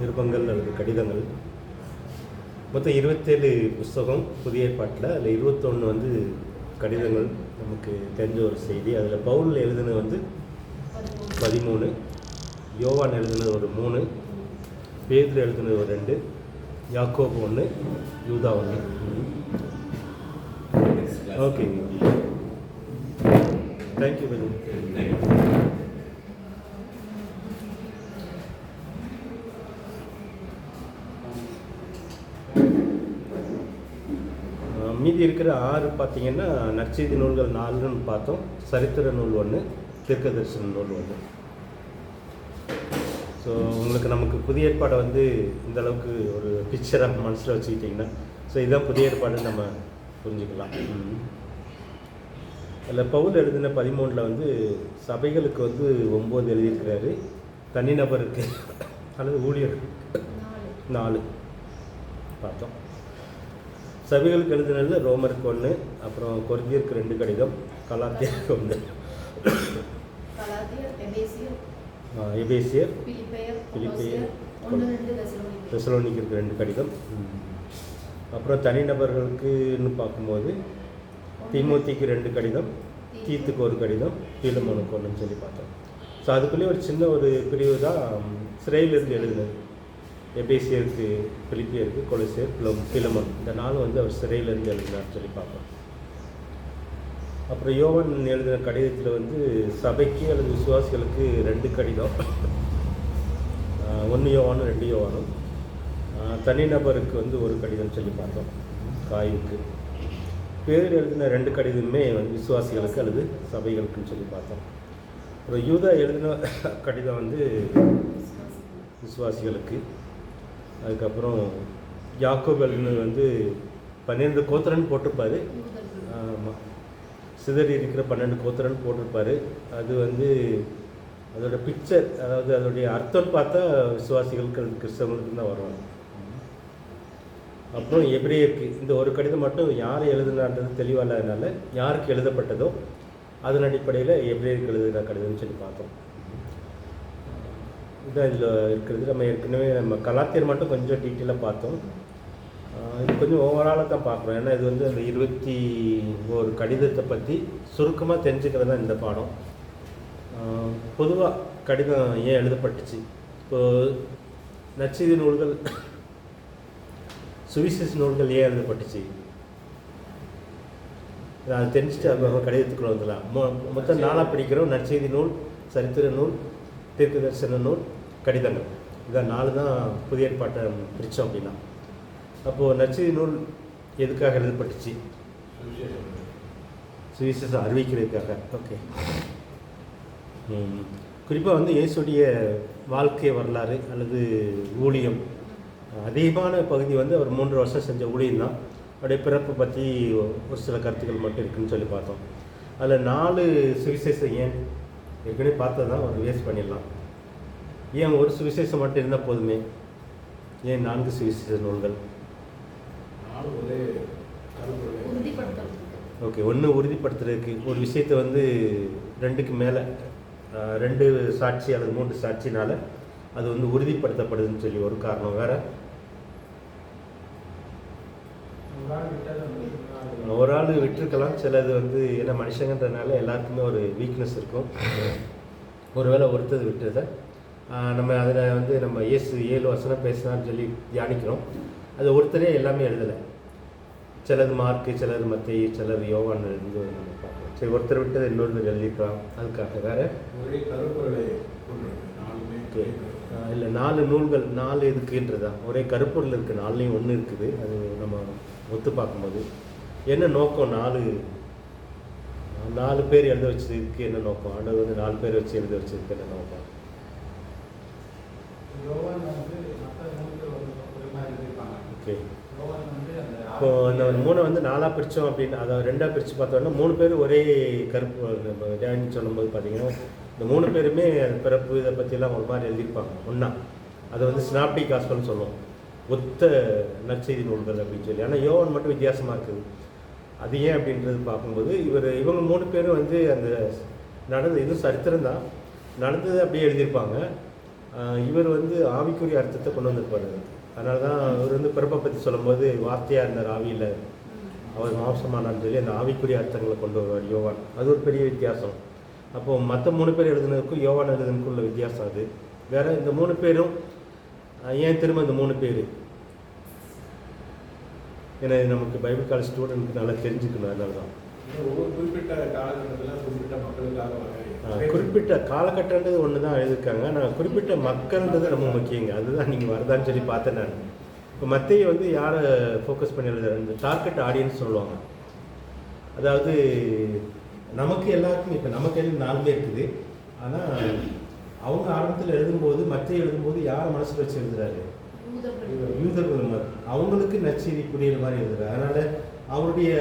நிருபங்கள் அல்லது கடிதங்கள். மொத்தம் 27 புஸ்தகம் புதிய ஏற்பாட்டில். அதில் 21 வந்து கடிதங்கள், நமக்கு தெரிஞ்ச ஒரு செய்தி. அதில் பவுல் எழுதினது வந்து 13, யோவான் எழுதினது ஒரு 3, பேதுரு எழுதினது ஒரு 2, யாக்கோபு 1, யூதா 1. Okay, thank you very much. மீதி இருக்கிற 6 பார்த்திங்கன்னா நற்செய்தி நூல்கள் 4ன்னு பார்த்தோம், சரித்திர நூல் 1, தீர்க்கதரிசன நூல் 1. ஸோ உங்களுக்கு நமக்கு புதிய ஏற்பாடை வந்து இந்த அளவுக்கு ஒரு பிக்சராக மனசில் வச்சுக்கிட்டிங்கன்னா, ஸோ இதுதான் புதிய ஏற்பாடுன்னு நம்ம புரிஞ்சுக்கலாம். அதில் பவுல் எழுதின 13 வந்து சபைகளுக்கு வந்து 9 எழுதியிருக்கிறாரு, தனிநபருக்கு அல்லது ஊழியருக்கு 4 பார்த்தோம். சபைகளுக்கு எழுதினதில் ரோமருக்கு 1, அப்புறம் கொரிந்தியருக்கு 2 கடிதம், கலாத்தியருக்கு 1, எபேசியர், பிலிப்பியர், தெசலோனிக்கருக்கு 2 கடிதம். அப்புறம் தனிநபர்களுக்குன்னு பார்க்கும்போது தீமோத்திக்கு 2 கடிதம், தீத்துக்கு 1 கடிதம், பீலமோனுக்கு 1ன்னு சொல்லி பார்த்தோம். ஸோ அதுக்குள்ளேயே ஒரு சின்ன ஒரு பிரிவு தான் சிறையிலிருந்து எழுதினது. எபேசியருக்கு, பிலிப்பியருக்கு, கொலோசியர், பீலமோன், இந்த 4 வந்து அவர் சிறையிலிருந்து எழுதினார் சொல்லி பார்ப்போம். அப்புறம் யோவான் எழுதின கடிதத்தில் வந்து சபைக்கு அல்லது விசுவாசிகளுக்கு 2 கடிதம், 1 யோவானும் 2 யோவானும். தனிநபருக்கு வந்து 1 கடிதம் சொல்லி பார்த்தோம், காய்வுக்கு. பேர் எழுதின 2 கடிதமே வந்து விசுவாசிகளுக்கு அல்லது சபைகளுக்குன்னு சொல்லி பார்த்தோம். அப்புறம் யூதா எழுதின கடிதம் வந்து விசுவாசிகளுக்கு. அதுக்கப்புறம் யாக்கோபு எழுதினது வந்து 12 கோத்திரன்னு போட்டிருப்பார். ஆமாம், சிதறி இருக்கிற 12 கோத்திரன்னு போட்டிருப்பார். அது வந்து அதோட பிக்சர், அதாவது அதோடைய அர்த்தம் பார்த்தா விசுவாசிகளுக்கு அல்லது கிறிஸ்தவங்களுக்கு தான் வருவாங்க. அப்புறம் எபிரேயருக்கு இந்த 1 கடிதம் மட்டும் யார் எழுதுனான்றது தெளிவாக இல்லாதனால யாருக்கு எழுதப்பட்டதோ அதன் அடிப்படையில் எபிரேயருக்கு எழுதுகிற கடிதம்னு சொல்லி பார்த்தோம். இதுதான் இதில் இருக்கிறது. நம்ம ஏற்கனவே நம்ம கலாத்தியர் மட்டும் கொஞ்சம் டீட்டெயிலாக பார்த்தோம். இது கொஞ்சம் ஓவராலாக தான் பார்க்குறோம், ஏன்னா இது வந்து அந்த 21 கடிதத்தை பற்றி சுருக்கமாக தெரிஞ்சுக்கிறது தான் இந்த பாடம். பொதுவாக கடிதம் ஏன் எழுதப்பட்டுச்சு, இப்போது நற்செய்தி நூல்கள், சுவிசேஷ நூல்கள் ஏன் எழுதப்பட்டுச்சு, அதை தெரிஞ்சுட்டு அவங்க கடிதத்துக்குள்ள வந்துடலாம். மொத்தம் 4 படிக்கிறோம்: நற்செய்தி நூல், சரித்திர நூல், தீர்க்கதரிசன நூல், கடிதங்கள். இதான் 4 தான் புதிய ஏற்பாட்டை பிரித்தோம் அப்படின்னா. அப்போது நற்செய்தி நூல் எதுக்காக எழுதப்பட்டுச்சு? சுவிசேஷம் அறிவிக்கிறதுக்காக. ஓகே, குறிப்பாக வந்து இயேசுடைய வாழ்க்கை வரலாறு அல்லது ஊழியம், அதிகமான பகுதி வந்து அவர் 3 வருஷம் செஞ்ச ஊழியம் தான். அவருடைய பிறப்பை பற்றி ஒரு சில கருத்துக்கள் மட்டும் இருக்குதுன்னு சொல்லி பார்த்தோம். அதில் 4 சுவிசேஷம் ஏன் ஏற்கனவே பார்த்தது தான், ஒரு வேஸ்ட் பண்ணிடலாம். ஏன் ஒரு சுவிசேஷம் மட்டும் இருந்தால் போதுமே, ஏன் 4 சுவிசேஷ நூல்கள்? ஓகே, ஒன்று உறுதிப்படுத்துறதுக்கு, ஒரு விஷயத்தை வந்து 2க்கு மேலே 2 சாட்சி அல்லது 3 சாட்சினால் அது வந்து உறுதிப்படுத்தப்படுதுன்னு சொல்லி ஒரு காரணம். வேறு ஒரு ஆள் விட்டுருக்கலாம், சிலது வந்து ஏன்னா மனுஷங்கன்றதுனால எல்லாருக்குமே ஒரு வீக்னஸ் இருக்கும். ஒருவேளை ஒருத்தது விட்டுறதை நம்ம அதில் வந்து நம்ம இயேசு 7 வசனம் பேசினான்னு சொல்லி தியானிக்கிறோம். அது ஒருத்தரே எல்லாமே எழுதலை, சிலது மார்க்கு, சிலது மத்தேயு, சிலர் யோவான் இருந்து நம்ம பார்க்கலாம். சரி, ஒருத்தர் விட்டது இன்னொருத்தர் எழுதிக்கலாம். அதுக்காக வேறு இல்லை 4 நூல்கள் 4 இருக்குன்றதா, ஒரே கருப்பொருள் இருக்குது, 4லையும் 1 இருக்குது. அது நம்ம ஒத்து பார்க்கும்போது என்ன நோக்கம், 4 பேர் எழுத வச்சதுக்கு என்ன நோக்கம்? ஆண்டவர் வந்து 4 பேர் வச்சு எழுத வச்சதுக்கு என்ன நோக்கம்? ஓகே, இப்போ அந்த 3 வந்து 4ஆக பிரித்தோம் அப்படின்னு, அதை 2ஆக பிரித்து பார்த்தோன்னா 3 பேர் ஒரே கருப்பு டேன்னு சொல்லும்போது பார்த்தீங்கன்னா இந்த 3 பேருமே பிறப்பு இதை பற்றியெல்லாம் ஒரு மாதிரி எழுதியிருப்பாங்க ஒன்றா. அதை வந்து சினாப்டிக் காஸ்பல்னு சொல்லுவோம், ஒத்த நற்செய்தி நூல்கள் அப்படின்னு சொல்லி. ஆனால் யோவான் மட்டும் வித்தியாசமாக இருக்குது. அது ஏன் அப்படின்றது பார்க்கும்போது இவங்க 3 பேரும் வந்து அந்த நடந்த இதுவும் சரித்திரம் தான், நடந்தது அப்படியே எழுதியிருப்பாங்க. இவர் வந்து ஆவிக்குரிய அர்த்தத்தை கொண்டு வந்திருப்பாரு. அதனால தான் இவர் வந்து பிறப்பை பற்றி சொல்லும்போது வார்த்தையாக இருந்தார் ஆவியில், அவர் மாம்சமானான்னு சொல்லி அந்த ஆவிக்குரிய அர்த்தங்களை கொண்டு வருவார் யோவான். அது ஒரு பெரிய வித்தியாசம். அப்போது மற்ற 3 பேர் எழுதுனதுக்கும் யோவான் எழுதுனதுக்கும் உள்ள வித்தியாசம் அது வேறு. இந்த 3 பேரும் ஏன் திரும்ப இந்த 3 பேர், ஏன்னா நமக்கு பைபிள் காலேஜ் ஸ்டூடெண்ட்க்கு நல்லா தெரிஞ்சுக்கணும். அதனால தான் குறிப்பிட்ட காலகட்டத்தில் குறிப்பிட்ட மக்களுக்காக குறிப்பிட்ட காலகட்டன்றது ஒன்று தான் எழுதியிருக்காங்க. நான் குறிப்பிட்ட மக்கள்ன்றது ரொம்ப முக்கியங்க. அதுதான் நீங்கள் வருதான்னு சொல்லி பார்த்தேன் நான். இப்போ மத்திய வந்து யாரை ஃபோக்கஸ் பண்ணி எழுதுறாரு, இந்த டார்கெட் ஆடியன்ஸ் சொல்லுவாங்க. அதாவது நமக்கு எல்லாருக்கும் இப்போ நமக்கு எழுதி 4 பேர் இருக்குது. ஆனால் அவங்க ஆரம்பத்தில் எழுதும்போது மத்திய எழுதும்போது யாரை மனசில் வச்சு எழுதுறாரு, யூதர்கள் அவங்களுக்கு நற்செய்தி புரியுற மாதிரி எழுதுறாரு. அதனால் அவருடைய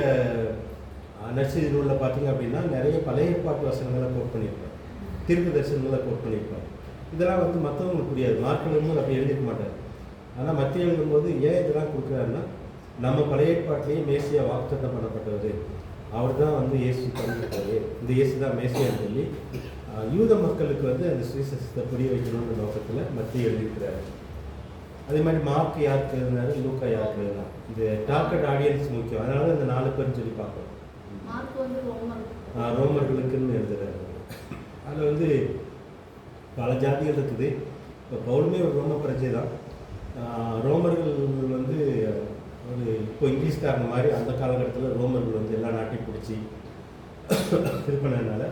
நற்செய்தி நூலில் பார்த்தீங்க அப்படின்னா நிறைய பழைய ஏற்பாட்டு வசனங்களை கோட் பண்ணியிருப்பார், தீர்க்க தரிசனங்களை கோட் பண்ணியிருப்பார். இதெல்லாம் வந்து மற்றவங்களுக்கு புரியாது. மார்க் எழுதும்போது அப்படி எழுதிக்க மாட்டார். ஆனால் மத்திய எழுதும்போது ஏன் இதெல்லாம் கொடுக்குறாருன்னா, நம்ம பழைய ஏற்பாட்டிலேயே மேசியா வாக்குத்தத்தம் பண்ணப்பட்டவர், அவர் தான் வந்து இயேசு பண்ணியிருக்காரு, இந்த இயேசு தான் மேசியான்னு சொல்லி யூத மக்களுக்கு வந்து அந்த சுவிசேஷத்தை புரிய வைக்கணுன்ற நோக்கத்தில் மத்திய எழுதியிருக்கிறாரு. அதே மாதிரி மார்க் யாருக்கு எழுதினாரு, லூக்கா யாருக்கு எழுதினா, இந்த டார்கெட் ஆடியன்ஸ் முக்கியம். அதனால இந்த 4 பேர்னு சொல்லி பார்ப்போம். ரோமர்களுக்குன்னு எழுதுறாரு. அதில் வந்து பல ஜாதிகள் இருக்குது. இப்போ பவுலுமே ஒரு ரோம பிரஜை தான். ரோமர்கள் வந்து ஒரு இப்போ இங்கிலீஷ்காரங்க மாதிரி அந்த காலகட்டத்தில் ரோமர்கள் வந்து எல்லா நாட்டையும் பிடிச்சி இது பண்ணதுனால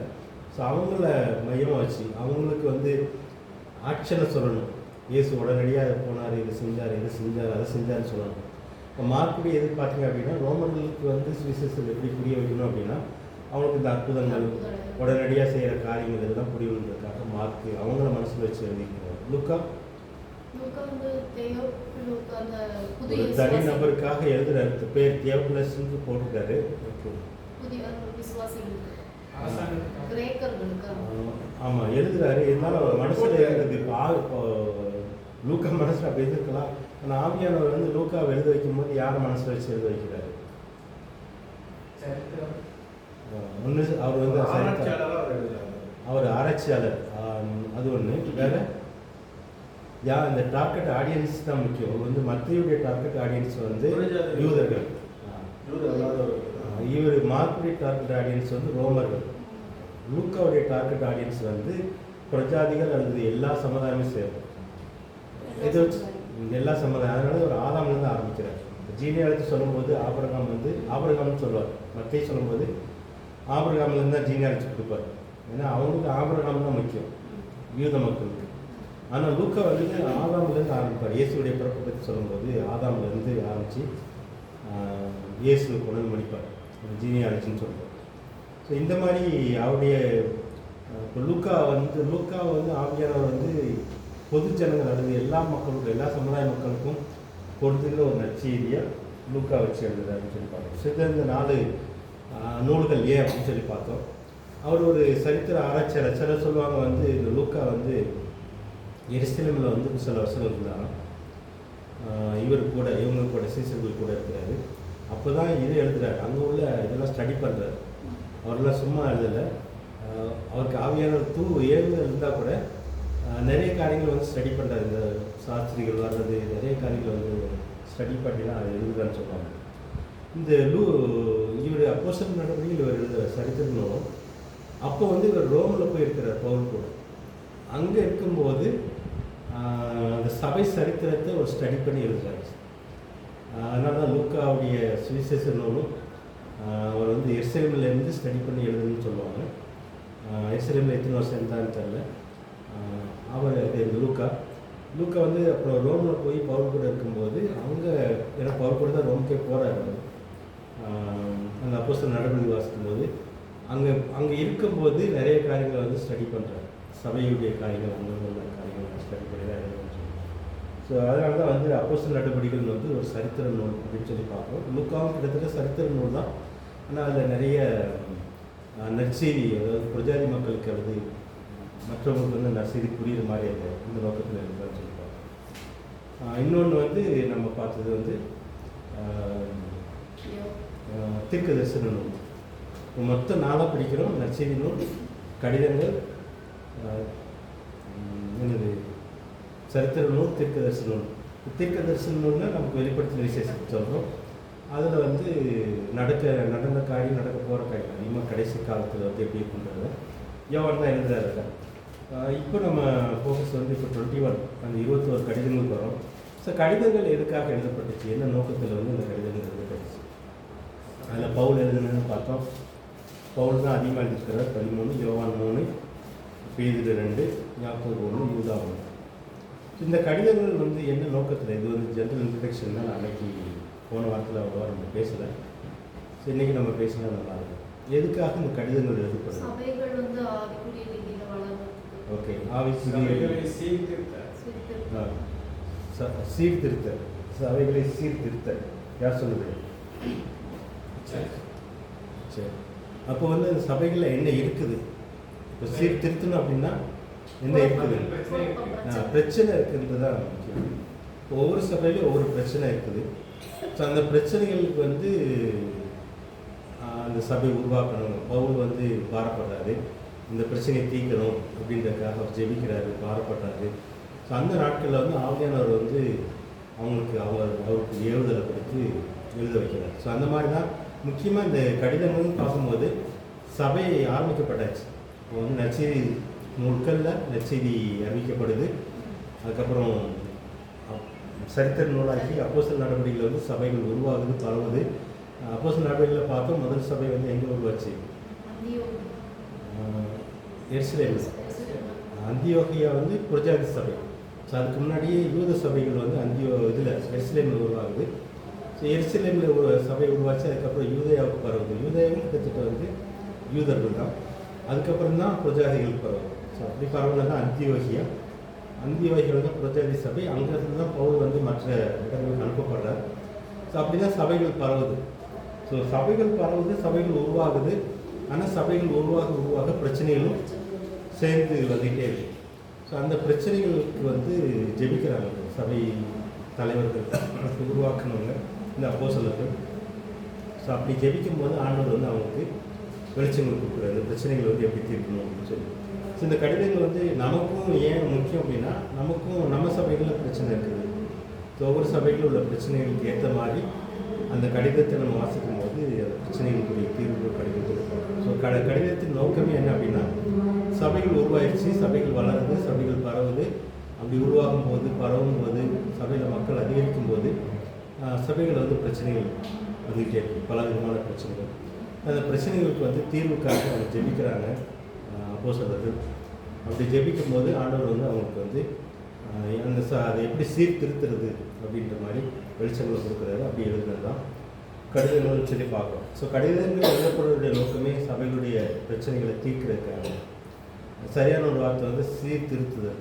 ஸோ அவங்கள மையமாக வச்சு அவங்களுக்கு வந்து ஆக்ஷனை சொல்லணும். இயேசு உடனடியாக போனார், இது செஞ்சார், இதை செஞ்சார், அதை செஞ்சார்னு சொல்லணும். இப்போ மார்க்குடைய எது பார்த்தீங்க அப்படின்னா, ரோமர்களுக்கு வந்து சுவிசேஷம் எப்படி புரிய வைக்கணும் அப்படின்னா, அவங்களுக்கு இந்த அற்புதங்கள் உடனடியாக செய்கிற காரியங்கள் இதெல்லாம் புரியணுன்றதுக்காக மார்க்கு அவங்கள மனசில் வச்சு எழுதிக்கிறார். லுக்கா ஒரு தனி நபருக்காக எழுதுறாரு, பேர் தியோபிலஸ்ன்னு போட்டிருக்காரு. ஆமாம் எழுதுறாரு. இருந்தாலும் அவர் மனசில் எழுதுறது இப்போ லூக்கா மனசில் அப்படி எழுதிருக்கலாம். ஆனால் ஆவியானவர் வந்து லூக்காவை எழுத வைக்கும் போது யாரை மனசில் வச்சு எழுத வைக்கிறாரு? ஒன்று அவர் வந்து அவர் ஆராய்ச்சியாளர், அது ஒன்று. வேறு இந்த டார்கெட் ஆடியன்ஸ் தான் முக்கியம். அவர் வந்து மத்தியுடைய டார்கெட் ஆடியன்ஸ் வந்து யூதர்கள். இவர் மார்க்குடைய டார்கெட் ஆடியன்ஸ் வந்து ரோமர்கள். லூக்காவுடைய டார்கெட் ஆடியன்ஸ் வந்து பிரஜாதிகள் அல்லது எல்லா சமுதாயமும் சேரும். இதை வச்சு எல்லா சமுதாயம். அதனால ஒரு ஆதாம்லேருந்து ஆரம்பிக்கிறார். ஜீனியாலஜி சொல்லும்போது ஆபிரகாம்னு சொல்லுவார். மத்திய சொல்லும்போது ஆபிரகாம்லேருந்து தான் ஜீனியாலஜி கொடுப்பார். ஏன்னா அவங்களுக்கு ஆபிரகாம் தான் முக்கியம் யூத மக்களுக்கு. ஆனால் லூக்கா வந்து ஆதாம்லேருந்து ஆரம்பிப்பார். இயேசுடைய பிறப்பை பற்றி சொல்லும்போது ஆதாம்லேருந்து ஆரம்பித்து இயேசுவை கொண்டு முடிப்பார், ஜீனியாலஜின்னு சொல்லுவார். ஸோ இந்த மாதிரி அவருடைய இப்போ லூக்கா வந்து ஆவியானவர் வந்து பொது ஜனங்கள் அல்லது எல்லா மக்களுக்கும் எல்லா சமுதாய மக்களுக்கும் கொடுத்துக்கிற ஒரு நற்செய்தியாக லூக்கா வச்சு எழுதுறாருன்னு சொல்லி பார்த்தோம். சிறந்த 4 நூல்கள் ஏன் அப்படின்னு சொல்லி பார்த்தோம். அவர் ஒரு சரித்திர ஆராய்ச்சியாளர். சிலர் சொல்லுவாங்க வந்து இந்த லூக்கா வந்து எருசலேமில் வந்து சில வருஷங்கள் இருந்தாலும் இவங்க கூட சீசர்கள் கூட இருக்கிறாரு. அப்போ தான் இது எழுதுறாரு, அங்கே உள்ள இதெல்லாம் ஸ்டடி பண்ணுறாரு. அவரெல்லாம் சும்மா எழுதலை. அவருக்கு ஆவியான ஏழு இருந்தால் கூட நிறைய காரியங்கள் வந்து ஸ்டடி பண்ணுறாரு. இந்த சாஸ்திரிகள் வர்றது நிறைய காரியங்கள் வந்து ஸ்டடி பண்ணி தான் எழுதுறான்னு சொல்லுவாங்க. இந்த இவர் அப்போஸ்தலர் நடவடிக்கையில் இவர் எழுதுகிற சரித்திரனும் அப்போ வந்து இவர் ரோமில் போயிருக்கிறார் பவுல் கூட. அங்கே இருக்கும்போது அந்த சபை சரித்திரத்தை ஒரு ஸ்டடி பண்ணி எழுதுறாரு. அதனால தான் லூக்காவுடைய சுவிசேஷ நூலும் அவர் வந்து எருசலேமிலேருந்து ஸ்டடி பண்ணி எழுதுன்னு சொல்லுவாங்க. எருசலேமில் எத்தனை வருஷம் இருந்தான்னு தெரில. அவர் இந்த லூக்கா வந்து அப்புறம் ரோமில் போய் பவுல் கூட இருக்கும்போது அங்கே ஏன்னா பவுல் கூட தான் ரோமுக்கே போகிறாரு. அந்த அப்போஸ்தலர் நடவடிக்கை வாசிக்கும்போது அங்கே இருக்கும்போது நிறைய காரியங்களை வந்து ஸ்டடி பண்ணுறாரு. சபையுடைய காரியங்கள், அங்கே உள்ள காரியங்கள் ஸ்டடி பண்ணி தான் எழுதுன்னு சொல்லி. ஸோ அதனால தான் வந்து அப்போஸ்தலர் நடவடிக்கைகள் வந்து ஒரு சரித்திர நூல் அப்படின்னு சொல்லி பார்க்குறோம். லூக்காவும் கிட்டத்தட்ட சரித்திர நூல் தான். ஆனால் அதில் நிறைய நற்செய்தி, அதாவது பிரஜாதி மக்களுக்கு அல்லது மற்றவங்களுக்கு வந்து நற்செய்தி புரியுற மாதிரி இந்த நோக்கத்தில் இருக்குன்னு சொல்லி பார்க்குறோம். இன்னொன்று வந்து நம்ம பார்த்தது வந்து தீர்க்க தரிசன நூல். மொத்தம் 4 படிக்கிறோம். நற்செய்தி நூல், கடிதங்கள், என்னது சரித்திர நூல், தீர்க்கதரிசன நூல். தீர்க்கதரிசன நூல்னால் நமக்கு வெளிப்படுத்தின விசேஷத்தை சொல்கிறோம். அதில் வந்து நடந்த காரியம், நடக்க போகிற காரியம், அதிகமாக கடைசி காலத்தில் வந்து எப்படி இருக்குன்றத யோவான் தான் எழுதுறாரு. இப்போ நம்ம ஃபோக்கஸ் வந்து இப்போ 21 அந்த 21 கடிதங்களுக்கு வரும். ஸோ கடிதங்கள் எதுக்காக எழுதப்பட்டுச்சு, என்ன நோக்கத்தில் வந்து இந்த கடிதங்கள் எழுதப்பட்டுச்சு? அதில் பவுல் எழுதுனதுன்னு பார்த்தோம். பவுல் தான் அதிகமாக எழுதியிருக்கிறார். 13, யோவான் 3, பேதுரு 2, யாக்கோபு 1, யூதா 1. இந்த கடிதங்கள் வந்து என்ன நோக்கத்தில், இது வந்து ஜென்ரல் இன்ட்ரடக்ஷன் தான். அன்னைக்கு போன வாரத்தில் அவ்வளோவா நம்ம பேசலை. ஸோ இன்றைக்கி நம்ம பேசினா நல்லாயிருக்கும். எதுக்காக இந்த கடிதங்கள் எழுதப்படுது? சபைகள் வந்து ஆவிக்குரிய ரீதியில் வளரும். ஓகே, ஆவிக்குரிய சீர்திருத்த, சபைகளை சீர்திருத்த யார் சொல்லுது? சரி, அப்போ வந்து அந்த சபைகளில் என்ன இருக்குது? இப்போ சீர்திருத்தணும் அப்படின்னா என்ன இருக்குது? பிரச்சனை இருக்குன்றது தான் முக்கியம். ஒவ்வொரு சபையிலும் ஒவ்வொரு பிரச்சனை இருக்குது. ஸோ அந்த பிரச்சனைகளுக்கு வந்து அந்த சபை உருவாக்கணும். பவுல் வந்து பாரப்படுறாரு, இந்த பிரச்சனையை தீர்க்கணும் அப்படின்றதுக்காக அவர் ஜெபிக்கிறாரு, பாரப்படுறாரு. ஸோ அந்த நாட்களில் வந்து ஆவியானவர் வந்து அவருக்கு ஏவுதலை கொடுத்து எழுத வைக்கிறார். ஸோ அந்த மாதிரி தான் முக்கியமாக இந்த கடிதங்கள்னு பார்க்கும்போது சபை ஆரம்பிக்கப்பட்டாச்சு. இப்போ வந்து நற்செய்தி நூல்களில் நற்செய்தி அறிவிக்கப்படுது. அதுக்கப்புறம் சரித்திர நூலாக்கி அப்போஸ்தலர் நடவடிக்கையில் வந்து சபைகள் உருவாகுது, பரவுது. அப்போஸ்தலர் நடவடிக்கையில் பார்த்தோம், முதல் சபை வந்து எங்கே உருவாச்சு? எருசலேம். அந்தியோகியா வந்து புரஜாதி சபை. ஸோ அதுக்கு முன்னாடியே யூத சபைகள் வந்து இதில் எருசலேமில் உருவாகுது. ஸோ எருசலேமில் ஒரு சபை உருவாச்சு. அதுக்கப்புறம் யூதேயாவுக்கு பரவுது. யூதேயாவும் கிட்டத்தட்ட வந்து யூதர்கள் தான். அதுக்கப்புறம் தான் புரஜாதிகள் பரவுது. ஸோ அப்படி பரவுனது தான் அந்தியோகியா. அந்தியோகியா வந்து புரஜாதி சபை. அங்கேருந்து தான் பவுல் வந்து மற்ற இடங்களுக்கு அனுப்பப்படுறார். ஸோ அப்படி தான் சபைகள் பரவுது. ஸோ சபைகள் பரவுது, சபைகள் உருவாகுது. ஆனால் சபைகள் உருவாக பிரச்சனைகளும் சேர்ந்து வந்துகிட்டே இருக்கு. ஸோ அந்த பிரச்சனைகளுக்கு வந்து ஜெபிக்கிறாங்க சபை தலைவர்கள், உருவாக்குனவங்க, இந்த அப்போஸ்தலர்கள். ஸோ அப்படி ஜெபிக்கும் போது ஆண்டவர் வந்து அவங்களுக்கு வெளிச்சங்கள் கொடுக்குறாரு, இந்த பிரச்சனைகள் வந்து எப்படி தீர்க்கணும் அப்படின்னு சொல்லி. ஸோ இந்த கடிதங்கள் வந்து நமக்கும் ஏன் முக்கியம் அப்படின்னா, நமக்கும் நம்ம சபைகளில் பிரச்சனை இருக்குது. ஸோ ஒவ்வொரு சபைகளில் உள்ள பிரச்சனைகளுக்கு ஏற்ற மாதிரி அந்த கடிதத்தை நம்ம வாசிக்கும் போது அந்த பிரச்சனைகளுக்குரிய தீர்வு கடிதம் கொடுக்கும். ஸோ கடிதத்தின் நோக்கமே என்ன அப்படின்னா, சபைகள் உருவாயிடுச்சு, சபைகள் வளருது, சபைகள் பரவுது. அப்படி உருவாகும் போது, பரவும் போது, சபையில் மக்கள் அதிகரிக்கும் போது சபைகள் வந்து பிரச்சனைகள் வந்துகிட்டே இருக்குது, பல விதமான பிரச்சனைகள். அந்த பிரச்சனைகளுக்கு வந்து தீர்வுக்காக அவங்க ஜெபிக்கிறாங்க அப்போஸ்தலர்கள். அப்படி ஜெபிக்கும் போது ஆண்டவர் வந்து அவங்களுக்கு வந்து அந்த அதை எப்படி சீர்திருத்துறது அப்படின்ற மாதிரி வெளிச்சங்களை கொடுக்குறாரு. அப்படி எழுதுறது தான் கடிதங்கள்னு சொல்லி பார்க்குறோம். ஸோ கடிதங்கள் எழுதப்படுவதுடைய நோக்கமே சபைகளுடைய பிரச்சனைகளை தீர்க்கிறதுக்காக. சரியான ஒரு வார்த்தை வந்து சீர்திருத்துதல்.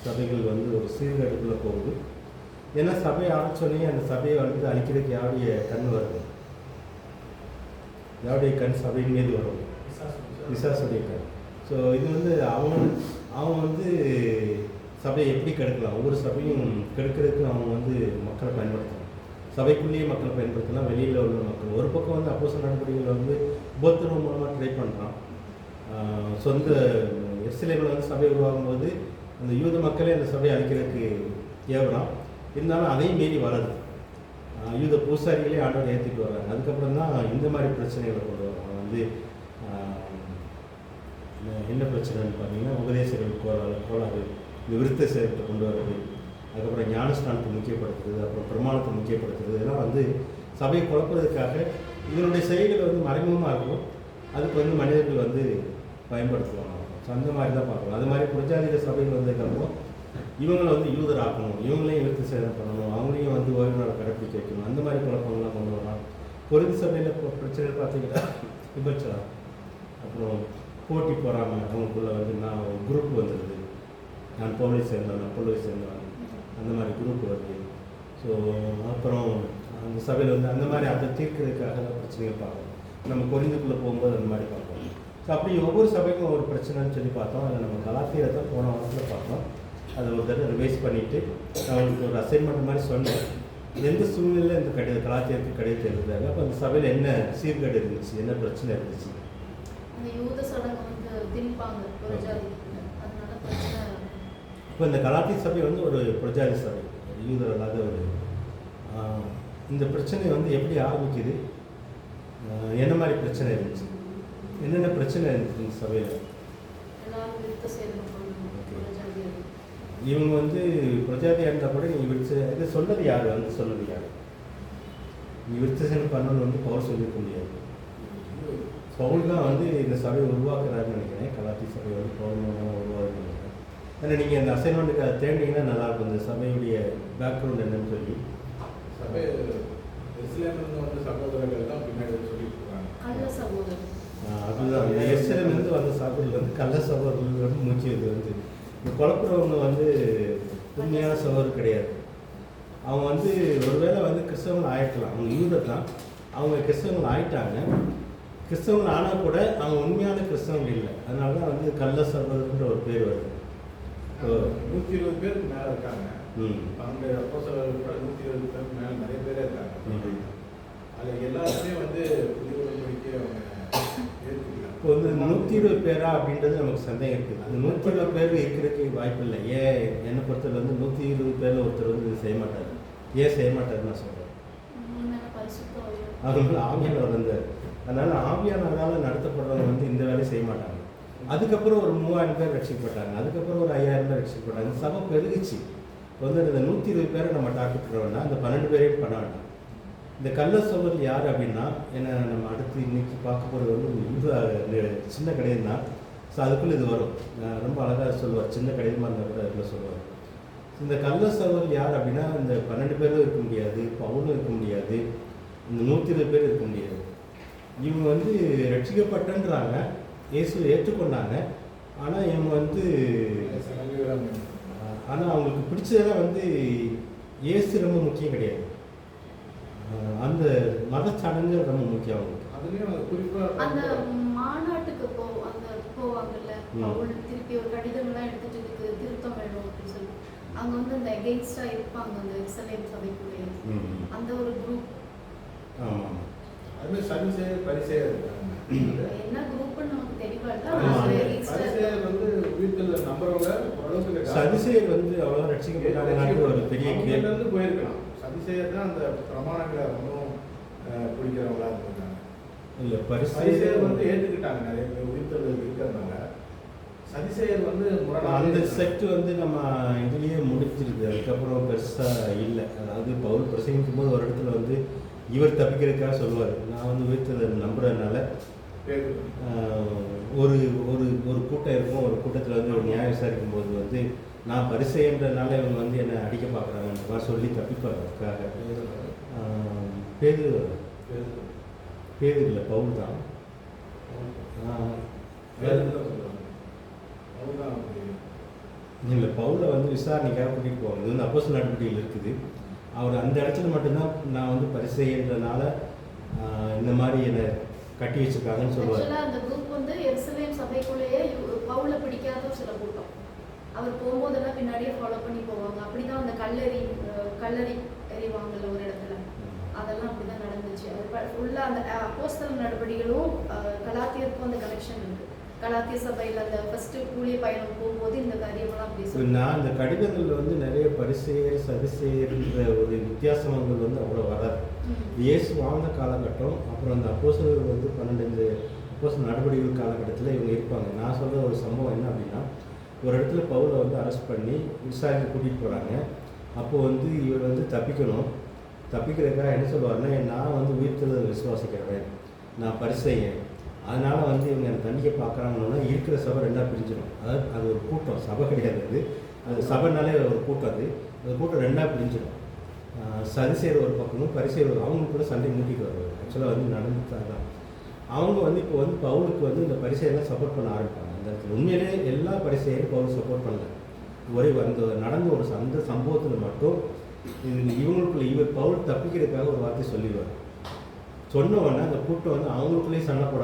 சபைகள் வந்து ஒரு சீர்கேட்டுக்குள்ளே போகுது. ஏன்னா சபையை ஆரம்பிச்சோடனே அந்த சபையை வந்து அழிக்கிறதுக்கு யாருடைய கண் வருது? யாருடைய கண் சபையின் மீது வரும்? பிசாசுடைய கண். ஸோ இது வந்து அவன் வந்து சபையை எப்படி கெடுக்கலாம்? ஒவ்வொரு சபையும் கெடுக்கிறதுக்கு அவங்க வந்து மக்களை பயன்படுத்தலாம். சபைக்குள்ளேயே மக்களை பயன்படுத்தலாம், வெளியில் உள்ள மக்கள். ஒரு பக்கம் வந்து அப்போஸ்தலர் நடவடிக்கைகளை வந்து உபத்திரவம் மூலமாக ட்ரை பண்ணுறான். சொந்த எருசலேமில் வந்து சபை உருவாகும் போது அந்த யூத மக்களே அந்த சபையை அழிக்கிறதுக்கு ஏவலாம். இருந்தாலும் அதையும் மீறி வளருது. யூத பூசாரிகளே ஆண்டவரை ஏற்றிட்டு வர்றாங்க. அதுக்கப்புறம் தான் இந்த மாதிரி பிரச்சனைகளை கொண்டு வராங்க. வந்து என்ன பிரச்சனைன்னு பார்த்தீங்கன்னா, உபதேசங்கள் கோளாறு, இந்த விருத்த சேதத்தை கொண்டு வர்றது, அதுக்கப்புறம் ஞானஸ்தானத்தை முக்கியப்படுத்துறது, அப்புறம் பிரமாணத்தை முக்கியப்படுத்துறது, இதெல்லாம் வந்து சபையை குழப்பதற்காக இதனுடைய செயல்களை வந்து மறைமுகமாக இருக்கும். அதுக்கு வந்து மனிதர்கள் வந்து பயன்படுத்துவாங்க. ஸோ அந்த மாதிரி தான் பார்க்கணும். அது மாதிரி புரஜாதிக சபைகள் வந்ததுக்கப்புறம் இவங்களை வந்து யூதர் ஆக்கணும், இவங்களையும் விருத்த சேதம் பண்ணணும், அவங்களையும் வந்து ஓய்வு நாளை கடைப்பிடிக்க வைக்கணும். அந்த மாதிரி குழப்பங்கள்லாம் கொண்டு வரலாம். கொரிந்து சபையில் பிரச்சனை பார்த்தீங்கன்னா விபச்சாரம், அப்புறம் போட்டி போடாமல் அவங்களுக்குள்ள வந்து நான் ஒரு குரூப் வந்துடுது. நான் பவுலை சேர்ந்தவன், நான் பொருளை சேர்ந்தவன், அந்த மாதிரி குரூப் வருது. ஸோ அப்புறம் அந்த சபையில் வந்து அந்த மாதிரி அதை தீர்க்கிறதுக்காக தான் பிரச்சனைகள் பார்க்கணும். நம்ம கொரிந்துக்குள்ளே போகும்போது அந்த மாதிரி பார்க்கணும். ஸோ அப்படி ஒவ்வொரு சபைக்கும் ஒரு பிரச்சனைன்னு சொல்லி பார்த்தோம். அதை நம்ம கலாத்தியரை தான் போன வாரத்தில் பார்த்தோம். அதை ஒரு தடவை ரிவைஸ் பண்ணிவிட்டு அவங்களுக்கு ஒரு அசைன்மெண்ட் மாதிரி சொன்னேன். எந்த சூழ்நிலையில் இந்த கலாத்தியத்துக்கு கடிதத்தை எழுதுறாங்க, அப்போ அந்த சபையில் என்ன சீர்கேடு இருந்துச்சு, என்ன பிரச்சனை இருந்துச்சு? அந்த யூத சடங்கு வந்து திணிப்பாங்க புரஜாதி, அதனால பிரச்சனை. இப்போ இந்த கலாத்தி சபை வந்து ஒரு பிரஜாதி சபை, யூதர் அல்லாத ஒரு இந்த பிரச்சனை வந்து எப்படி ஆரம்பிக்குது, என்ன மாதிரி பிரச்சனை இருந்துச்சு, என்னென்ன பிரச்சனை இருந்துச்சு இந்த சபையில்? எல்லாரும் விருத்த சேதனம் பண்ணணும், பிரஜாதியார். இவங்க வந்து பிரஜாதியாக இருந்தால் கூட நீங்கள் இது சொன்னது யார், வந்து சொன்னது யார்? நீ விருத்தசேனம் பண்ணணும்னு வந்து பவுல் சொல்லியிருக்க முடியாது. பவுல் தான் வந்து இந்த சபையை உருவாக்குறாருன்னு நினைக்கிறேன். கலாத்தி சபையை வந்து பவுல் மூலமாக உருவாக்குன்னு நினைக்கிறேன். ஏன்னா நீங்கள் இந்த அசைன்மெண்ட்டுக்கு அதை தேடினீங்கன்னா நல்லாயிருக்கும், இந்த சபையுடைய பேக்ரவுண்ட் என்னன்னு சொல்லி. சபை எருசலேமிலிருந்து வந்த சகோதரர்கள் தான் பின்னாடி சொல்லிட்டு இருக்காங்க. கள்ள சகோதரர். அதுதான் இந்த எருசலேமிலிருந்து வந்த சகோதரர்கள் வந்து கள்ள சகோதரர்கள் வந்து முக்கியம். இது வந்து இந்த குழப்பறவங்க வந்து உண்மையான சகோதரர் கிடையாது. அவங்க வந்து ஒருவேளை வந்து கிறிஸ்தவங்கள் ஆயிட்டலாம், அவங்க யூதர் தான், அவங்க கிறிஸ்தவங்கள் ஆயிட்டாங்க. கிறிஸ்தவங்கள் ஆனால் கூட அவங்க உண்மையான கிறிஸ்தவங்கள் இல்லை. அதனால தான் வந்து கள்ள சகோதரன்ற ஒரு பேர் வருது. 120 பேருக்கு மேலே இருக்காங்க. அவங்க அப்போஸ்தலர்கள் கூட 120 பேருக்கு மேலே நிறைய பேரே இருக்காங்க. அதில் எல்லாருமே வந்து புதிய உடன்படிக்கை அவங்க ஏற்றுக்கிறாங்க. இப்போ வந்து 120 பேரா அப்படின்றது நமக்கு சந்தேகம் இருக்குது. அந்த 120 பேர் இருக்கிறதுக்கு வாய்ப்பு இல்லை. ஏன் என்னை பொறுத்தவரை வந்து 120 பேரில் ஒருத்தர் வந்து இது செய்ய மாட்டார். ஏன் செய்ய மாட்டாருன்னு நான் சொல்கிறேன். அவங்கள ஆவியானவர் இருந்தார். அதனால் ஆவியானவரால் நடத்தப்படுறவங்க வந்து இந்த வேலையை செய்ய மாட்டாங்க. அதுக்கப்புறம் ஒரு 3000 பேர் ரட்சிக்கப்பட்டாங்க, அதுக்கப்புறம் ஒரு 5000 பேர் ரட்சிக்கப்பட்டாங்க. சபை பெருகுச்சு. இப்போ வந்து இந்த 120 பேரை நம்ம டார்கெட் பண்ண வேண்டாம், அந்த 12 பேரையும் பண்ண வேண்டாம். இந்த கள்ள சகோதரர் யார் அப்படின்னா, ஏன்னா நம்ம அடுத்து இன்னைக்கு பார்க்க போகிறது வந்து சின்ன கடையம் தான். ஸோ அதுக்குள்ளே இது வரும். ரொம்ப அழகாக சொல்லுவார், சின்ன கடையமாக இருந்தால் கூட அதுக்குள்ளே சொல்லுவார். இந்த கள்ள சகோதரர் யார் அப்படின்னா, இந்த 12 பேரும் இருக்க முடியாது, பவுலும் இருக்க முடியாது, இந்த 120 பேர் இருக்க முடியாது. இவங்க வந்து ரட்சிக்கப்பட்டன்றாங்க, இயேசுவை ஏற்றுக்கொண்டாங்க. ஆனால் இவங்க வந்து ஆனால் அவங்களுக்கு பிடிச்சதெல்லாம் வந்து இயேசு ரொம்ப முக்கியம் கிடையாது, அந்த மதச்சடங்கு ரொம்ப முக்கியம் அவங்களுக்கு. அதுலேயும் குறிப்பாக அந்த மாநாட்டுக்கு போவாங்கல்ல, பவுல் திருப்பி ஒரு கடிதம்லாம் எடுத்துட்டு இதுக்கு திருத்தம் வேணும் அப்படின்னு சொல்லி அங்கே வந்து அந்த எகெயின்ஸ்டாக இருப்பாங்க அந்த எருசலேம் சபைக்குள்ளே அந்த ஒரு குரூப். ஆமாம், அதுமாதிரி சதுசேயர் பரிசேயர் இருக்காங்க. என்ன குரூப்னு நமக்கு தெரியல. பரிசேயர் வந்து வீட்டில் நம்புறவங்க ஓரளவுக்கு. சதுசேயர் வந்து அவ்வளோ ரட்சிக்கப்பட்டாங்க ஒரு பெரிய கேள்வி போயிருக்கலாம். சதுசேயர் தான் அந்த பிரமாணங்களை ஒன்றும் பிடிக்கிறவங்களா இருந்திருக்காங்க. இல்லை, பரிசேயர் வந்து ஏற்றுக்கிட்டாங்க, நிறைய பேர் உயிர்த்தல் இருக்கிறதுனால. சதிசேயர் வந்து அந்த செட்டு வந்து நம்ம இதுலேயே முடிஞ்சிருக்கு, அதுக்கப்புறம் பெருசாக இல்லை. அதாவது பவுல் பிரசங்கிக்கும் போது ஒரு இடத்துல வந்து இவர் தப்பிக்கிறதுக்காக சொல்லுவார், நான் வந்து உயிர்த்தல் நம்புறதுனால ஒரு ஒரு ஒரு கூட்டம் இருக்கும், ஒரு கூட்டத்தில் வந்து ஒரு நியாயம் விசாரிக்கும் போது வந்து நான் பரிசெயன்றதுனால இவங்க வந்து என்னை அடிக்க பார்க்குறாங்கன்ற மாதிரி சொல்லி தப்பிப்பாருக்காக. பேரு இல்லை, பவுல் தான். இல்லை, பவுலை வந்து விசாரணைக்காக கூட்டிகிட்டு போவாங்க. இது வந்து அப்போஸ்தலர் நடவடிக்கையில் இருக்குது. அவர் அந்த இடத்துல மட்டும்தான் நான் வந்து பரிசெயன்றதுனால இந்த மாதிரி என்னை கட்டி வச்சிருக்காங்கன்னு சொல்லுவார். அந்த குரூப் வந்து எருசலேம் சபைக்குள்ளேயே பவுலை பிடிக்காத சில கூட்டம். அவர் போகும்போதெல்லாம் பின்னாடியே ஃபாலோ பண்ணி போவாங்க. அப்படிதான் அந்த கல்லறி எறிவாங்கல்ல ஒரு இடத்துல, அதெல்லாம் அப்படிதான் நடந்துச்சு. அது ஃபுல்லாக அந்த அப்போஸ்தலர் நடவடிக்கைகளும் கலாத்தியருக்கும் அந்த கனெக்ஷன் இருக்கு. கலாத்திய சபையில் அந்த ஃபர்ஸ்ட் ஊழிய பயணம் போகும்போது இந்த காரியமெல்லாம் அப்படி சொல்லி நான் இந்த கடிதங்களில் வந்து நிறைய பரிசேயர் சதுசேயர்ன்ற ஒரு வித்தியாசங்கள் வந்து அவ்வளோ வராது. இயேசு வாழ்ந்த காலகட்டம், அப்புறம் அந்த அப்போஸ்தலர்கள் வந்து 12 அப்போஸ்தலர் நடவடிக்கைகள் காலகட்டத்தில் இவங்க இருப்பாங்க. நான் சொல்கிற ஒரு சம்பவம் என்ன அப்படின்னா, ஒரு இடத்துல பவுலை வந்து அரெஸ்ட் பண்ணி விசாரிக்க கூட்டிகிட்டு போகிறாங்க. அப்போது வந்து இவர் வந்து தப்பிக்கிறதுக்காக என்ன சொல்லுவார்னா, நான் வந்து உயிர்த்தெழுதலை விசுவாசிக்கிறவன், நான் பரிசேயன், அதனால் வந்து இவங்க எனக்கு தண்டிக்க பார்க்குறாங்கன்னா இருக்கிற சபை 2ஆக பிரிஞ்சிடும். அதாவது அது ஒரு கூட்டம், சபை கிடையாது. அது சபைனாலே ஒரு கூட்டம். அந்த கூட்டம் 2ஆக பிரிஞ்சிடும். சதுசேயர் ஒரு பக்கமும் பரிசேயர் அவங்களுக்கு கூட சண்டை மூட்டிட்டு வருவாங்க. ஆக்சுவலாக வந்து நடந்துட்டாங்க. அவங்க வந்து இப்போ வந்து பவுலுக்கு வந்து இந்த பரிசேயெல்லாம் சப்போர்ட் பண்ண ஆரம்பிப்பாங்க. அந்த இடத்துல உண்மையிலே எல்லா பரிசேயரும் பவுல் சப்போர்ட் பண்ணல. ஒரே நடந்த ஒரு அந்த சம்பவத்தில் மட்டும் இவங்களுக்குள்ள இவர் பவுல் தப்பிக்கிறதுக்காக ஒரு வார்த்தை சொல்லிடுவார். சொன்ன உடனே அந்த கூட்டம் வந்து அவங்களுக்குள்ளேயே சண்டை போட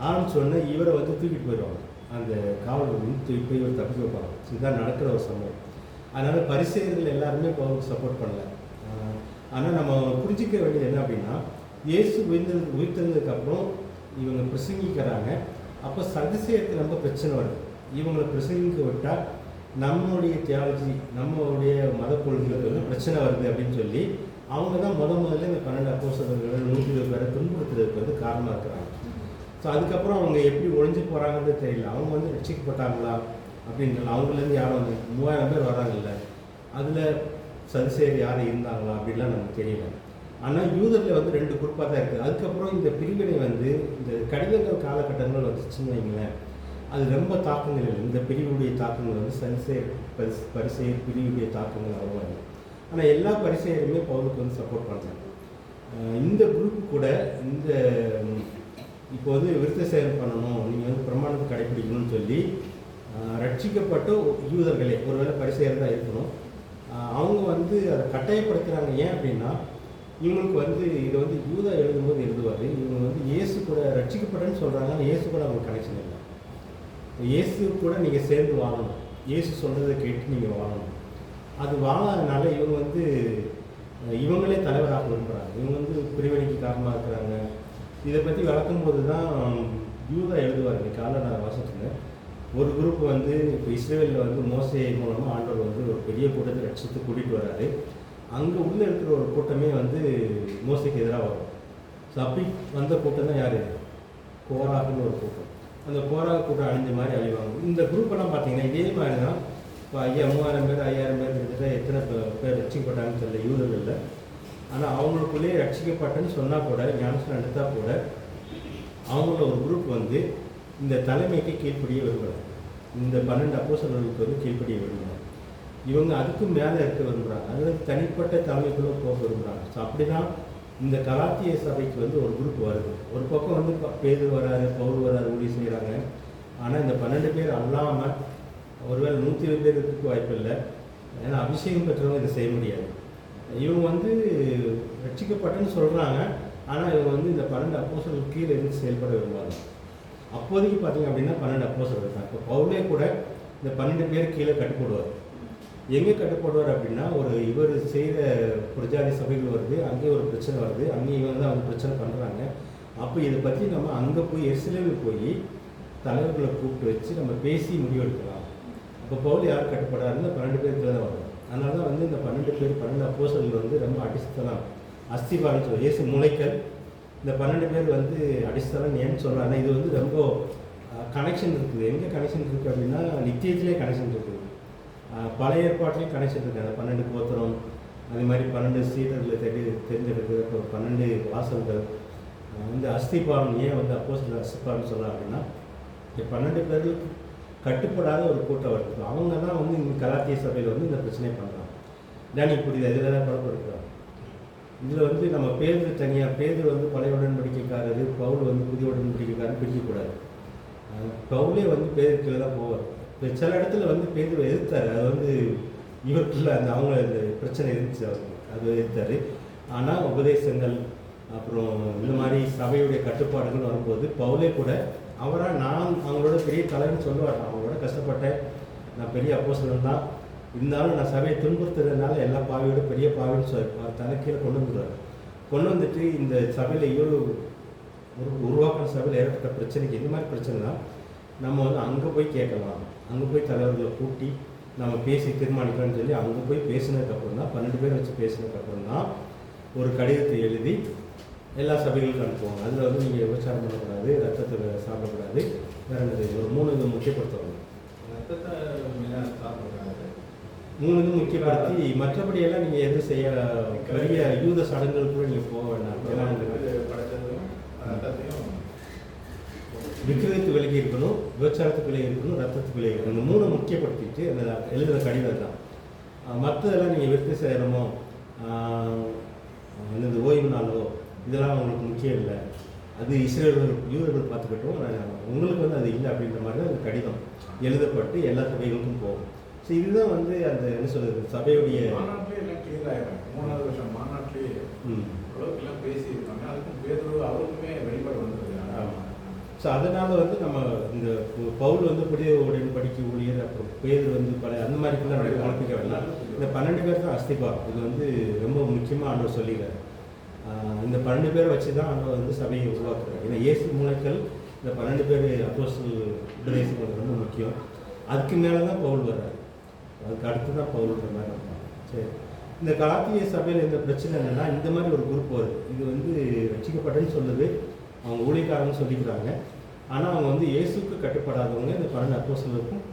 ஆரம்பிச்சோடனே இவரை வந்து தூக்கிட்டு போயிடுவாங்க. அந்த காவல் வந்து தூக்கிட்டு போய் இவர் தப்பிக்க வைப்பாங்க. இதுதான் நடக்கிற ஒரு சம்பவம். அதனால் பரிசேயர்கள் எல்லாருமே பவுலுக்கு சப்போர்ட் பண்ணல. ஆனால் நம்ம புரிஞ்சிக்க வேண்டியது என்ன அப்படின்னா, இயேசு உயிர்த்தெழுந்ததுக்கப்புறம் இவங்க பிரசங்கிக்கிறாங்க. அப்போ சதுசேயருக்கு ரொம்ப பிரச்சனை வருது. இவங்களை பிரசங்கிக்க விட்டால் நம்மளுடைய தியாலஜி, நம்மளுடைய மத கொள்கைகளுக்கு வந்து பிரச்சனை வருது அப்படின்னு சொல்லி அவங்க தான் முதல்ல இந்த 12 அப்போஸ்தலர்களை 120 பேரை துன்புறுத்துறதுக்கு வந்து காரணமாக இருக்கிறாங்க. ஸோ அதுக்கப்புறம் அவங்க எப்படி ஒழிஞ்சு போகிறாங்கன்னு தெரியல. அவங்க வந்து ரட்சிக்கப்பட்டாங்களா அப்படின்றது, அவங்களேருந்து யாரும் வந்து 3000 பேர் வராங்கல்ல, அதில் சதுசேயர் யாரும் இருந்தாங்களா அப்படின்லாம் நமக்கு தெரியல. ஆனால் யூதரில் வந்து 2 குரூப்பாக தான் இருக்குது. அதுக்கப்புறம் இந்த பிரிவினை வந்து இந்த கடிதங்கள் காலகட்டங்கள் வந்துச்சுன்னு வைங்களேன், அது ரொம்ப தாக்கங்கள் இல்லை. இந்த பிரிவுடைய தாக்கங்கள் வந்து சதுசேயர் பரிசேயர் பிரிவுடைய தாக்கங்கள் அவ்வளோ இல்லை. ஆனால் எல்லா பரிசேயருமே பவுலுக்கு வந்து சப்போர்ட் பண்ணுறாங்க. இந்த குரூப் கூட இந்த இப்போ வந்து விருத்த சேதம் பண்ணணும், நீங்கள் வந்து பிரமாணத்தை கடைப்பிடிக்கணும்னு சொல்லி ரட்சிக்கப்பட்ட யூதர்களே, ஒருவேளை பரிசேயர் தான் இருக்கணும், அவங்க வந்து அதை கட்டாயப்படுத்துகிறாங்க. ஏன் அப்படின்னா இவங்களுக்கு வந்து இதை வந்து யூதா எழுதும்போது எழுதுவார், இவங்க வந்து இயேசு கூட ரட்சிக்கப்பட்டேன்னு சொல்கிறாங்க, ஆனால் இயேசு கூட அவங்க கனெக்ஷன் இல்லை. இயேசு கூட நீங்கள் சேர்ந்து வாழணும், இயேசு சொல்கிறத கேட்டு நீங்கள் வாழணும். அது வாழாதனால இவங்க வந்து இவங்களே தலைவராக விரும்புகிறாங்க. இவங்க வந்து பிரிவினைக்கு காரணமாக இருக்கிறாங்க. இதை பற்றி வளர்க்கும் போது தான் யூதா எழுதுவார். இன்னைக்கு காலை நான் வாசிச்சுங்க, ஒரு குரூப் வந்து இப்போ இஸ்ரேலில் வந்து மோசே மூலமாக ஆண்டவர் வந்து ஒரு பெரிய கூட்டத்தை ரட்சித்து கூட்டிகிட்டு வர்றாரு. அங்கே உள்ளே இருக்கிற ஒரு கூட்டமே வந்து மோசைக்கு எதிராக வரும். ஸோ அப்படி வந்த கூட்டம் தான் யார்? கோராகுன்னு ஒரு கூட்டம். அந்த கோராக கூட்டம் அழிஞ்ச மாதிரி அழிவாங்க. இந்த குரூப்பெல்லாம் பார்த்தீங்கன்னா இதே மாதிரி தான். இப்போ 3000 பேர் 5000 பேர் கிட்டத்தட்ட எத்தனை பேர் ரட்சிக்கப்பட்டாங்கன்னு தெரியல யூதர்களில். ஆனால் அவங்களுக்குள்ளேயே ரட்சிக்கப்பட்டேன்னு சொன்னால் கூட, ஞானஸ்நானம் எடுத்தால் கூட, அவங்கள ஒரு குரூப் வந்து இந்த தலைமைக்கு கீழ்ப்படிய விரும்புகிறாங்க. இந்த 12 அப்போஸ்தலர்களுக்கு வந்து கீழ்ப்படிய விரும்புகிறாங்க. இவங்க அதுக்கும் மேலே இருக்க விரும்புகிறாங்க, அதாவது தனிப்பட்ட தலைமைக்குள்ளே போக விரும்புகிறாங்க. ஸோ அப்படி தான் இந்த கலாத்திய சபைக்கு வந்து ஒரு குரூப் வருது. ஒரு பக்கம் வந்து பேதுரு வராரு, பவுல் வராரு, ஊழியம் செய்கிறாங்க. ஆனால் இந்த 12 பேர் அல்லாமல் ஒருவேளை 120 பேர் இருக்கிறதுக்கு வாய்ப்பு இல்லை. ஏன்னா அபிஷேகம் பெற்றவங்க இதை செய்ய முடியாது. இவங்க வந்து ரட்சிக்கப்பட்டேன்னு சொல்கிறாங்க, ஆனால் இவங்க வந்து இந்த 12 அப்போஸ்தலர்களுக்கு கீழே இருந்து செயல்பட விரும்புவாங்க. அப்போதைக்கு பார்த்தீங்க அப்படின்னா 12 அப்போஸ்தலர்கள் தான். இப்போ பவுலே கூட இந்த 12 பேர் கீழே கட்டுப்படுவார். எங்கே கட்டுப்படுவார் அப்படின்னா, ஒரு இவர் செய்கிற புரஜாதி சபைகள் வருது, அங்கேயே ஒரு பிரச்சனை வருது, அங்கேயும் இவங்க தான் அவங்க பிரச்சனை பண்ணுறாங்க. அப்போ இதை பற்றி நம்ம அங்கே போய் எருசலேமில் போய் தலைவர்களை கூப்பிட்டு வச்சு நம்ம பேசி முடிவெடுக்கலாம். அப்போ பவுல் யார் கட்டுப்படாருன்னு 12 பேருக்கு தான் வரும். அதனால தான் வந்து இந்த 12 பேர் 12 அப்போஸ்தலர்கள் வந்து ரொம்ப அடிஸ்தலம், அஸ்திபாரம்னு சொல்லி இயேசு முளைக்கல். இந்த 12 பேர் வந்து அடிஸ்தலம் ஏன்னு சொல்கிறாங்க. இது வந்து ரொம்ப கனெக்ஷன் இருக்குது. எங்கே கனெக்ஷன் இருக்குது அப்படின்னா, நித்தியத்திலே கனெக்ஷன் இருக்குது. பழைய ஏற்பாட்டிலையும் கனெக்ஷன் இருக்குது. அந்த 12 கோத்திரம், அதே மாதிரி 12 சீடர்களை தெரிஞ்செடுக்குது, அப்புறம் 12 வாசல்கள். இந்த அஸ்திபாரம் ஏன் வந்து அப்போஸ்தலர் அஸ்திபாரம்னு சொல்கிறாங்க அப்படின்னா, இந்த 12 பேருக்கு கட்டுப்படாத ஒரு கூட்டம் வருது. அவங்க தான் வந்து இந்த கலாத்திய சபையில் வந்து இந்த பிரச்சனையை பண்ணுறாங்க. தானி புரியுது, அதில் தான் குழப்பம் இருக்கிறாங்க. இதில் வந்து நம்ம பேதுரு தனியாக, பேதுரு வந்து பழைய உடன்படிக்கைக்காரரு, பவுல் வந்து புதிய உடன்படிக்கைக்காரர் பிரிக்கக்கூடாது. பவுலே வந்து பேதுருக்குள்ள தான் போவார். இப்போ சில இடத்துல வந்து பேதுரு எதிர்த்தார். அது வந்து இவருக்குள்ள அந்த அவங்க இந்த பிரச்சனை இருந்துச்சு, அவருக்கு அது எதிர்த்தார். ஆனால் உபதேசங்கள் அப்புறம் இந்த மாதிரி சபையுடைய கட்டுப்பாடுகள் வரும்போது பவுலே கூட அவராக நான் அவங்களோட பெரிய தலைவன்னு சொல்லுவார். அவங்களோட கஷ்டப்பட்டேன், நான் பெரிய அப்போஸ்தலன் தான், இருந்தாலும் நான் சபையை துன்புறுத்துறதுனால எல்லா பாவியோட பெரிய பாவின்னு சொல்லி தலைக்கீழே கொண்டு வந்துடுவார். கொண்டு வந்துட்டு இந்த சபையில் இவ்வளோ உருவாக்கின சபையில் ஏற்பட்ட பிரச்சனைக்கு இந்த மாதிரி பிரச்சனை தான் நம்ம வந்து அங்கே போய் கேட்கலாம், அங்கே போய் தலைவர்களை கூட்டி நம்ம பேசி தீர்மானிக்கலாம்னு சொல்லி அங்கே போய் பேசினதுக்கப்புறம் தான் 12 பேர் வச்சு பேசினதுக்கப்புறம் தான் ஒரு கடிதத்தை எழுதி எல்லா சபைகளுக்கும் அனுப்புவாங்க. அதில் வந்து நீங்கள் விபச்சாரம் பண்ணக்கூடாது, ரத்தத்தை சாப்பிடக்கூடாது, வேறு என்னது ஒரு 3 இது முக்கியப்படுத்துவாங்க. ரத்தத்தை சாப்பிடக்கூடாது, 3 இது முக்கியப்படுத்தி மற்றபடியெல்லாம் நீங்கள் எதுவும் செய்ய பெரிய யூத சடங்குகள் கூட நீங்கள் போக வேண்டாம். படைச்சதையும் ரத்தத்தையும் விக்கிரகத்து விலகி இருக்கணும், விபச்சாரத்துக்கு விலகி இருக்கணும், ரத்தத்துக்கு விலகி இருக்கணும். இந்த 3 முக்கியப்படுத்திட்டு அந்த எழுதுகிற கடிதம் தான். மற்றதெல்லாம் நீங்கள் விருத்தி செய்யணுமோ இந்த ஓய்வு நாளோ இதெல்லாம் உங்களுக்கு முக்கியம் இல்லை, அது இஸ்ரேலர்கள் யூதர்கள் பார்த்துக்கிட்டோம், உங்களுக்கு வந்து அது இல்லை அப்படின்ற மாதிரி தான் அந்த கடிதம் எழுதப்பட்டு எல்லா சபைகளுக்கும் போகும். ஸோ இதுதான் வந்து அந்த என்ன சொல்கிறது, சபையுடைய மாநாட்டிலே எல்லாம் கிளியர் ஆகிடும். 3வது வருஷம் மாநாட்டிலே எல்லாம் பேசியிருக்காங்க. அதுக்கும் பேதுரு அவருக்குமே வெளிப்பாடு வந்துருக்காங்க. ஸோ அதனால் வந்து நம்ம இந்த பவுல் வந்து புதிய உடன்படிக்கை ஊழியர், அப்புறம் பேதுரு வந்து பழைய அந்த மாதிரிக்கெல்லாம் நிறைய குழப்பிக்க வேண்டாம். இந்த 12 பேர் தான் அஸ்திபாரம். இது வந்து ரொம்ப முக்கியமாக ஆண்டவர் சொல்லிடுறாரு. இந்த 12 பேரை வச்சு தான் ஆண்டவர் வந்து சபையை உருவாக்குறாரு. ஏன்னா இயேசு மூளைக்கல் இந்த 12 பேர் அப்போஸ்தலர் உபதேசம் ரொம்ப முக்கியம். அதுக்கு மேலே தான் பவுல் வர்றாரு. அதுக்கு அடுத்து தான் பவுல்ன்ற மாதிரி இருப்பாங்க. சரி, இந்த கலாத்திய சபையில் இந்த பிரச்சனை என்னென்னா, இந்த மாதிரி ஒரு குரூப் வருது. இது வந்து ரட்சிக்கப்பட்டேன்னு சொல்லுது, அவங்க ஊழியக்காரங்க சொல்லிக்கிறாங்க. ஆனால் அவங்க வந்து இயேசுக்கு கட்டுப்படாதவங்க, இந்த 12 அப்போஸ்தலருக்கும்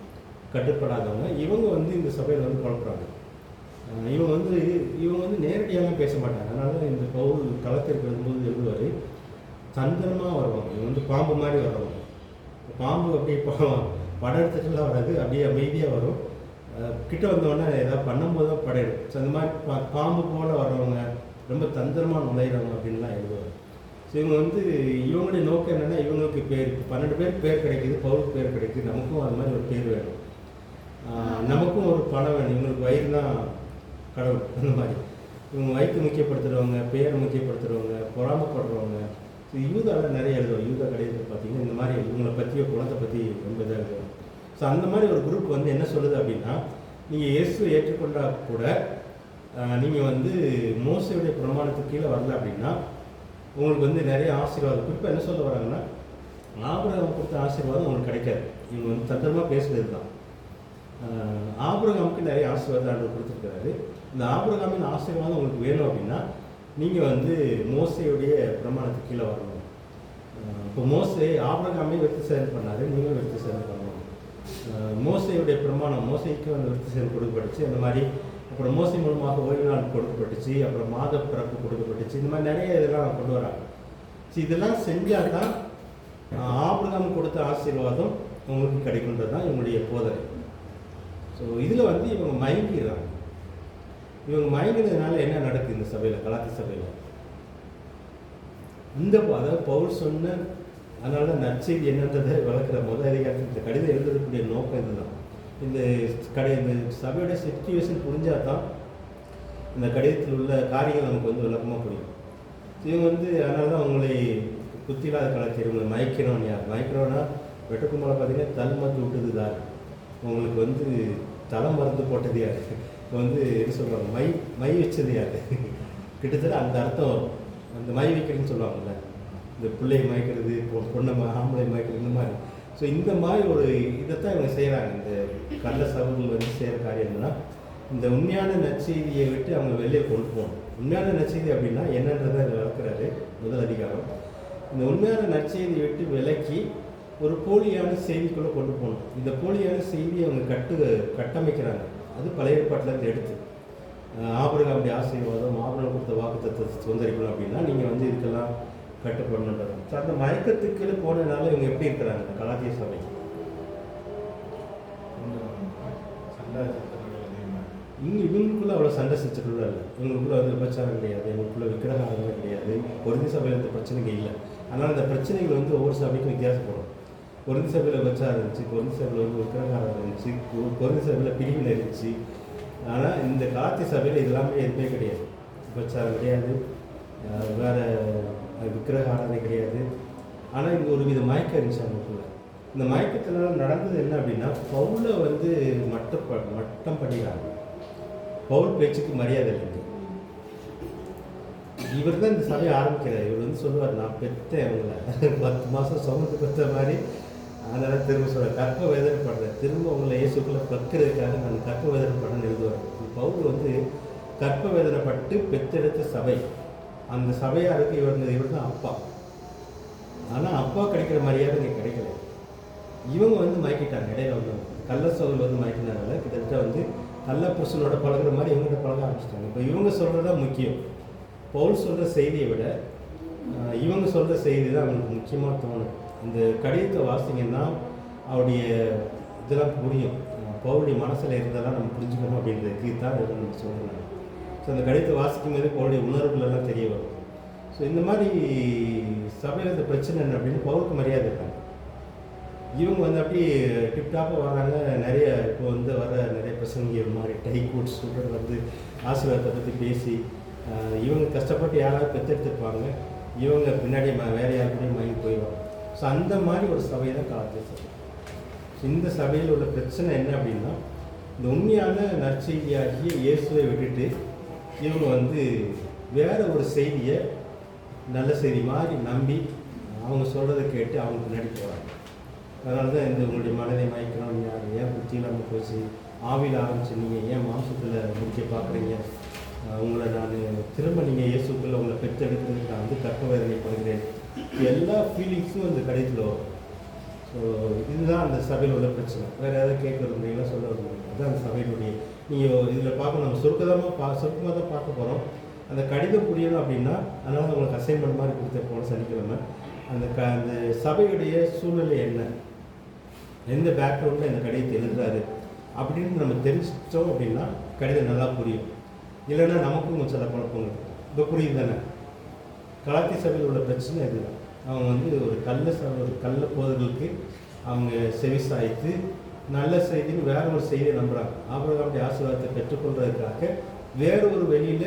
கட்டுப்படாதவங்க. இவங்க வந்து இந்த சபையில் வந்து குழப்புறாங்க. இவங்க வந்து நேரடியாக பேச மாட்டாங்க. அதனால தான் இந்த பவுல் களத்திற்கு வரும்போது எழுதுவார், தந்திரமாக வருவாங்க. இவங்க வந்து பாம்பு மாதிரி வருவாங்க. பாம்பு அப்படியே படம் எடுத்துட்டுலாம் வராது, அப்படியே அமைதியாக வரும். கிட்ட வந்தோடனே ஏதாவது பண்ணும்போது தான் படையிடும். ஸோ அந்த மாதிரி பாம்பு போல் வர்றவங்க, ரொம்ப தந்திரமாக நுழையிறவங்க அப்படின்லாம் எழுதுவாங்க. ஸோ இவங்க வந்து இவங்களுடைய நோக்கம் என்னென்னா, இவங்களுக்கு பேர் 12 பேருக்கு பேர் கிடைக்குது, பவுலுக்கு பேர் கிடைக்குது, நமக்கும் அது மாதிரி ஒரு பேர் வேணும், நமக்கும் ஒரு பணம் வேணும். இவங்களுக்கு வயிறு தான் கடவுள். அந்த மாதிரி இவங்க வயிற்று முக்கியப்படுத்துகிறவங்க, பேரை முக்கியப்படுத்துகிறவங்க, பொறாமப்படுறவங்க. ஸோ யூதாவில் நிறைய எழுதுவோம். யூதா கடையில் பார்த்தீங்கன்னா இந்த மாதிரி இவங்களை பற்றியோ குலத்தை பற்றி ரொம்ப இதாக எழுதுவோம். ஸோ அந்த மாதிரி ஒரு குரூப் வந்து என்ன சொல்லுது அப்படின்னா, நீங்கள் இயேசுவை ஏற்றுக்கொண்டால் கூட நீங்கள் வந்து மோசையுடைய பிரமாணத்துக்கு கீழே வரல அப்படின்னா உங்களுக்கு வந்து நிறைய ஆசீர்வாதம். குறிப்பாக என்ன சொல்ல வராங்கன்னா, ஆபிரகாம் கொடுத்த ஆசீர்வாதம் உங்களுக்கு கிடைக்காது. இவங்க வந்து தந்திரமாக பேசுகிறது தான். ஆபிரகாமுக்கு நிறைய ஆசீர்வாதம் ஆண்டவர் கொடுத்துருக்காரு. இந்த ஆபிரகாமின் ஆசீர்வாதம் உங்களுக்கு வேணும் அப்படின்னா நீங்கள் வந்து மோசையுடைய பிரமாணத்துக்கு கீழே வரணும். இப்போ ஆபிரகாமே விருத்த சேதனம் பண்ணார், நீங்களும் விருத்த சேதனம் பண்ணணும். மோசையுடைய பிரமாணம், மோசைக்கு அந்த விருத்த சேதனம் கொடுக்கப்பட்டுச்சு. அந்த மாதிரி அப்புறம் மோசை மூலமாக ஓய்வு நாள் கொடுக்கப்பட்டுச்சு, அப்புறம் மாத பிறப்பு கொடுக்கப்பட்டுச்சு. இந்த மாதிரி நிறைய இதெல்லாம் கொண்டு வராங்க. ஸோ இதெல்லாம் செஞ்சால் தான் ஆபிரகாம் கொடுத்த ஆசீர்வாதம் உங்களுக்கு கிடைக்கின்றது தான் இவங்களுடைய போதனை. ஸோ இதில் வந்து இவங்க மயங்கிடுறாங்க. இவங்க மயங்கினதுனால என்ன நடக்குது இந்த சபையில், கலாத்திய சபையில்? அதாவது பவுல் சொன்ன, அதனால தான் நற்செய்தி என்னன்றதை வளர்க்குற முதல் அதிகாரத்தில் இந்த கடிதம் எழுதக்கூடிய நோக்கம் இதுதான். இந்த சபையோட சிச்சுவேஷன் புரிஞ்சால் தான் இந்த கடிதத்தில் உள்ள காரியங்கள் நமக்கு வந்து விளக்கமாக புரியும். இவங்க வந்து அதனால தான் அவங்களை குத்திலாத காலத்தில் இவங்களை மயக்கிறோன்னு யார்? மயக்கிறோன்னா வெட்டக்கும்பலை பார்த்தீங்கன்னா தல்மத்து விட்டது தான். உங்களுக்கு வந்து தலை மருந்து போட்டது யார்? இப்போ வந்து என்ன சொல்லுவாங்க, மை வச்சது யார்? கிட்டத்தட்ட அந்த அர்த்தம் வரும். அந்த மை வைக்கிறதுன்னு சொல்லுவாங்கள்ல, இந்த பிள்ளையை மயக்கிறது, பொண்ணை ஆம்பளை மயக்கிறது, இந்த மாதிரி. ஸோ இந்த மாதிரி ஒரு இதைத்தான் இவங்க செய்கிறாங்க. இந்த கள்ள சபைகள் வந்து செய்கிற காரியம் என்னன்னா, இந்த உண்மையான நற்செய்தியை விட்டு அவங்க வெளியே கொண்டு போகணும். உண்மையான நற்செய்தி அப்படின்னா என்னன்றதை அதை வளர்க்குறாரு முதல் அதிகாரம். இந்த உண்மையான நற்செய்தியை விட்டு விலக்கி ஒரு போலியான செய்திக்குள்ளே கொண்டு போகணும். இந்த போலியான செய்தியை அவங்க கட்டமைக்கிறாங்க. அது பழைய ஏற்பாட்டிலேருந்து எடுத்து ஆபிரகாமுடைய ஆசீர்வாதம், ஆபிரகாம் கொடுத்த வாக்குத்தத்தத்தை சுதந்திரிக்கணும் அப்படின்னா நீங்கள் வந்து இதுக்கெல்லாம் கட்டுப்படணுன்றது. ஸோ அந்த மயக்கத்துக்கு போனதுனால இவங்க எப்படி இருக்கிறாங்க கலாத்திய சபை? இவங்களுக்குள்ள அவ்வளோ சண்டை சச்சரவுல இல்லை. இவங்களுக்குள்ள வந்து விபச்சாரம் கிடையாது, இவங்களுக்குள்ள விக்கிரகாரங்களும் கிடையாது. கொரிந்தி சபையில் இந்த பிரச்சனைகள் இல்லை. அதனால் அந்த பிரச்சனைகள் வந்து ஒவ்வொரு சபைக்கும் வித்தியாசப்படும். கொரிந்தி சபையில் விபச்சாரம் இருந்துச்சு, கொரிந்தி சபையில் வந்து விக்கிரகாரம் இருந்துச்சு, கொரிந்தி சபையில் பிரிவில் இருந்துச்சு. ஆனால் இந்த கலாத்திய சபையில் இதெல்லாமே எதுவுமே கிடையாது. விபச்சாரம் கிடையாது, வேறு விக்கிரகாரமே கிடையாது. ஆனால் இங்கே ஒரு வித மயக்கம் இருந்துச்சு அவங்களுக்குள்ள. இந்த மயக்கத்தினால நடந்தது என்ன அப்படின்னா, பவுலை வந்து மட்டம் பண்ணிடுறாங்க. பவுல் பேச்சுக்கு மரியாதை இல்லைங்க. இவர் தான் இந்த சபையை ஆரம்பிக்கிறார். இவர் வந்து சொல்லுவார், நான் பெற்றேன் அவங்கள 10 மாதம் சுமந்து பெற்ற மாதிரி. அதனால் திரும்ப சொல்கிறேன், கற்ப வேதனைப்படுறேன், திரும்ப உங்களை இயேசுக்குள்ளே பக்கிறதுக்காக நான் கற்ப வேதனைப்படுறேன்னு எழுதுவார். பவுல் வந்து கற்ப வேதனைப்பட்டு பெற்றெடுத்த சபை, அந்த சபையாருக்கு இவர் தான் அப்பா. ஆனால் அப்பா கிடைக்கிற மரியாதை இங்கே கிடைக்கல. இவங்க வந்து மயக்கிட்டாங்க. இடையில வந்து கள்ள சோதல் வந்து மயக்கினால கிட்டத்தட்ட வந்து கள்ள புருஷனோட பழகிற மாதிரி இவங்ககிட்ட பழக ஆரம்பிச்சிட்டாங்க. இப்போ இவங்க சொல்கிறது தான் முக்கியம். பவுல் சொல்கிற செய்தியை விட இவங்க சொல்கிற செய்தி தான் அவங்களுக்கு முக்கியமாக தோணும். இந்த கடிதத்தை வாசிங்கன்னா அவருடைய இதெல்லாம் புரியும். பவுலுடைய மனசில் இருந்தெல்லாம் நம்ம புரிஞ்சுக்கணும் அப்படின்றதுக்கு தான் நம்ம சொல்கிறாங்க. ஸோ அந்த கடிதத்தை வாசிக்கும் போது பவுலுடைய உணர்வுகளெல்லாம் தெரிய வரும். ஸோ இந்த மாதிரி சபையில் இந்த பிரச்சனை என்ன அப்படின்னு பவுலுக்கு மரியாதை இருக்காங்க. இவங்க வந்து அப்படியே டிப்டாப்பாக வர்றாங்க. நிறைய இப்போ வந்து நிறைய பிரசங்க மாதிரி டை கோட் ஸ்டூடெண்ட் வந்து ஆசீர்வாதத்தை பற்றி பேசி இவங்க கஷ்டப்பட்டு யாராவது பெற்றெடுத்துருப்பாங்க, இவங்க பின்னாடி வேறு யாருக்கூடையும் வாங்கி போயிடுவாங்க. ஸோ அந்த மாதிரி ஒரு சபை தான் கலாத்திய சபை. இந்த சபையில் உள்ள பிரச்சனை என்ன அப்படின்னா, இந்த உண்மையான நற்செய்தியாகிய இயேசுவை விட்டுட்டு இவங்க வந்து வேறு ஒரு செய்தியை நல்ல செய்தி மாதிரி நம்பி அவங்க சொல்கிறத கேட்டு அவங்க பின்னாடி போகிறாங்க. அதனால தான் இந்த உங்களுடைய மனதை மயக்கிறோம், ஏன் புத்தி இல்லாமல் போச்சு, ஆவியில் ஆரம்பிச்சு நீங்கள் ஏன் மாம்சத்தில் முடிக்க பார்க்குறீங்க? உங்களை நான் திரும்ப நீங்கள் இயேசுக்குள்ளே உங்களை பெற்றெடுத்து நான் வந்து கற்ப வேதனைப்படுகிறேன். எல்லா ஃபீலிங்ஸும் அந்த கடிதத்தில் வரும். ஸோ இதுதான் அந்த சபையில் உள்ள பிரச்சனை. வேறு ஏதாவது கேட்க விரும்புறீங்களா, சொல்ல விரும்புறீங்க? அதுதான் அந்த சபையினுடைய நீங்கள் இதில் பார்க்கணும். நம்ம சுருக்கமாக தான் பார்க்க போகிறோம். அந்த கடிதம் புரியணும் அப்படின்னா, அதனால் உங்களுக்கு அசைன்மெண்ட் மாதிரி கொடுத்த போன சனிக்கிழமை அந்த சபையுடைய சூழ்நிலை என்ன, எந்த பேக்ரவுண்டில் இந்த கடிதத்தை எழுதுறாரு அப்படின்னு நம்ம தெரிஞ்சிட்டோம் அப்படின்னா கடிதம் நல்லா புரியும். இல்லைன்னா நமக்கும் சில குழப்பங்கள். இப்போ புரியுது தானே? கலாத்திய சபையில் உள்ள பிரச்சனை இதுதான். அவங்க வந்து ஒரு கள்ள போதர்களுக்கு அவங்க செவிசாய்த்து நல்ல செய்தின்னு வேற ஒரு செய்தியை நம்புகிறாங்க. ஆபிரகாமுடைய ஆசீர்வாதத்தை பெற்றுக்கொள்வதற்காக வேற ஒரு வெளியில்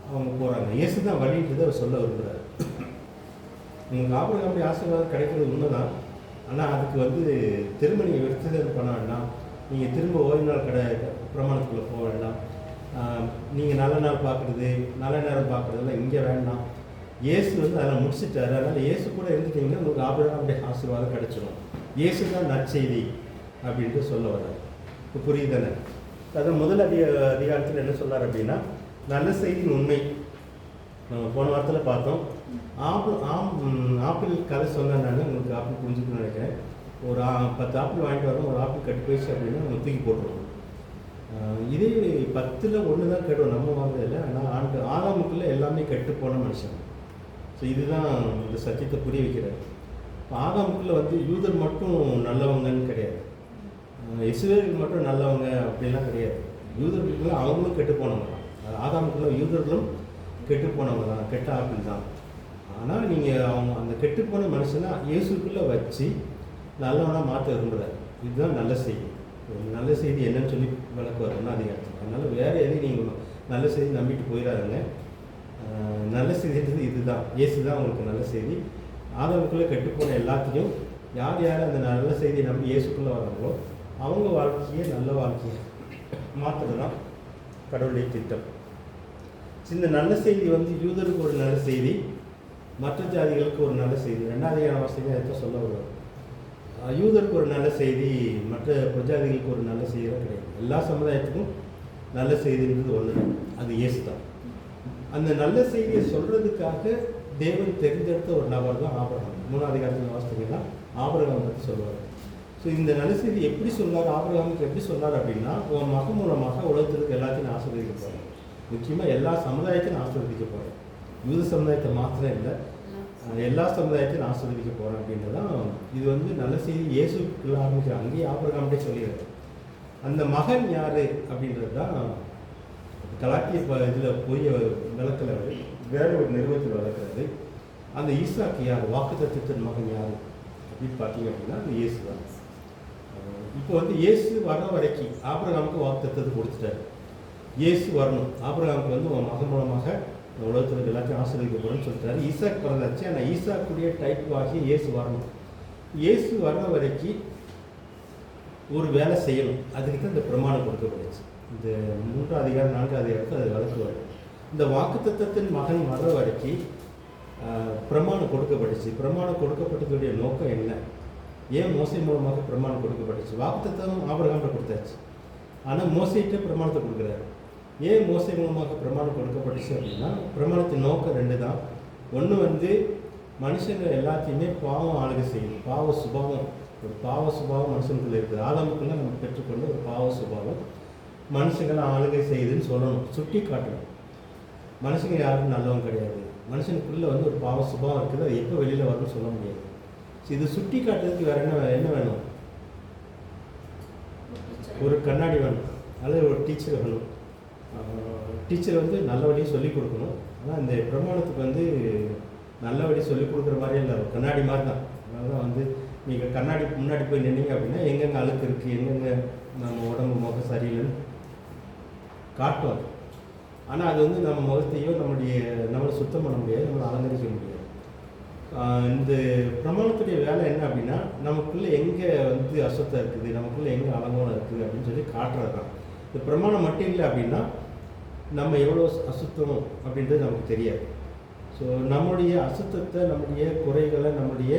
அவங்க போகிறாங்க. இயேசு தான் வழின்றதை அவர் சொல்ல விரும்புகிறார். உங்களுக்கு ஆபிரகாமுடைய ஆசீர்வாதம் கிடைக்கிறது உண்மைதான். ஆனால் அதுக்கு வந்து திரும்ப நீங்கள் விருத்திதல் பண்ண வேண்டாம். நீங்கள் திரும்ப ஓய்வு நாள் பிரமாணத்துக்குள்ளே போக வேண்டாம். நீங்கள் நல்ல நாள் பார்க்குறது, நல்ல நேரம் பார்க்குறதுலாம் இங்கே வேண்டாம். இயேசு வந்து அதெல்லாம் முடிச்சுட்டாரு. அதனால் இயேசு கூட இருந்துட்டிங்கன்னா உங்களுக்கு ஆபிரகாமுடைய ஆசீர்வாதம் கிடைச்சிடும். இயேசு தான் நற்செய்தி அப்படின்ட்டு சொல்ல வர்றாரு. இப்போ புரியுதானே? அது முதல் அதிகாரத்தில் என்ன சொல்கிறார் அப்படின்னா, நல்ல செய்தியின் உண்மை. நம்ம போன வாரத்தில் பார்த்தோம். ஆப்பிள் கதை சொன்னேன் நான். உங்களுக்கு ஆப்பிள் புரிஞ்சுக்கணும்னு நினைக்கிறேன். ஒரு 10 ஆப்பிள் வாங்கிட்டு வரோம், ஒரு ஆப்பிள் கட்டு போயிடுச்சு அப்படின்னா நம்ம தூக்கி போட்டுருவோம். இதே 10ல் 1 தான் கெடும், நம்ம வாங்குறதில்லை. ஆனால் ஆதாமுக்குள்ளே எல்லாமே கெட்டு போன மனுஷன். ஸோ இதுதான் இந்த சத்தியத்தை புரிய வைக்கிறார். இப்போ ஆதாமுக்குள்ளே வந்து யூதர் மட்டும் நல்லவங்கன்னு கிடையாது, இஸ்ரவேல் மட்டும் நல்லவங்க அப்படிலாம் கிடையாது. யூதர்களுக்குள்ள அவங்களும் கெட்டு போனவங்க தான். ஆதாமுக்குள்ள யூதர்களும் கெட்டு போனவங்க தான், கெட்ட ஆப்பிள் தான். ஆனால் நீங்கள் அவங்க அந்த கெட்டுப்போன மனுஷனை இயேசுக்குள்ளே வச்சு நல்லவனாக மாற்ற விரும்புகிறார். இதுதான் நல்ல செய்தி. நல்ல செய்தி என்னன்னு சொல்லி விளக்குவார் ஒன்றாம் அதிகாரத்தில். அதனால் வேறு எதையும் நீங்கள் நல்ல செய்தி நம்பிட்டு போயிடாதுங்க. நல்ல செய்தின்றது இதுதான். இயேசு தான் உங்களுக்கு நல்ல செய்தி. ஆதாமுக்குள்ளே கெட்டுப்போன எல்லாத்தையும் யார் அந்த நல்ல செய்தியை நம்பி இயேசுக்குள்ளே வராங்களோ அவங்க வாழ்க்கையை நல்ல வாழ்க்கையை மாற்றுறது தான் கடவுளுடைய திட்டம். இந்த நல்ல செய்தி வந்து யூதருக்கு ஒரு நல்ல செய்தி, மற்ற ஜாதிகளுக்கு ஒரு நல்ல செய்தி. 2வது வாசகம் அதை சொல்ல வருவார். யூதருக்கு ஒரு நல்ல செய்தி, மற்ற பிரஜாதிகளுக்கு ஒரு நல்ல செய்தியெல்லாம் கிடையாது. எல்லா சமுதாயத்துக்கும் நல்ல செய்தின்றது ஒன்று தான், அது இயேசு தான். அந்த நல்ல செய்தியை சொல்கிறதுக்காக தேவன் தெரிந்தெடுத்த ஒரு நபர் தான் ஆபிரகாம். 3வது அதிகாரத்தில் வாசித்தீங்கன்னா ஆபிரகாம் பற்றி சொல்லுவார். ஸோ இந்த நல்ல செய்தி எப்படி சொன்னார், ஆபிரகாமுக்கு எப்படி சொன்னார் அப்படின்னா, உன் மகன் மூலமாக உலகத்துக்கு எல்லாத்தையும் ஆசீர்வதிக்க போகிறேன். முக்கியமாக எல்லா சமுதாயத்தையும் ஆசீர்வதிக்க போகிறேன். யூத சமுதாயத்தை மாத்திரம் இல்லை, எல்லா சமுதாயத்தையும் ஆசீர்வதிக்க போகிறேன் அப்படின்றது தான் இது வந்து நல்ல செய்தி. இயேசுக்குள்ள ஆரம்பிக்கிற அங்கேயே ஆபிரகாம்கிட்டே சொல்லிடுறாரு. அந்த மகன் யார் அப்படின்றது தான் கலாத்திய இதில் போய் விளக்கல வேற ஒரு நிறுவனத்தில் வளர்க்குறது. அந்த ஈசாக்கு யார், வாக்குத்தத்தத்தின் மகன் யார் அப்படின்னு பார்த்தீங்க அப்படின்னா அந்த இயேசு தான். இப்போ வந்து இயேசு வர வரைக்கும் ஆபிரகாமுக்கு வாக்குத்தத்தத்தை கொடுத்துட்டாரு. இயேசு வரணும், ஆபிரகாமுக்கு வந்து உன் மகன் மூலமாக உலகத்தில் எல்லாத்தையும் ஆசீர்வதிக்க போகிறேன்னு சொல்லிட்டாரு. ஈசாக் பிறந்தாச்சு. ஆனால் ஈசாக்குடைய டைப் ஆகி இயேசு வரணும். இயேசு வர்ற வரைக்கும் ஒரு வேலை செய்யணும். அதுக்கு தான் இந்த பிரமாணம் கொடுக்கப்படுச்சு. இந்த 3வது அதிகாரம் 4வது அதிகாரத்தை அது வளர்க்குவார். இந்த வாக்குத்தத்தத்தின் மகன் வர்ற வரைக்கும் பிரமாணம் கொடுக்கப்பட்டுச்சு. பிரமாணம் கொடுக்கப்பட்டதுடைய நோக்கம் என்ன? ஏன் மோசை மூலமாக பிரமாணம் கொடுக்கப்பட்டுச்சு? வாக்குத்தத்தம் ஆபிரகாம்கிட்ட கொடுத்தாச்சு, ஆனால் மோசைகிட்ட பிரமாணத்தை கொடுக்குறாரு. ஏன் மோசை மூலமாக பிரமாணம் கொடுக்கப்பட்டுச்சு அப்படின்னா, பிரமாணத்தின் நோக்கம் 2 தான். ஒன்று வந்து மனுஷங்க எல்லாத்தையுமே பாவம் ஆளுகை செய்யும். பாவ சுபாவம், ஒரு பாவ சுபாவம் மனுஷனுக்குள்ள இருக்குது. ஆதாமுக்குள்ள நம்ம பெற்றுக்கொண்ட ஒரு பாவ சுபாவம் மனுஷங்களை ஆளுகை செய்யுதுன்னு சொல்லணும், சுட்டி காட்டணும். மனுஷங்க யாரும் நல்லவங்க கிடையாது, மனுஷனுக்குள்ளே வந்து ஒரு பாவ சுபாவம் இருக்குது, அது எப்போ வெளியில் வரும்னு சொல்ல முடியாது. இது சுட்டி காட்டுறதுக்கு வேறு என்ன வேணும்? ஒரு கண்ணாடி வேணும், அல்லது ஒரு டீச்சர் வேணும். டீச்சர் வந்து நல்ல வழியை சொல்லிக் கொடுக்கணும். ஆனால் இந்த பிரமாணத்துக்கு வந்து நல்ல வழியை சொல்லிக் கொடுக்குற மாதிரியே இல்லை, கண்ணாடி மாதிரி தான். அதனால தான் வந்து நீங்கள் கண்ணாடி முன்னாடி போய் நின்னீங்க அப்படின்னா எங்கெங்கே அழுக்கு இருக்குது, எங்கெங்கே நம்ம உடம்பு முகம் சரியில்லைன்னு காட்டும். ஆனால் அது வந்து நம்ம முகத்தையோ நம்மளை சுத்தம் பண்ண முடியாது, நம்மளை அலங்கரிக்க முடியாது. இந்த பிரமாணத்துடைய வேலை என்ன அப்படின்னா, நமக்குள்ளே எங்கே வந்து அசுத்தம் இருக்குது, நமக்குள்ளே எங்கே அலங்கோலம் இருக்குது அப்படின்னு சொல்லி காட்டுறது தான். இந்த பிரமாணம் மட்டும் இல்லை அப்படின்னா நம்ம எவ்வளோ அசுத்தம் அப்படின்றது நமக்கு தெரியாது. ஸோ நம்முடைய அசுத்தத்தை, நம்முடைய குறைகளை, நம்முடைய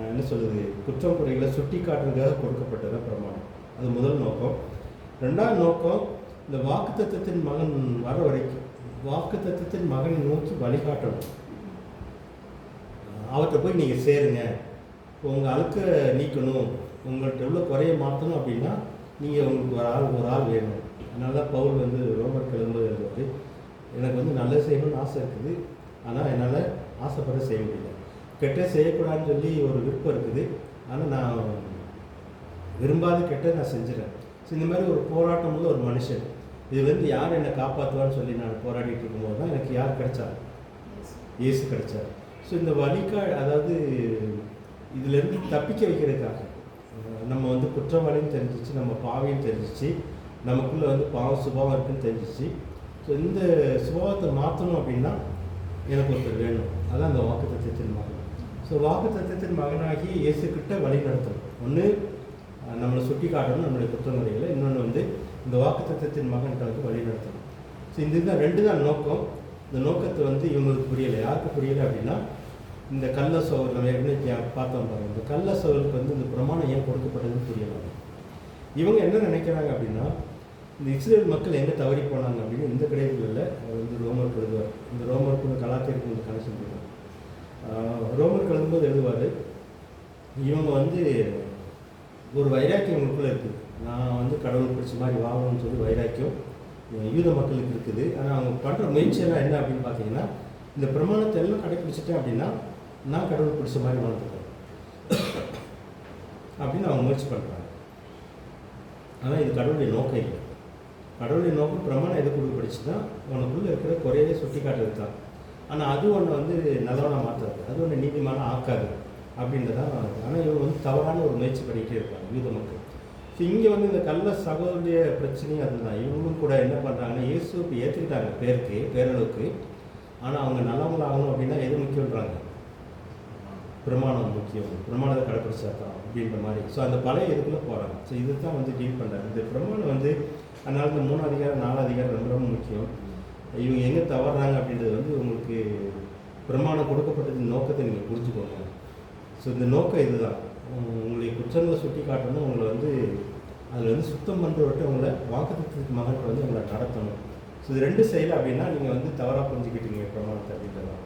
என்ன சொல்கிறது, குற்றம் குறைகளை சுட்டி காட்டுறதுக்காக கொடுக்கப்பட்டதான் பிரமாணம். அது முதல் நோக்கம். ரெண்டாவது நோக்கம் இந்த வாக்குத்தத்தத்தின் மகன் வர வரைக்கும் வாக்குத்தத்தத்தின் மகனை நோக்கி வழிகாட்டணும். அவர்கிட்ட போய் நீங்கள் சேருங்க, உங்கள் அழுக்க நீக்கணும், உங்கள்கிட்ட உள்ள குறைய மாற்றணும் அப்படின்னா நீங்கள் உங்களுக்கு ஒரு ஆள் வேணும். அதனால தான் பவுல் வந்து ரோமர் கிளம்பும்போது எழுதுவார், எனக்கு வந்து நல்லது செய்யணும்னு ஆசை இருக்குது, ஆனால் என்னால் ஆசைப்பட செய்ய முடியல. கெட்ட செய்யக்கூடாதுன்னு சொல்லி ஒரு விருப்பம் இருக்குது, ஆனால் நான் விரும்பாத கெட்ட நான் செஞ்சிடறேன். ஸோ இந்த மாதிரி ஒரு போராட்டம் உள்ள ஒரு மனுஷன், இதுலேருந்து யார் என்னை காப்பாற்றுவான்னு சொல்லி நான் போராடிட்டு இருக்கும்போது தான் எனக்கு யார் கிடைச்சார்? இயேசு கிடைச்சார். ஸோ இந்த அதாவது இதிலேருந்து தப்பிக்க வைக்கிறதுக்காக நம்ம வந்து குற்றவாளியும் தெரிஞ்சிச்சு, நம்ம பாவியும் தெரிஞ்சிச்சு, நமக்குள்ளே வந்து பாவம் சுபாவம் இருக்குன்னு தெரிஞ்சிச்சு. ஸோ இந்த சுபாவத்தை மாற்றணும் அப்படின்னா எனக்கு ஒருத்தர் வேணும். அதான் அந்த வாக்குத்தத்தத்தின் மகன். ஸோ வாக்குத்தத்தத்தின் மகனாகி இயேசுக்கிட்ட வழி நடத்தணும். ஒன்று நம்மளை சுட்டி காட்டணும் நம்மளுடைய குற்றமுறைகளை, இன்னொன்று வந்து இந்த வாக்குத்தத்தத்தின் மகன்கிட்ட வந்து வழி நடத்தணும். ஸோ இந்த இதுதான் ரெண்டு தான் நோக்கம். இந்த நோக்கத்தை வந்து இவங்களுக்கு புரியலை. யாருக்கு புரியலை அப்படின்னா இந்த கள்ள சோழர் நம்ம ஏற்கனவே பார்த்தோம் பாருங்கள், இந்த கள்ள சோழருக்கு வந்து இந்த பிரமாணம் ஏன் கொடுக்கப்பட்டதுன்னு புரியலாம். இவங்க என்ன நினைக்கிறாங்க அப்படின்னா இந்த இஸ்ரேல் மக்கள் எங்கே தவறி போனாங்க அப்படின்னு இந்த கிடையத்தில் வந்து ரோமருக்கு எழுதுவார். இந்த ரோமருக்கு கலாச்சாரத்துக்கு இந்த கனெக்ஷன் இருக்கும். ரோமருக்கு எழுதும்போது எழுதுவார், இவங்க வந்து ஒரு வைராக்கியம் இவங்களுக்குள்ளே இருக்குது. நான் வந்து கடவுள் பிடிச்ச மாதிரி வாங்கணும்னு சொல்லி வைராக்கியம் யூத மக்களுக்கு இருக்குது. ஆனால் அவங்க பண்ணுற முயற்சியெல்லாம் என்ன அப்படின்னு பார்த்தீங்கன்னா இந்த பிரமாணத்தை எல்லாம் கடைப்பிடிச்சிட்டேன் அப்படின்னா நான் கடவுள் பிடிச்ச மாதிரி வாழ்ந்துக்கிறேன் அப்படின்னு அவங்க முயற்சி பண்ணுறாங்க. ஆனால் இது கடவுளுடைய நோக்கம் இல்லை. கடவுளுடைய நோக்கம் பிரமாணம் எது கொடுக்கப்படிச்சு தான் உனக்குள்ளே இருக்கிற குறையவே சுட்டி காட்டுறது தான். ஆனால் அது ஒன்று வந்து நல்லவனாக மாற்றாது, அது ஒன்று நீதிமான ஆக்காது அப்படின்றதான். ஆனால் இவங்க வந்து தவறான ஒரு முயற்சி பண்ணிகிட்டே இருப்பாங்க யூத மக்கள். ஸோ இங்கே வந்து இந்த கள்ள சகோதரிய பிரச்சனையும் அதுதான். இவங்களும் கூட என்ன பண்ணுறாங்கன்னா இயேசுக்கு ஏற்றுக்கிட்டாங்க பேரளவுக்கு. ஆனால் அவங்க நல்லவங்களாகணும் அப்படின்னா எது முக்கியன்றாங்க? பிரமாணம் முக்கியம், பிரமாணத்தை கடைப்பிடிச்சா தான் அப்படின்ற மாதிரி. ஸோ அந்த பழைய இதுக்குள்ளே போகிறாங்க. ஸோ இது தான் வந்து டீல் பண்ணுறாங்க. இந்த பிரமாணம் வந்து அதனால இந்த 3 அதிகாரம் 4 அதிகாரம் ரொம்ப ரொம்ப முக்கியம். இவங்க எங்கே தவறுறாங்க அப்படின்றது வந்து உங்களுக்கு பிரமாணம் கொடுக்கப்பட்டது நோக்கத்தை நீங்கள் புரிஞ்சுக்கோங்க. ஸோ இந்த நோக்கம் இதுதான், உங்களுடைய குற்றங்களை சுட்டி காட்டணும், உங்களை வந்து அதில் வந்து சுத்தம் பண்ணுறவர்கிட்ட உங்களை வாக்குத்தத்தத்துக்கு மகன் வந்து உங்களை நடத்தணும். ஸோ இது ரெண்டு செய்யலை அப்படின்னா நீங்கள் வந்து தவறாக புரிஞ்சுக்கிட்டீங்க பிரமாணத்தை அப்படின்றதான்.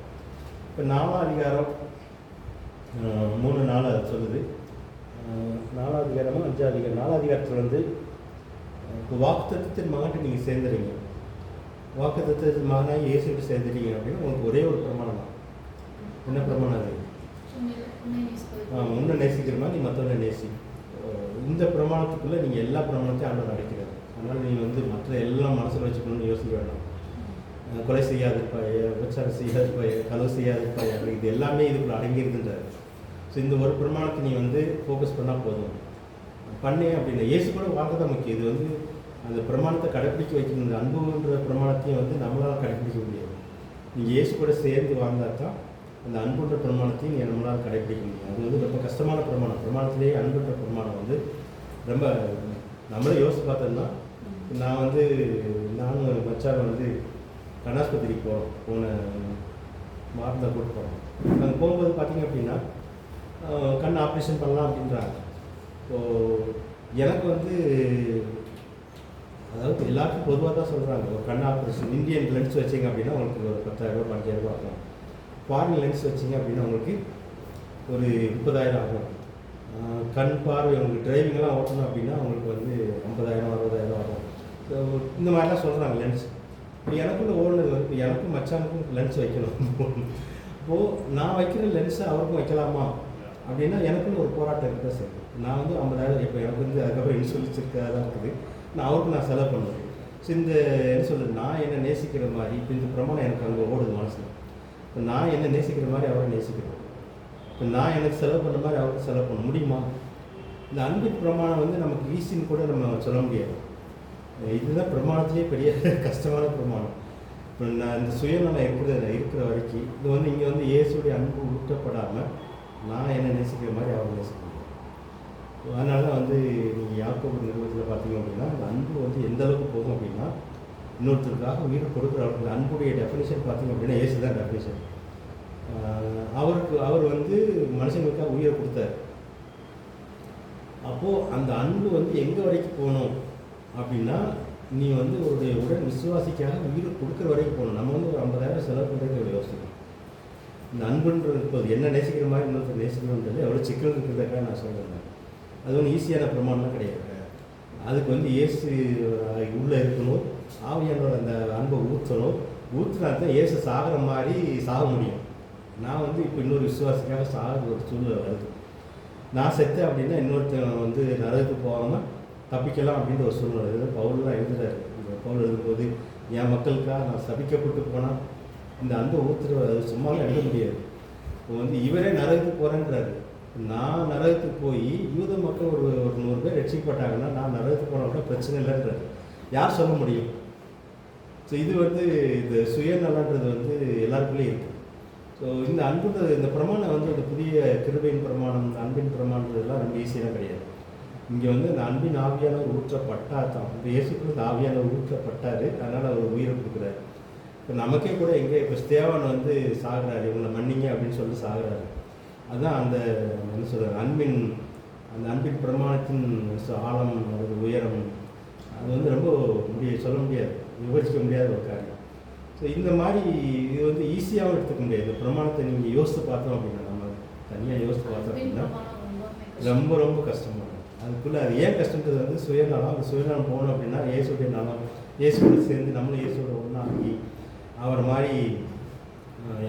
இப்போ 4ஆம் அதிகாரம் 3:4 அது சொல்லுது. 4ஆம் அதிகாரமா 5ஆம் அதிகாரம்? 4ஆம் அதிகாரத்தில் வந்து இப்போ வாக்குத்தத்தத்தின் மகன்ட்டு நீங்கள் சேர்ந்துறீங்க, வாக்குத்தத்தத்தின் மகனாக இயேசுகிட்ட சேர்ந்துட்டீங்க அப்படின்னா உங்களுக்கு ஒரே ஒரு பிரமாணம் தான். என்ன பிரமாணம் அது? உன்னை நேசிக்கிற மாதிரி நீ மற்றவனை நேசி. இந்த பிரமாணத்துக்குள்ளே நீங்கள் எல்லா பிரமாணத்தையும் ஆண்டவர் அடைக்கிறார். அதனால் நீங்கள் வந்து மற்ற எல்லாம் மனசில் வச்சுக்கணும்னு யோசிக்க வேண்டாம். கொலை செய்யாதிருப்பாய், விபச்சாரம் செய்யாதிருப்பாய், களவு செய்யாதிருப்பாய், இது எல்லாமே இதுக்குள்ள அடங்கியிருக்குன்றார். ஸோ இந்த ஒரு பிரமாணத்தை நீ வந்து ஃபோக்கஸ் பண்ணால் போதும். பண்ணேன் அப்படின்னா இயேசு கூட வாழ்க்கை தான் முக்கியம். இது வந்து அந்த பிரமாணத்தை கடைப்பிடிக்க வைக்கணும். இந்த அன்புன்ற பிரமாணத்தையும் வந்து நம்மளால் கடைப்பிடிக்க முடியாது. நீங்கள் இயேசு கூட சேர்ந்து வாழ்ந்தால் தான் அந்த அன்புன்ற பிரமாணத்தையும் நீங்கள் நம்மளால் கடைப்பிடிக்க முடியும். அது வந்து ரொம்ப கஷ்டமான பிரமாணம். பிரமாணத்திலேயே அன்புன்ற பிரமாணம் வந்து ரொம்ப நம்மளே யோசிச்சு பார்த்தோம்னா, நான் வந்து நானும் மச்சான் வந்து கண்ணாஸ்பத்திரிக்கு போன மார்னில் கூட்டு போகிறோம். அங்கே போகும்போது பார்த்திங்க அப்படின்னா கண் ஆப்ரேஷன் பண்ணலாம் அப்படின்றாங்க. ஸோ எனக்கு வந்து அதாவது எல்லாருக்கும் பொதுவாக தான் சொல்கிறாங்க, ஒரு கண் ஆப்ரேஷன் இந்தியன் லென்ஸ் வச்சிங்க அப்படின்னா உங்களுக்கு ஒரு 10,000 15,000 ஆகும். ஃபாரின் லென்ஸ் வச்சிங்க அப்படின்னா உங்களுக்கு ஒரு 30,000 ஆகும். கண் பார்வை உங்களுக்கு டிரைவிங்லாம் ஓட்டணும் அப்படின்னா உங்களுக்கு வந்து 50,000 60,000 ஆகும். ஸோ இந்த மாதிரிலாம் சொல்கிறாங்க லென்ஸ். இப்போ எனக்குள்ள ஓடுனது வந்து இப்போ எனக்கும் மச்சானுக்கும் லென்ஸ் வைக்கணும். இப்போது நான் வைக்கிற லென்ஸை அவருக்கும் வைக்கலாமா அப்படின்னா எனக்குன்னு ஒரு போராட்டம் இருக்க சார். நான் வந்து 50,000 இப்போ எனக்கு வந்து அதுக்கப்புறம் இன்சூரன்ஸ் இருக்கிறதா இருக்குது, நான் அவருக்கு நான் செலவு பண்ணுவேன். ஸோ இந்த என்ன சொல்கிறது, நான் என்னை நேசிக்கிற மாதிரி இப்போ இந்த பிரமாணம் எனக்கு அங்கே ஓடுது மனசில். இப்போ நான் என்னை நேசிக்கிற மாதிரி அவரை நேசிக்கிறேன். இப்போ நான் எனக்கு செலவு பண்ணுற மாதிரி அவருக்கு செலவு பண்ண முடியுமா? இந்த அன்பின் பிரமாணம் வந்து நமக்கு ஈஸின்னு கூட நம்ம சொல்ல முடியாது. இதுதான் பிரமாணத்திலே பெரிய கஷ்டமான பிரமாணம். இப்போ நான் இந்த சுயநலம் இருக்கிற வரைக்கும் இது வந்து இங்கே வந்து இயேசுடைய அன்பு ஊட்டப்படாமல் நான் என்ன நேசிக்கிற மாதிரி அவர் நேசிக்க முடியும். அதனால தான் வந்து நீங்கள் யாக்கோபு நிறுவனத்தில் பார்த்தீங்க அப்படின்னா அந்த அன்பு வந்து எந்த அளவுக்கு போகும் அப்படின்னா இன்னொருத்தருக்காக உயிர் கொடுக்குறவங்க. இந்த அன்புடைய டெஃபினேஷன் பார்த்தீங்க அப்படின்னா இயேசு தான் டெஃபினேஷன். அவர் வந்து மனுஷங்களுக்காக உயிரை கொடுத்தார். அப்போது அந்த அன்பு வந்து எங்கே வரைக்கும் போகணும் அப்படின்னா நீ வந்து ஒரு உடன் விசுவாசிக்காக உயிர் கொடுக்குற வரைக்கும் போகணும். நம்ம வந்து ஒரு 50,000 செலவு பண்ணுறதுக்கு எவ்வளோ யோசிக்கணும். இந்த அன்புன்றது இப்போ என்ன நேசிக்கிற மாதிரி இன்னொருத்தர் நேசிக்கணுன்றது எவ்வளோ சிக்கல் இருக்கிறதுக்காக நான் சொல்கிறேன். அது ஒன்றும் ஈஸியான பிரமாணம்லாம் கிடையாது. அதுக்கு வந்து இயேசு உள்ளே இருக்கணும், ஆவியானோட அந்த அன்பை ஊற்றணும். ஊற்றினா தான் இயேசு சாகிற மாதிரி சாக முடியும். நான் வந்து இப்போ இன்னொரு விசுவாசிக்காக சாகிற ஒரு சூழ்நிலை வருது. நான் செத்தேன் அப்படின்னா இன்னொருத்தன் வந்து நரகத்துக்கு போகாமல் தப்பிக்கலாம் அப்படின்ற ஒரு சூழ்நிலை இருக்குது. பவுல்லாம் எழுதுறாரு. பவுல் எழுதும்போது என் மக்களுக்காக நான் சபிக்கப்பட்டு போனால் இந்த அன்பை ஊற்றுறது அது சும்மாவே எழுத முடியாது. இப்போ வந்து இவரே நரகத்துக்கு போகிறேன்றாரு. நான் நரகத்துக்கு போய் யூத மக்கள் ஒரு 100 பேர் ரட்சிக்கப்பட்டாங்கன்னா நான் நரகத்துக்கு போனால் கூட பிரச்சனை இல்லைன்றாரு. யார் சொல்ல முடியும்? ஸோ இது வந்து இந்த சுயநலன்றது வந்து எல்லாருக்குள்ளேயும் இருக்குது. ஸோ இந்த அன்புன்றது இந்த பிரமாணம் வந்து இந்த புதிய கிருபையின் பிரமாணம், அன்பின் பிரமாணன்றதுலாம் ரொம்ப ஈஸியாக கிடையாது. இங்கே வந்து இந்த அன்பின் ஆவியானவர் ஊற்றப்பட்டால் தான் இப்போ இயேசுக்கு இந்த ஆவியானவர் ஊற்றப்பட்டார், அதனால் அவர் உயிரை கொடுக்குறாரு. இப்போ நமக்கே கூட எங்கே இப்போ ஸ்தேவான் வந்து சாகுறாரு, இவங்களை மன்னிங்க அப்படின்னு சொல்லிட்டு சாகுறாரு. அதுதான் அந்த என்ன சொல்கிறார் அந்த அன்பின் பிரமாணத்தின் ஆழம் அல்லது உயரம். அது வந்து ரொம்ப சொல்ல முடியாது, விவரிக்க முடியாத ஒரு காரியம். ஸோ இந்த மாதிரி இது வந்து ஈஸியாகவும் எடுத்துக்க முடியாது. இந்த பிரமாணத்தை நீங்கள் யோசித்து பார்த்தோம் அப்படின்னா, நம்ம தனியாக யோசித்து பார்த்தோம் அப்படின்னா ரொம்ப ரொம்ப கஷ்டமாக இருக்கும். அதுக்குள்ளே அது ஏன் கஷ்டன்றது வந்து சுயநலம். அந்த சுயநலம் போகணும் அப்படின்னா இயேசுடைய நலம், இயேசுவோட சேர்ந்து நம்மளும் இயேசுவோட ஒன்றாகி அவர் மாதிரி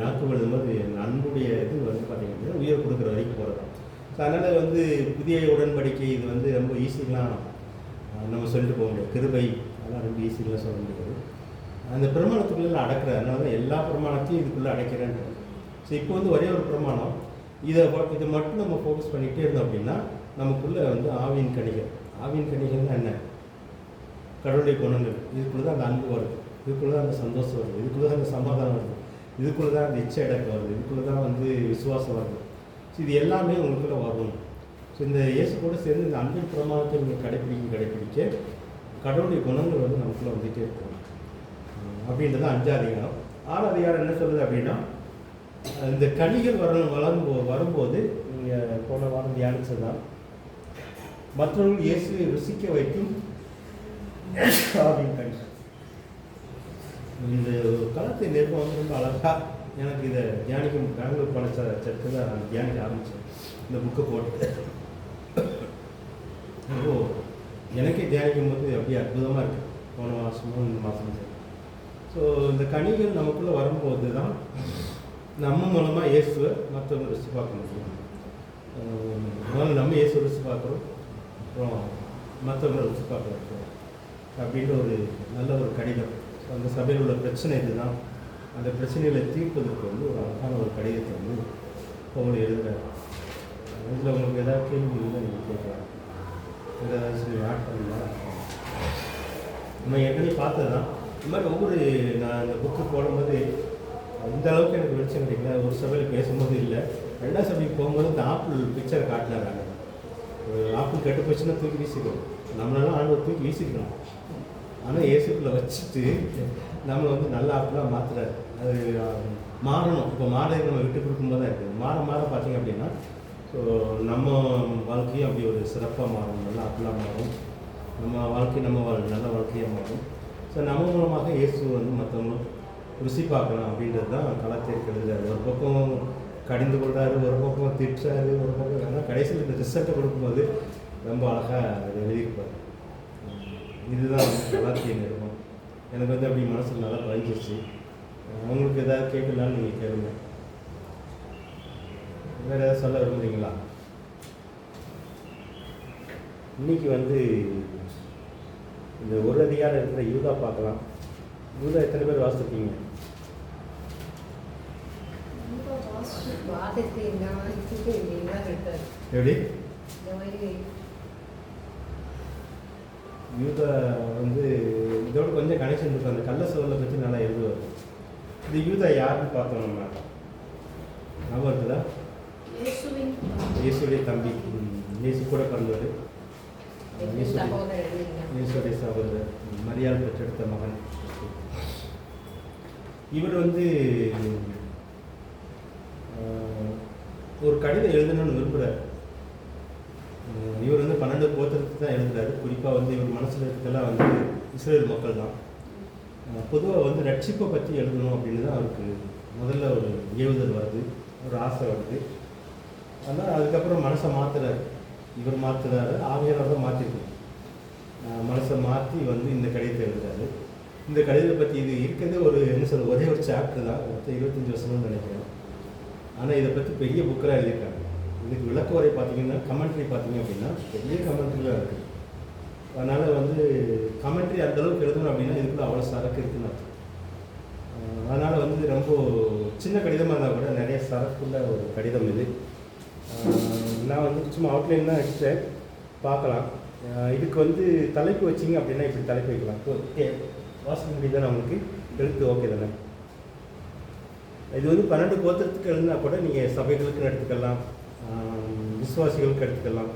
யாக்கோபு எழுதும்போது அன்புடைய இது வந்து பார்த்திங்கன்னா உயிர் கொடுக்குற வரைக்கும் போகிறது. ஸோ அதனால் வந்து புதிய உடன்படிக்கை இது வந்து ரொம்ப ஈஸிலாம் நம்ம சொல்லிட்டு போக முடியாது. கிருபை அதெல்லாம் ரொம்ப ஈஸிலாம் சொல்ல முடியாது. அந்த பிரமாணத்துக்குள்ளே அடக்கிறார். அதனால தான் எல்லா பிரமாணத்தையும் இதுக்குள்ளே அடைக்கிறேன்றது. ஸோ இப்போ வந்து ஒரே ஒரு பிரமாணம், இதை மட்டும் நம்ம ஃபோக்கஸ் பண்ணிகிட்டே இருந்தோம் அப்படின்னா நமக்குள்ளே வந்து ஆவியின் கனிகள்னா என்ன? கடவுளுடைய குணங்கள். இதுக்குள்ளே தான் அந்த அன்பு வருது, இதுக்குள்ளே தான் அந்த சந்தோஷம் வருது, இதுக்குள்ளே தான் அந்த சமாதானம் வருது, இதுக்குள்ளே தான் அந்த இச்சை அடக்கம் வருது, இதுக்குள்ளே தான் வந்து விசுவாசம் வருது. ஸோ இது எல்லாமே உங்களுக்குள்ளே வரும். ஸோ இந்த இயேசு கூட சேர்ந்து இந்த அன்பின் பிரமாணத்தை நீங்கள் கடைப்பிடிக்க கடவுளுடைய குணங்கள் வந்து நமக்குள்ளே வந்துகிட்டே இருக்கும். அப்படின்றது 5ஆம் அதிகாரம். 6ஆம் அதிகாரம் என்ன சொல்லுது அப்படின்னா, இந்த கனிகள் வரும்போது நீங்கள் போன வாரம் தியானிச்சதுதான், மற்றவர்கள் இயேசு ருசிக்க வைக்கும் ஆவியின் கனி. இந்த களத்தை நிர்வாகம் வந்து ரொம்ப அழகாக எனக்கு இதை தியானிக்கும் பெங்களூர் போன சர்ச்சு தான் நான் தியானிக்க ஆரம்பித்தேன் இந்த புக்கை போட்டு. எனக்கே தியானிக்கும் போது அப்படியே அற்புதமாக இருக்குது. போன மாதமும் இந்த மாதமும் சரி. ஸோ இந்த கனிகள் நமக்குள்ளே வரும்போது தான் நம்ம மூலமாக இயேசுவை மற்றவங்க ருசி பார்க்க முடியும். முதல்ல நம்ம இயேசு ருசி பார்க்குறோம், அப்புறம் மற்றவங்க ருசி பார்க்க வைக்கிறோம் அப்படின்ற ஒரு நல்ல ஒரு கடிதம். அந்த சபையில் உள்ள பிரச்சனை இதுதான். அந்த பிரச்சனைகளை தீர்ப்பதற்கு வந்து ஒரு அழகான ஒரு கடிதத்தை வந்து பவுல் எழுதுகிறார். இதில் உங்களுக்கு ஏதாவது கேள்வி இல்லை நீங்கள் கேட்கலாம், ஏதாவது சொல்லி ஆட் பண்ணலாம். நம்ம ஏற்கனவே பார்த்தது தான். இந்த மாதிரி ஒவ்வொரு நான் இந்த புக்கு போடும்போது இந்த அளவுக்கு எனக்கு வெளிச்சம் கிடைக்கல. ஒரு சபையில் பேசும்போது இல்லை, 2ஆம் சபைக்கு போகும்போது இந்த ஆப்பிள் பிக்சரை காட்டினாங்க. ஒரு ஆப்பிள் கெட்டு போச்சுன்னா தூக்கி வீசிக்கணும், நம்மளால ஆண்டவர் தூக்கி வீசிக்கணும். ஆனால் இயேசுக்குள்ளே வச்சுட்டு நம்மளை வந்து நல்ல ஆப்பிளாக மாற்றுறாரு. அது மாறணும். இப்போ மாறதை நம்ம விட்டு கொடுக்கும்போது தான் இருக்குது. மாற பார்த்தீங்க அப்படின்னா ஸோ நம்ம வாழ்க்கையும் அப்படி ஒரு சிறப்பாக மாறும், நல்ல ஆப்பிளாக மாறும். நம்ம வாழ்க்கை நல்ல வாழ்க்கையாக மாறும். ஸோ நம்ம மூலமாக இயேசு வந்து மற்றவங்களும் ருசி பார்க்கலாம் அப்படின்றது தான் கலாத்திற்கு எழுதுறாரு. ஒரு பக்கம் கடிந்து கொள்றாரு, ஒரு பக்கம் திட்டுறாரு, ஒரு பக்கம் ஆனால் கடைசியில் இந்த ரிசல்ட்டை கொடுக்கும்போது ரொம்ப அழகாக அதை எழுதியிருப்பார். இதுதான் கலாத்திய நிறுவனம். எனக்கு வந்து அப்படி மனசில் நல்லா பதிஞ்சிருச்சு. உங்களுக்கு ஏதாவது கேட்கலான்னு நீங்கள் கேளுங்க. வேறு ஏதாவது சொல்ல விரும்புகிறீங்களா? இன்றைக்கி வந்து இந்த ஒரு அதிகாரம் இருக்கிற யூதா பார்க்கலாம். யூதா எத்தனை பேர் வாசிச்சிருக்கீங்க? எப்படி யூதா வந்து இதோட கொஞ்சம் கனெக்ஷன் இருக்கும். அந்த கள்ள சோதனை பற்றி நல்லா எழுதுவார். இது யூதா யாருன்னு பார்த்தோம் நம்ம ஞாபகம் இருக்குதா? இயேசுடைய தம்பி, இயேசு கூட பிறந்தவர், இயேசுடைய சகோதரர், மரியாள் பெற்றெடுத்த மகன். இவர் வந்து ஒரு கடிதம் எழுதணும்னு விரும்புகிறார். இவர் வந்து 12 கோத்திரத்துக்கு தான் எழுதுறாரு. குறிப்பாக வந்து இவர் மனசில் இருக்கிறதெல்லாம் வந்து இஸ்ரேல் மக்கள் தான். பொதுவாக வந்து ரட்சிப்பை பற்றி எழுதணும் அப்படின்னு தான் அவருக்கு முதல்ல ஒரு ஏவுதல் வருது, ஒரு ஆசை வருது. ஆனால் அதுக்கப்புறம் மனசை மாற்றுறாரு, இவர் மாற்றுறாரு, ஆவியானவர் தான் மாற்றிருக்கணும். மனசை மாற்றி வந்து இந்த கடிதத்தை எழுதுறாரு. இந்த கடிதத்தை பற்றி இது இருக்கிறது ஒரு என்ன சொல்ல ஒரே ஒரு சாப்டர் தான், மொத்தம் 25 வருஷம்னு நினைக்கிறேன். ஆனால் இதை பற்றி பெரிய புக்கெலாம் எழுதியிருக்காங்க. இதுக்கு விளக்க உரை பார்த்தீங்கன்னா, கமெண்ட்ரி பார்த்தீங்க அப்படின்னா பெரிய கமெண்ட்ரிலாம் இருக்குது. அதனால் வந்து கமெண்ட்ரி அந்தளவுக்கு எழுதணும் அப்படின்னா இதுக்குள்ள அவ்வளோ சரக்கு இருக்குன்னு அர்த்தம். அதனால் வந்து ரொம்ப சின்ன கடிதமாக இருந்தால் கூட நிறைய சரக்குள்ள ஒரு கடிதம் இது. நான் வந்து சும்மா அவுட்லைன் தான் வச்சுட்டேன், பார்க்கலாம். இதுக்கு வந்து தலைப்பு வச்சிங்க அப்படின்னா இப்படி தலைப்பு வைக்கலாம். ஓகே, வாசிக்க முடியுது தானே அவங்களுக்கு, எழுத்து ஓகே தானே. இது வந்து 12 கோத்திரத்துக்கு எழுதினா கூட நீங்கள் சபைகளுக்குன்னு எடுத்துக்கலாம், விசுவாசிகளுக்கு எடுத்துக்கலாம்.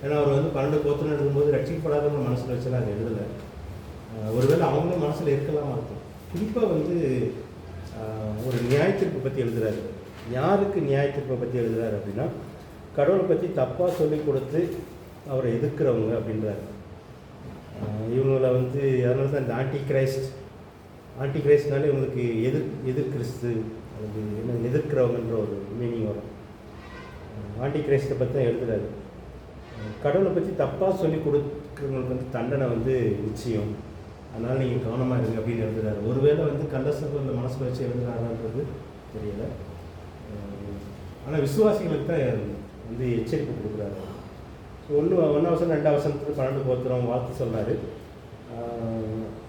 ஏன்னா அவர் வந்து 12 கோத்திரம் எழுதும்போது ரட்சிக்கப்படாதவங்க மனசில் வச்சுலாம் அது எழுதலை. ஒருவேளை அவங்களும் மனசில் இருக்கலாமா இருக்கும். குறிப்பாக வந்து ஒரு நியாயத்தீர்ப்பை பற்றி எழுதுகிறாரு. யாருக்கு நியாயத்தீர்ப்பை பற்றி எழுதுகிறாரு அப்படின்னா, கடவுளை பற்றி தப்பாக சொல்லி கொடுத்து அவரை எதிர்க்கிறவங்க அப்படின்றாரு. இவங்கள வந்து அதனால தான் இந்த ஆன்டி கிரைஸ்ட்னாலே இவங்களுக்கு எதிர் கிறிஸ்து, அது என்ன எதிர்க்கிறவங்கன்ற ஒரு மீனிங் வரும். ஆன்டி கிரைஸ்ட்டை பற்றி தான் எழுதுகிறாரு. கடவுளை பற்றி தப்பாக சொல்லி கொடுக்குறவங்களுக்கு வந்து தண்டனை வந்து நிச்சயம், அதனால் நீங்கள் கவனமாக இருங்க அப்படின்னு எழுதுகிறாரு. ஒருவேளை வந்து கள்ளசபையில் மனசில் வச்சு எழுதுகிறாரான்றது தெரியல. ஆனால் விசுவாசிகளுக்கு தான் வந்து எச்சரிக்கை கொடுக்குறாரு. ஸோ 1 வசனம் 2 வசனத்துக்கு 12 கோத்திரம் வாழ்த்து சொன்னார்.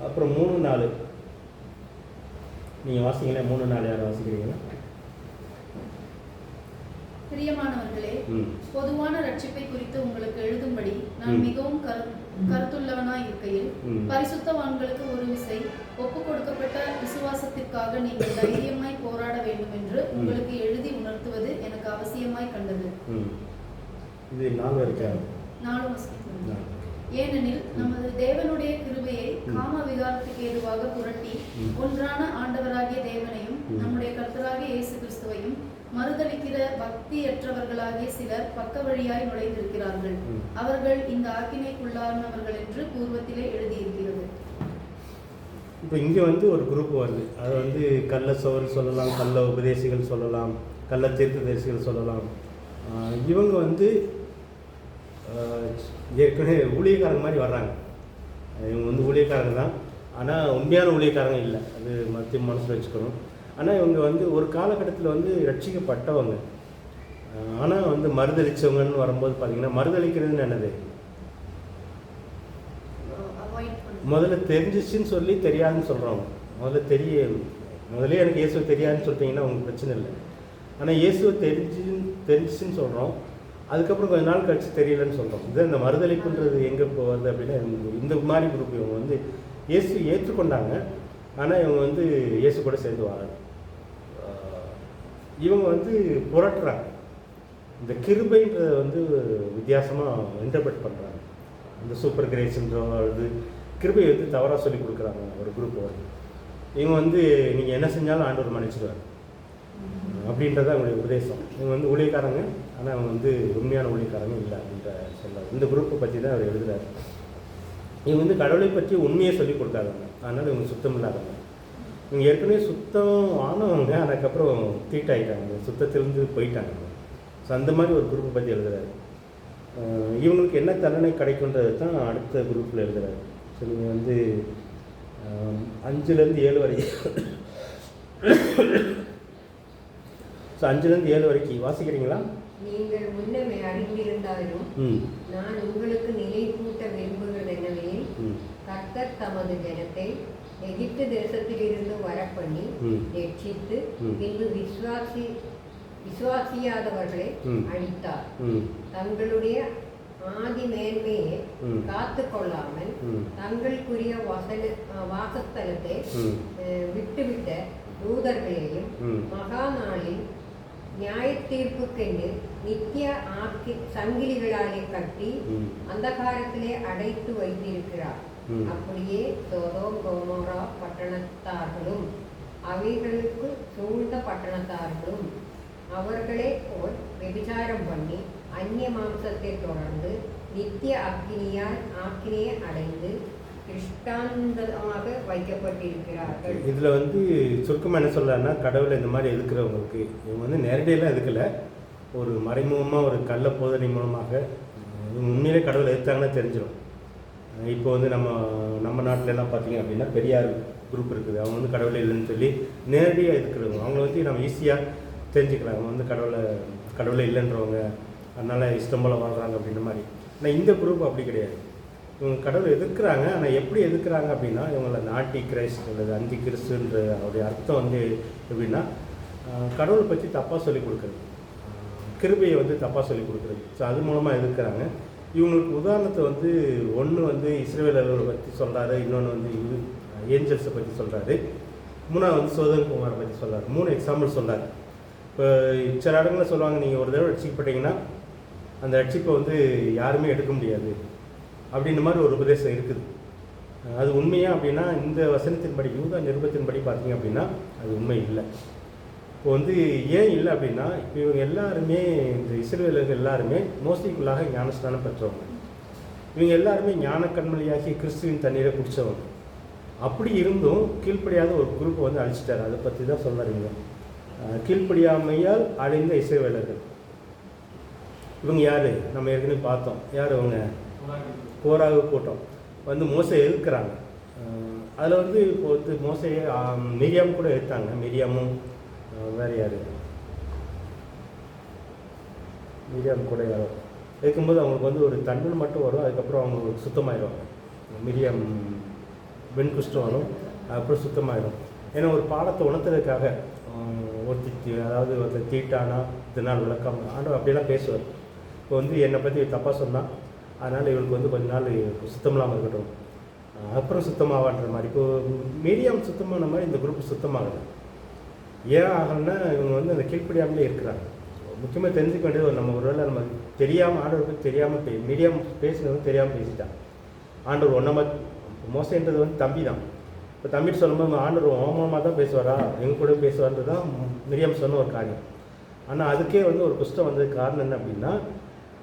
அப்புறம் 3-4 நீங்கள் வாசிங்களே, 3-4 யாரை வாசிக்கிறீங்களா? பிரியமானவர்களே, பொதுவான ரட்சிப்பை குறித்து உங்களுக்கு எழுதும்படி நான் மிகவும் கருத்துள்ளவனாய் இருக்கையில், பரிசுத்தவான்களுக்கு ஒரு விசை ஒப்புக் கொடுக்கப்பட்ட விசுவாசத்திற்காக நீங்கள் தைரியமாய் போராட வேண்டும் என்று உங்களுக்கு எழுதி உணர்த்துவது எனக்கு அவசியமாய் கண்டது. இது 4 வரைக்கும் 4 வசனம். ஏனெனில் நமது தேவனுடைய கிருபையை காம விகாரத்துக்கு ஏதுவாக புரட்டி ஒன்றான ஆண்டவராகிய தேவனையும் நம்முடைய கர்த்தராகிய இயேசு கிறிஸ்துவையும் மறுதலிக்கிற பக்தியற்றவர்களாகிய சிலர் பக்க வழியாய் நுழைந்திருக்கிறார்கள். அவர்கள் இந்த ஆக்கினைக்குள்ளானவர்கள் என்று பூர்வத்திலே எழுதியிருக்கிறது. இப்போ இங்கே வந்து ஒரு குரூப் வருது. அது வந்து கள்ள சோறு சொல்லலாம், கள்ள உபதேசிகள் சொல்லலாம், கள்ள தீர்க்கதரிசிகள் சொல்லலாம். இவங்க வந்து ஏற்கனவே ஊழியக்காரங்க மாதிரி வர்றாங்க. இவங்க வந்து ஊழியக்காரங்க தான், ஆனால் உண்மையான ஊழியக்காரங்க இல்லை, அது மத்திய மனசில் வச்சுக்கணும். ஆனால் இவங்க வந்து ஒரு காலகட்டத்தில் வந்து ரட்சிக்கப்பட்டவங்க, ஆனால் வந்து மறுதளித்தவங்கன்னு வரும்போது பார்த்தீங்கன்னா, மறுதளிக்கிறதுன்னு என்னது? முதல்ல தெரிஞ்சிச்சுன்னு சொல்லி தெரியாதுன்னு சொல்கிறவங்க. முதல்ல எனக்கு இயேசுவை தெரியாதுன்னு சொல்லிட்டீங்கன்னா உங்களுக்கு பிரச்சனை இல்லை. ஆனால் இயேசுவை தெரிஞ்சிச்சுன்னு சொல்கிறோம், அதுக்கப்புறம் கொஞ்ச நாள் கழிச்சு தெரியலன்னு சொல்கிறோம். இது இந்த மறுதளிப்புன்றது எங்கே போகிறது அப்படின்னா, இந்த மாதிரி குரூப் இவங்க வந்து இயேசு ஏற்றுக்கொண்டாங்க, ஆனால் இவங்க வந்து இயேசு கூட சேர்ந்து வாழ இவங்க வந்து புரட்டுறாங்க. இந்த கிருபைன்றதை வந்து வித்தியாசமாக இன்டர்பிரட் பண்ணுறாங்க. இந்த சூப்பர் கிரேஸ்ன்றது கிருபையை வந்து தவறாக சொல்லி கொடுக்குறாங்க ஒரு குரூப் வருது. இவங்க வந்து நீங்கள் என்ன செஞ்சாலும் ஆண்டவர் மன்னிச்சிடுவார் அப்படின்றத அவங்களுடைய உபதேசம். இவங்க வந்து ஊழியக்காரங்க, ஆனால் அவங்க வந்து உண்மையான ஊழியக்காரங்க இல்லை அப்படின்ற சொல்கிறார். இந்த குரூப்பை பற்றி தான் அவர் எழுதுகிறார். இவங்க வந்து கடவுளை பற்றி உண்மையை சொல்லி கொடுக்காதவங்க, அதனால் இவங்க சுத்தம் இல்லாதவங்க. இவங்க ஏற்கனவே சுத்தம் ஆனவங்க, அதுக்கப்புறம் தீட்டாயிட்டாங்க, சுத்தத்திலிருந்து போயிட்டாங்க. ஸோ அந்த மாதிரி ஒரு குரூப்பை பற்றி எழுதுகிறாரு. இவங்களுக்கு என்ன தண்டனை கிடைக்குன்றது தான் அடுத்த குரூப்பில் எழுதுகிறாரு. ஸோ நீங்கள் வந்து 5-7 வரைக்கும் ஸோ 5-7 வரைக்கும் வாசிக்கிறீங்களா? நீங்கள் முன்னமே அறிந்திருந்தாலும் நான் உங்களுக்கு நினைவூட்ட விரும்புகிறது என்னவெனில், கர்த்தர் தமது ஜனத்தை எகிப்து தேசத்திலிருந்து வரப்பண்ணி ரட்சித்து பின்பு விசுவாசியாதவர்களை அழித்தார். தங்களுடைய ஆதி மேன்மையை காத்து கொள்ளாமல் தங்களுக்குரிய வாசஸ்தலத்தை விட்டுவிட்ட தூதர்களையும் மகா நாளில் நியாய தீர்ப்புக்கென்று நித்திய சங்கிலிகளாலே கட்டி அந்தகாரத்திலே அடைத்து வைத்திருக்கிறார். அப்படியே சோதோம் கோமோரா பட்டணத்தார்களும் அவைகளுக்கு சூழ்ந்த பட்டணத்தார்களும் அவர்களே போல் விபச்சாரம் பண்ணி அந்நிய மாம்சத்தை தொடர்ந்து நித்திய அக்கினியால் ஆக்கினியை அடைந்து திருஷ்டாந்தமாக வைக்கப்பட்டிருக்கிறார்கள். இதில் வந்து சுருக்கமாக என்ன சொல்கிறாருன்னா, கடவுளை இந்த மாதிரி எதுக்குறவங்களுக்கு இவங்க வந்து நேரடியெல்லாம் எதுக்கலை, ஒரு மறைமுகமாக ஒரு கள்ள போதனை மூலமாக இவங்க உண்மையிலே கடவுளை எதிர்த்தாங்கன்னா தெரிஞ்சிடும். இப்போ வந்து நம்ம நாட்டிலலாம் பார்த்தீங்க அப்படின்னா பெரியார் குரூப் இருக்குது. அவங்க வந்து கடவுளை இல்லைன்னு சொல்லி நேரடியாக எதுக்குறவங்க. அவங்கள வந்து நம்ம ஈஸியாக தெரிஞ்சுக்கலாம். அவங்க வந்து கடவுளை இல்லைன்றவங்க, அதனால் இஷ்டம் போல் வாழ்கிறாங்க அப்படின்ற மாதிரி. ஆனால் இந்த குரூப் அப்படி கிடையாது. இவங்க கடவுளை எதிர்க்கிறாங்க. ஆனால் எப்படி எதிர்க்கிறாங்க அப்படின்னா, இவங்கள ஆன்டி கிரைஸ்ட் அல்லது அந்தி கிறிஸ்துன்ற அவருடைய அர்த்தம் வந்து எப்படின்னா, கடவுளை பற்றி தப்பாக சொல்லிக் கொடுக்குறது, கிருபையை வந்து தப்பாக சொல்லிக் கொடுக்குறது. ஸோ அது மூலமாக எதிர்க்கிறாங்க. இவங்களுக்கு உதாரணத்தை வந்து ஒன்று வந்து இஸ்ரவேலர்களை பற்றி சொல்கிறாரு, இன்னொன்று வந்து ஏஞ்சல்ஸை பற்றி சொல்கிறாரு, மூணாவது வந்து சோதன்குமாரை பற்றி சொல்கிறார். 3 எக்ஸாம்பிள் சொல்கிறார். இப்போ சில இடங்களில் சொல்லுவாங்க, நீங்கள் ஒரு தடவை ரட்சிக்கப்பட்டீங்கன்னா அந்த ரட்சிப்பை வந்து யாருமே எடுக்க முடியாது அப்படின்ற மாதிரி ஒரு உபதேசம் இருக்குது. அது உண்மையா அப்படின்னா, இந்த வசனத்தின்படி யூதா நிருபத்தின்படி பார்த்தீங்க அப்படின்னா அது உண்மை இல்லை. இப்போ வந்து ஏன் இல்லை அப்படின்னா, இப்போ இவங்க எல்லாருமே, இந்த இஸ்ரவேலர்கள் எல்லாருமே மோசைக்குள்ளாக ஞானஸ்நானம் பெற்றவங்க. இவங்க எல்லாருமே ஞான கண்மொழியாகி கிறிஸ்துவின் தண்ணீரை குடித்தவங்க. அப்படி இருந்தும் கீழ்ப்படியாத ஒரு குரூப்பை வந்து அழிச்சிட்டார். அதை பற்றி தான் சொல்கிறாங்க. கீழ்ப்படியாமையால் அழிந்த இஸ்ரவேலர்கள். இவங்க யார்? நம்ம ஏற்கனவே பார்த்தோம். யார் அவங்க? கோராகு கூட்டம் வந்து மோசை எதிர்க்கிறாங்க. அதில் வந்து இப்போ வந்து மோசையை மிரியாம் கூட எடுத்தாங்க. மிரியாமும் வேறு யார்? மிரியாம் கூட யாரோ இருக்கும்போது அவங்களுக்கு வந்து ஒரு தண்டனை மட்டும் வரும். அதுக்கப்புறம் அவங்க சுத்தமாயிடுவாங்க. மிரியாம் வெண் குஷ்டம் வரும், அப்புறம் சுத்தமாயிடும். ஏன்னா ஒரு பாடத்தை உணர்த்துறதுக்காக ஒருத்தி, அதாவது ஒருத்தர் தீட்டானா இதனால் விளக்கம் ஆண்டவர் அப்படியெல்லாம் பேசுவார். இப்போ வந்து என்னை பற்றி தப்பாக சொன்னால் அதனால் இவளுக்கு வந்து கொஞ்ச நாள் சுத்தம் இல்லாமல் இருக்கட்டும், அப்புறம் சுத்தமாகன்ற மாதிரி. இப்போது மீடியம் சுத்தமான மாதிரி இந்த குரூப் சுத்தமாகலை. ஏன் ஆகலைன்னா, இவங்க வந்து அந்த கீழ்ப்படியாமலே இருக்கிறாங்க. முக்கியமாக தெரிஞ்சுக்க வேண்டியது, நம்ம ஒரு வேளை நம்ம தெரியாமல் ஆண்டவருக்கு தெரியாமல் மீடியம் பேசுனது தெரியாமல் பேசிட்டான். ஆண்டவர் ஒன்றை மோசைன்றது வந்து தம்பி தான். இப்போ தம்பிட்டு சொல்லும்போது ஆண்டவர் ஓமமாக தான் பேசுவாரா, எங்கள் கூட பேசுவார்ன்றது தான் மிரியாம் சொன்ன ஒரு காரியம். ஆனால் அதுக்கே வந்து ஒரு குஷ்டம் வந்தது. காரணம் என்ன அப்படின்னா,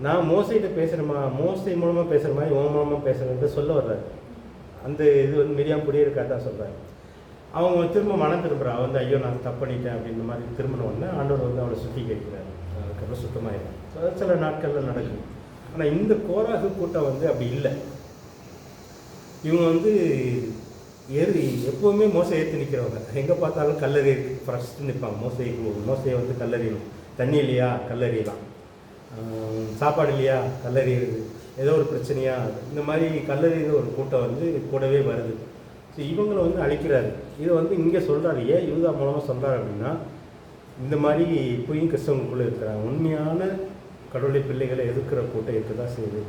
நான் மோசைகிட்ட பேசுகிறேமா, மோசை மூலமாக பேசுகிற மாதிரி ஓ மூலமாக பேசுகிறேன்ட்டு சொல்ல வர்றாரு. அந்த இது வந்து மிரியாம் புரிய இருக்காதான் சொல்கிறாரு. அவங்க திரும்ப மனம் திரும்புகிறா, வந்து ஐயோ நான் தப்பு பண்ணிட்டேன் அப்படின்ற மாதிரி திரும்பின உடனே ஆண்டவர் வந்து அவளை சுற்றி கேட்கிறாரு. அதுக்கப்புறம் சுத்தமாயிடும். அது சில நாட்களில் நடக்கும். ஆனால் இந்த கோராகு கூட்டம் வந்து அப்படி இல்லை. இவங்க வந்து எப்போவுமே மோசை ஏற்றி நிற்கிறவங்க. எங்கே பார்த்தாலும் கல்லறி ஃபஸ்ட்டு நிற்பாங்க. மோசையை வந்து கல்லறியணும். தண்ணி இல்லையா, கல்லறியலாம். சாப்பாடு இல்லையா, கல்லறியுது. ஏதோ ஒரு பிரச்சனையா, இந்த மாதிரி கல்லறிகிற ஒரு கூட்டம் வந்து கூடவே வருது. ஸோ இவங்களை வந்து அழிக்கிறாரு. இதை வந்து இங்கே சொல்கிறாரு. ஏன் யூதா மூலமாக சொல்கிறாரு அப்படின்னா, இந்த மாதிரி இப்போயும் கிறிஸ்தவங்களுக்குள்ளே இருக்கிறாங்க. உண்மையான கடவுளை பிள்ளைகளை எதிர்க்கிற கூட்டம் இருக்க தான் செய்யுது.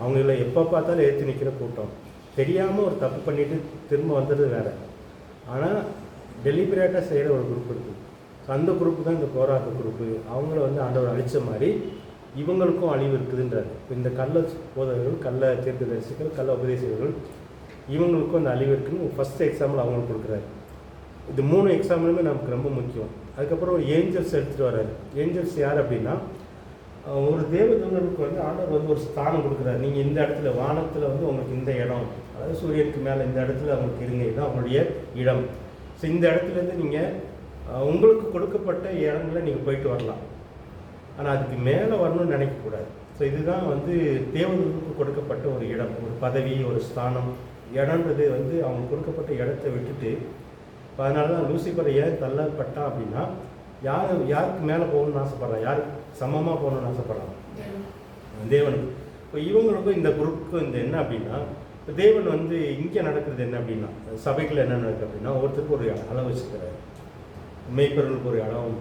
அவங்கள எப்போ பார்த்தாலும் ஏற்றி நிற்கிற கூட்டம். தெரியாமல் ஒரு தப்பு பண்ணிவிட்டு திரும்ப வந்துடுறது வேறு. ஆனால் டெலிபரேட்டாக செய்கிற ஒரு குரூப் இருக்குது. ஸோ அந்த குரூப்பு தான் இந்த கோராகு குரூப்பு. அவங்கள வந்து ஆண்டவர் அழித்த மாதிரி இவங்களுக்கும் அழிவு இருக்குதுன்றார். இப்போ இந்த கள்ள போதகர்கள், கள்ள தீர்க்கதரிசிகள், கள்ள உபதேசிகர்கள், இவங்களுக்கும் அந்த அழிவு இருக்குன்னு ஃபஸ்ட் எக்ஸாம்பிள் அவங்களுக்கு கொடுக்குறாரு. இது 3 எக்ஸாம்பிளுமே நமக்கு ரொம்ப முக்கியம். அதுக்கப்புறம் ஏஞ்சல்ஸ் எடுத்துகிட்டு வர்றாரு. ஏஞ்சல்ஸ் யார் அப்படின்னா, ஒரு தேவதூதருக்கு வந்து ஆண்டவர் வந்து ஒரு ஸ்தானம் கொடுக்குறாரு. நீங்கள் இந்த இடத்துல வானத்தில் வந்து உங்களுக்கு இந்த இடம், அதாவது சூரியனுக்கு மேலே இந்த இடத்துல அவங்களுக்கு இருங்க, இதுதான் அவங்களுடைய இடம். ஸோ இந்த இடத்துலேருந்து நீங்கள் உங்களுக்கு கொடுக்கப்பட்ட இடங்களை நீங்கள் போயிட்டு வரலாம். ஆனால் அதுக்கு மேலே வரணும்னு நினைக்கக்கூடாது. ஸோ இதுதான் வந்து தேவதூதருக்கு கொடுக்கப்பட்ட ஒரு இடம், ஒரு பதவி, ஒரு ஸ்தானம். இடன்றது வந்து அவங்க கொடுக்கப்பட்ட இடத்த விட்டுட்டு, இப்போ அதனால தான் லூசிபரை ஏன் தள்ளப்பட்டான் அப்படின்னா, யாருக்கு மேலே போகணும்னு ஆசைப்பட்றான், யாருக்கு சமமாக போகணும்னு ஆசைப்பட்றான்? தேவனுக்கு. இப்போ இவங்களுக்கும் இந்த குரூப்புக்கும் இந்த என்ன அப்படின்னா, இப்போ தேவன் வந்து இங்கே நடக்கிறது என்ன அப்படின்னா, சபைக்குள்ள என்ன நடக்குது அப்படின்னா, ஒருத்தருக்கு ஒரு அளவு வச்சுக்கிறாரு. மேய்ப்பர்களுக்கு ஒரு இடம்,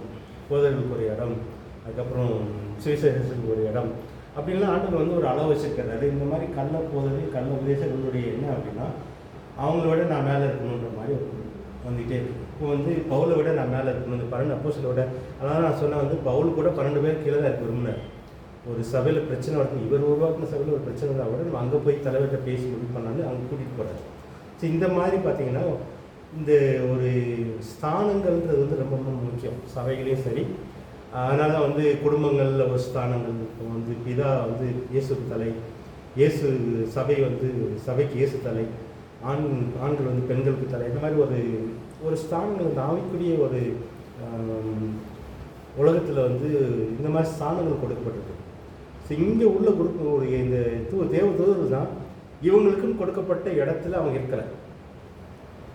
போதர்களுக்கு ஒரு இடம், அதுக்கப்புறம் சுவிசேஷத்துக்கு ஒரு இடம், அப்படின்லாம் ஆண்டவர் வந்து ஒரு அளவு வச்சுருக்கிறாரு. இந்த மாதிரி கள்ள போதல், கள்ள உபதேசங்களுடைய என்ன அப்படின்னா, அவங்கள விட நான் மேலே இருக்கணுன்ற மாதிரி ஒரு வந்துகிட்டே இருக்கு. இப்போ வந்து பவுலை விட நான் மேலே இருக்கணும், இந்த 12 அப்போஸ்தலரை விட. அதனால் நான் சொன்னேன் வந்து பவுல் கூட 12 பேர் கீழே தான் இருக்க விரும்பினார். ஒரு சபையில் பிரச்சனை வருது, இவர் உருவாக்கின சபையில் ஒரு பிரச்சனை இருந்தால் கூட நம்ம அங்கே போய் தலைவர்கிட்ட பேசி முடிவு பண்ணாலும் அங்கே கூட்டிகிட்டு போகிறார். ஸோ இந்த மாதிரி பார்த்தீங்கன்னா இந்த ஒரு ஸ்தானங்கள்ன்றது வந்து ரொம்ப ரொம்ப முக்கியம் சபைகளையும் சரி. அதனால தான் வந்து குடும்பங்களில் ஒரு ஸ்தானங்கள், இப்போ வந்து பிதா வந்து இயேசுக்கு தலை, இயேசு சபை வந்து சபைக்கு இயேசு தலை, ஆண்கள் வந்து பெண்களுக்கு தலை, இந்த மாதிரி ஒரு ஸ்தானங்கள் இந்த ஆவிக்குரிய ஒரு உலகத்தில் வந்து இந்த மாதிரி ஸ்தானங்கள் கொடுக்கப்பட்டிருக்கு. ஸோ இங்கே உள்ள கொடுக்க இந்த தேவதூதர்கள் தான் இவங்களுக்குன்னு கொடுக்கப்பட்ட இடத்துல அவங்க இருக்கலை.